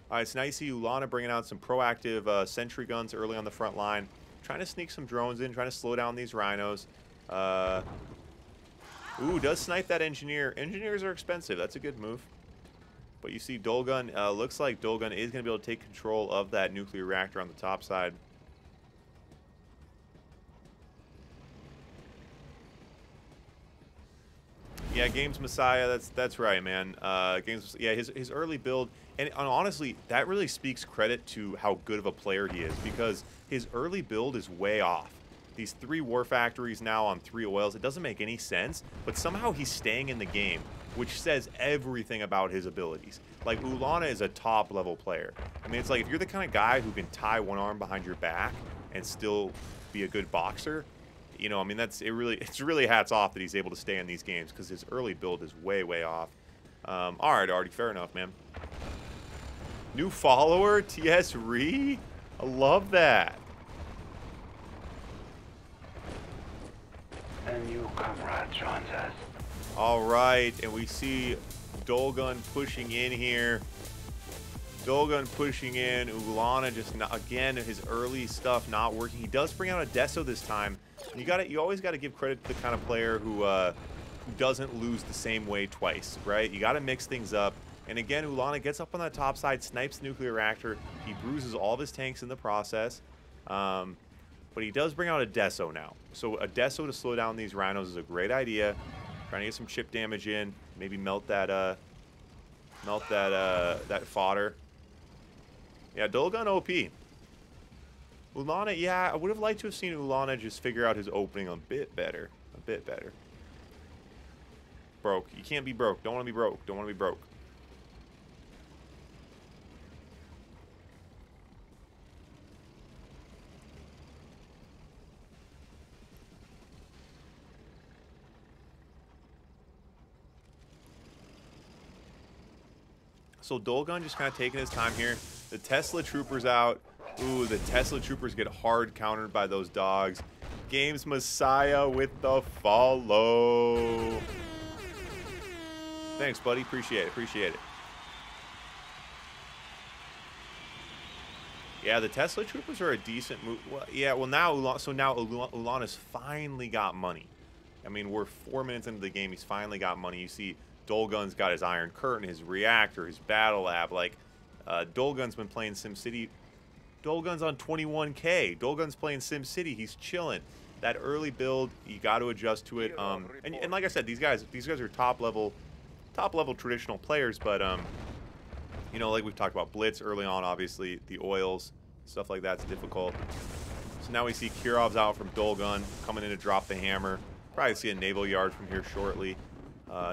Speaker 1: All right, so now you see Ulana bringing out some proactive sentry guns early on the front line. Trying to sneak some drones in, trying to slow down these rhinos. Ooh, does snipe that engineer. Engineers are expensive. That's a good move. But you see Dolgun, looks like Dolgun is going to be able to take control of that nuclear reactor on the top side. Yeah, Games Messiah, that's right, man. Games, yeah, his early build, and honestly, that really speaks credit to how good of a player he is, because his early build is way off. These 3 war factories now on 3 oils, it doesn't make any sense, but somehow he's staying in the game, which says everything about his abilities. Like, Ulana is a top-level player. I mean, it's like, if you're the kind of guy who can tie one arm behind your back and still be a good boxer, you know, I mean, it's really hats off that he's able to stay in these games, because his early build is way, way off. All right, Artie, fair enough, man. New follower, TS Re? I love that.
Speaker 4: And you, Comrade Johnson.
Speaker 1: All right, and we see Dolgun pushing in here. Dolgun pushing in. Ulana just not, again, his early stuff not working. He does bring out a Deso this time. You always got to give credit to the kind of player who doesn't lose the same way twice, right? You got to mix things up. And again, Ulana gets up on that top side, snipes the nuclear reactor. He bruises all of his tanks in the process. But he does bring out a Deso now. So a Deso to slow down these rhinos is a great idea. Trying to get some chip damage in. Maybe melt that fodder. Yeah, Dolgun OP. Ulana, yeah, I would have liked to have seen Ulana just figure out his opening a bit better. A bit better. Broke. You can't be broke. Don't want to be broke. Don't want to be broke. So Dolgun just kind of taking his time here. The Tesla Troopers out. Ooh, the Tesla Troopers get hard countered by those dogs. Games Messiah with the follow. Thanks, buddy. Appreciate it. Appreciate it. Yeah, the Tesla Troopers are a decent move. Well, yeah, well now Ulana's finally got money. I mean, we're 4 minutes into the game. He's finally got money. You see Dolgun's got his Iron Curtain, his reactor, his battle lab. Like, Dolgun's been playing SimCity. Dolgun's on 21K. Dolgun's playing SimCity. He's chilling. That early build, you got to adjust to it. And like I said, these guys are top level traditional players. But you know, like we've talked about, Blitz early on, obviously the oils, stuff like that's difficult. So now we see Kirov's out from Dolgun coming in to drop the hammer. Probably see a naval yard from here shortly.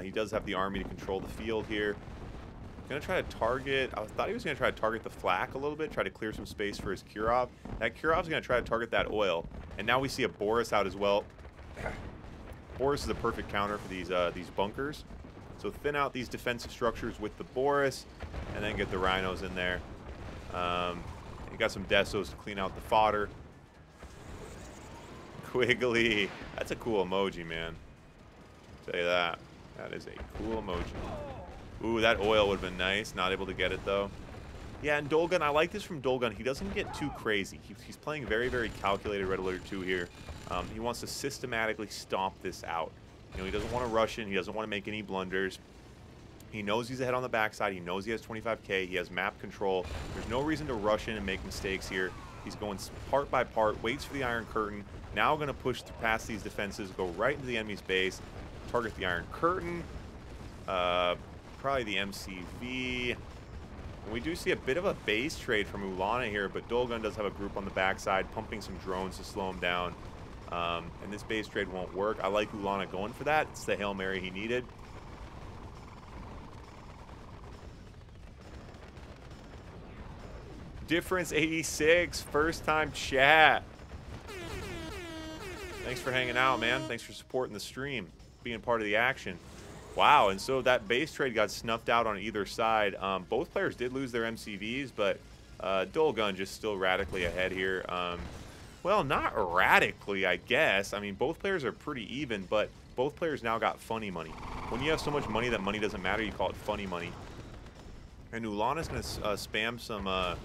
Speaker 1: He does have the army to control the field here. Gonna try to target. I thought he was gonna try to target the flak a little bit, try to clear some space for his Kirov. That Kirov's gonna try to target that oil, and now we see a Boris out as well. Boris is a perfect counter for these bunkers. So thin out these defensive structures with the Boris, and then get the rhinos in there. You got some Desos to clean out the fodder. Quigley, that's a cool emoji, man. I'll tell you that. That is a cool emoji. Ooh, that oil would have been nice. Not able to get it, though. Yeah, and Dolgun, I like this from Dolgun. He doesn't get too crazy. He's playing very, very calculated Red Alert 2 here. He wants to systematically stomp this out. You know, he doesn't want to rush in. He doesn't want to make any blunders. He knows he's ahead on the backside. He knows he has 25K. He has map control. There's no reason to rush in and make mistakes here. He's going part by part, waits for the Iron Curtain. Now going to push past these defenses, go right into the enemy's base, target the Iron Curtain. Probably the MCV. And we do see a bit of a base trade from Ulana here, but Dolgun does have a group on the backside, pumping some drones to slow him down. And this base trade won't work. I like Ulana going for that. It's the Hail Mary he needed. Difference 86, first time chat. Thanks for hanging out, man. Thanks for supporting the stream, being part of the action. Wow, and so that base trade got snuffed out on either side. Both players did lose their MCVs, but Dolgun just still radically ahead here. Well, not radically, I guess. I mean, both players are pretty even, but both players now got funny money. When you have so much money that money doesn't matter, you call it funny money. And Ulana's going to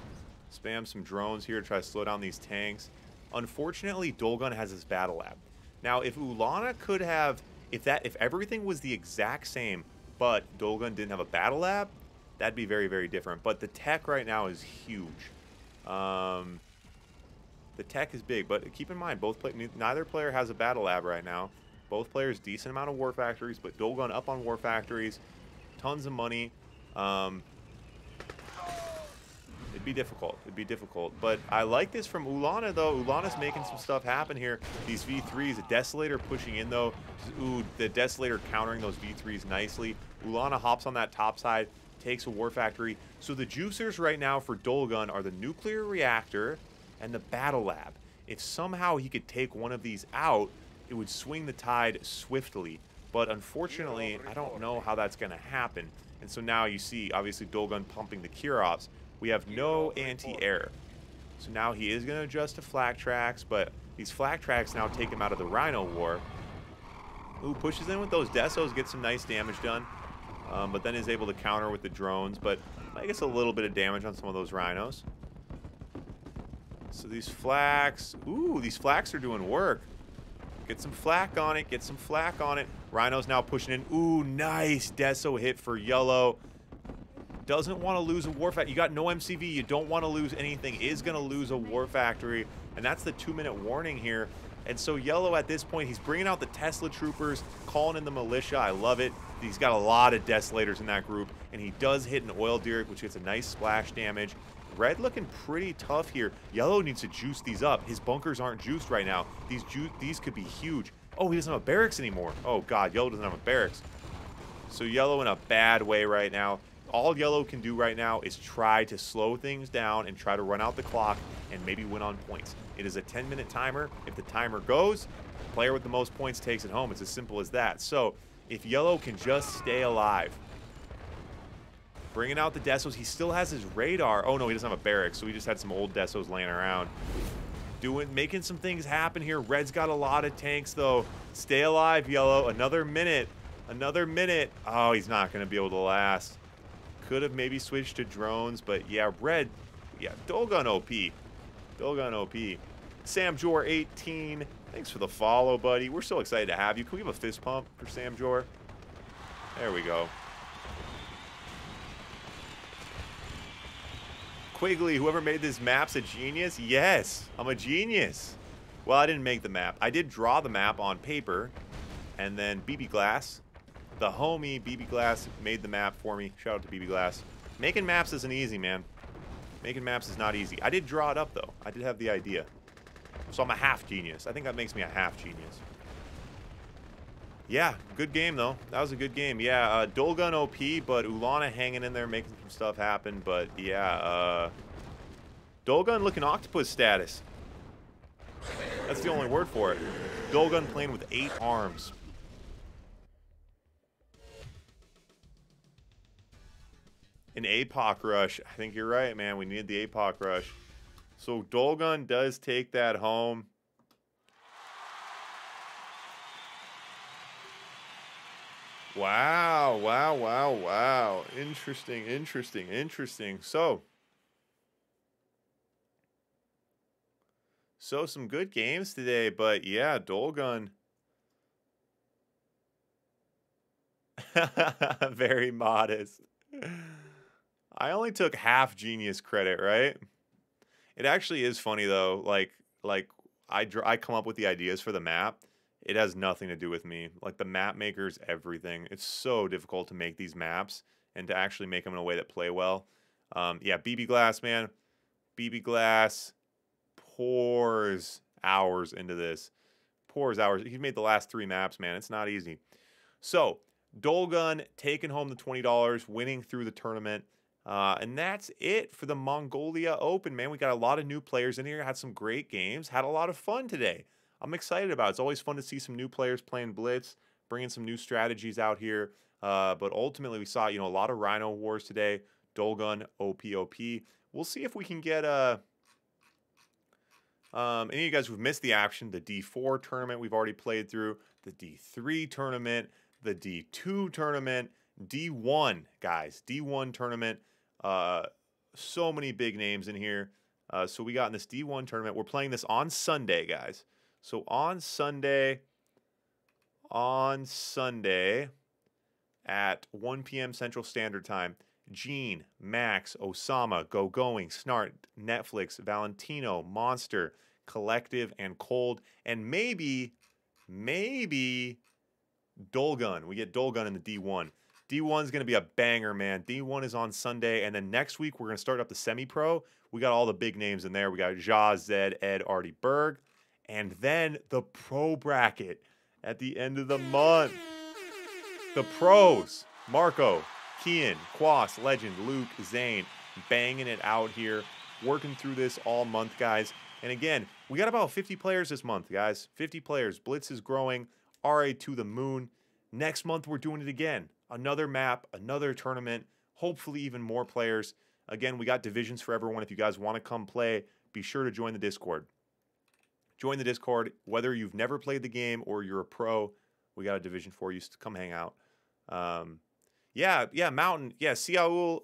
Speaker 1: spam some drones here to try to slow down these tanks. Unfortunately, Dolgun has his battle lab. Now, if Ulana could have, if everything was the exact same, but Dolgun didn't have a battle lab, that'd be very, very different. But the tech right now is huge. The tech is big, but keep in mind, neither player has a battle lab right now. Both players decent amount of war factories, but Dolgun up on war factories, tons of money. It'd be difficult. It'd be difficult. But I like this from Ulana, though. Ulana's making some stuff happen here. These V3s, the Desolator pushing in, though. Ooh, the Desolator countering those V3s nicely. Ulana hops on that top side, takes a war factory. So the juicers right now for Dolgun are the nuclear reactor and the battle lab. If somehow he could take one of these out, it would swing the tide swiftly. But unfortunately, I don't know how that's going to happen. And so now you see, obviously, Dolgun pumping the Kirovs. We have no anti-air. So now he is going to adjust to flak tracks, but these flak tracks now take him out of the Rhino war. Ooh, pushes in with those Desos, gets some nice damage done. But then is able to counter with the drones, but I guess a little bit of damage on some of those Rhinos. So these flaks, ooh, these flaks are doing work. Get some flak on it, get some flak on it. Rhino's now pushing in. Ooh, nice Deso hit for yellow. Doesn't want to lose a war factory. You got no MCV. You don't want to lose anything. Is going to lose a war factory. And that's the 2-minute warning here. And so yellow at this point, he's bringing out the Tesla troopers, calling in the militia. I love it. He's got a lot of desolators in that group. And he does hit an oil derrick, which gets a nice splash damage. Red looking pretty tough here. Yellow needs to juice these up. His bunkers aren't juiced right now. These could be huge. Oh, he doesn't have a barracks anymore. Oh, God. Yellow doesn't have a barracks. So yellow in a bad way right now. All yellow can do right now is try to slow things down and try to run out the clock and maybe win on points. It is a 10-minute timer. If the timer goes, the player with the most points takes it home. It's as simple as that. So if yellow can just stay alive, bringing out the desos. He still has his radar. Oh, no, he doesn't have a barracks, so he just had some old desos laying around. Making some things happen here. Red's got a lot of tanks, though. Stay alive, yellow. Another minute. Another minute. Oh, he's not going to be able to last. Could have maybe switched to drones, but yeah, red. Yeah, Dolgun OP. Dolgun OP. Sam Jor 18. Thanks for the follow, buddy. We're so excited to have you. Can we have a fist pump for Sam Jor? There we go. Quigley, whoever made this map's a genius? Yes, I'm a genius. Well, I didn't make the map. I did draw the map on paper, and then BB Glass, the homie BB Glass, made the map for me. Shout out to BB Glass. Making maps isn't easy, man. Making maps is not easy. I did draw it up, though. I did have the idea. So I'm a half genius. I think that makes me a half genius. Yeah, good game, though. That was a good game. Yeah, Dolgun OP, but Ulana hanging in there, making some stuff happen. But, yeah, Dolgun looking octopus status. That's the only word for it. Dolgun playing with 8 arms. An APOC rush. I think you're right, man. We need the APOC rush. So Dolgun does take that home. Wow, wow, wow, wow. Interesting, interesting, interesting. So some good games today, but yeah, Dolgun. Very modest. I only took half genius credit, right? It actually is funny though. Like I come up with the ideas for the map. It has nothing to do with me. Like the map maker's everything. It's so difficult to make these maps and to actually make them in a way that play well. Yeah, BB Glass, man. BB Glass pours hours into this. Pours hours. He made the last 3 maps, man. It's not easy. So Dolgun taking home the $20, winning through the tournament. And that's it for the Mongolia Open, man. We got a lot of new players in here. Had some great games. Had a lot of fun today. I'm excited about it. It's always fun to see some new players playing Blitz, bringing some new strategies out here. But ultimately, we saw, a lot of Rhino Wars today. Dolgun, OP. We'll see if we can get any of you guys who've missed the action. The D4 tournament we've already played through. The D3 tournament. The D2 tournament. D1, guys. D1 tournament. So many big names in here. So we got in this D1 tournament. We're playing this on Sunday, guys. So on Sunday at 1 p.m. Central Standard Time, Gene, Max, Osama, Going, Snart, Netflix, Valentino, Monster, Collective, and Cold, and maybe Dolgun. We get Dolgun in the D1. D1 is going to be a banger, man. D1 is on Sunday, and then next week we're going to start up the semi-pro. We got all the big names in there. We got Ja, Zed, Ed, Artie, Berg. And then the pro bracket at the end of the month. The pros. Marco, Kian, Quas, Legend, Luke, Zane. Banging it out here. Working through this all month, guys. And again, we got about 50 players this month, guys. 50 players. Blitz is growing. RA to the moon. Next month, we're doing it again. Another map, another tournament. Hopefully even more players. Again, we got divisions for everyone. If you guys want to come play, be sure to join the Discord. Join the Discord. Whether you've never played the game or you're a pro, we got a division for you. So come hang out. Yeah, Mountain. Yeah, Siaul.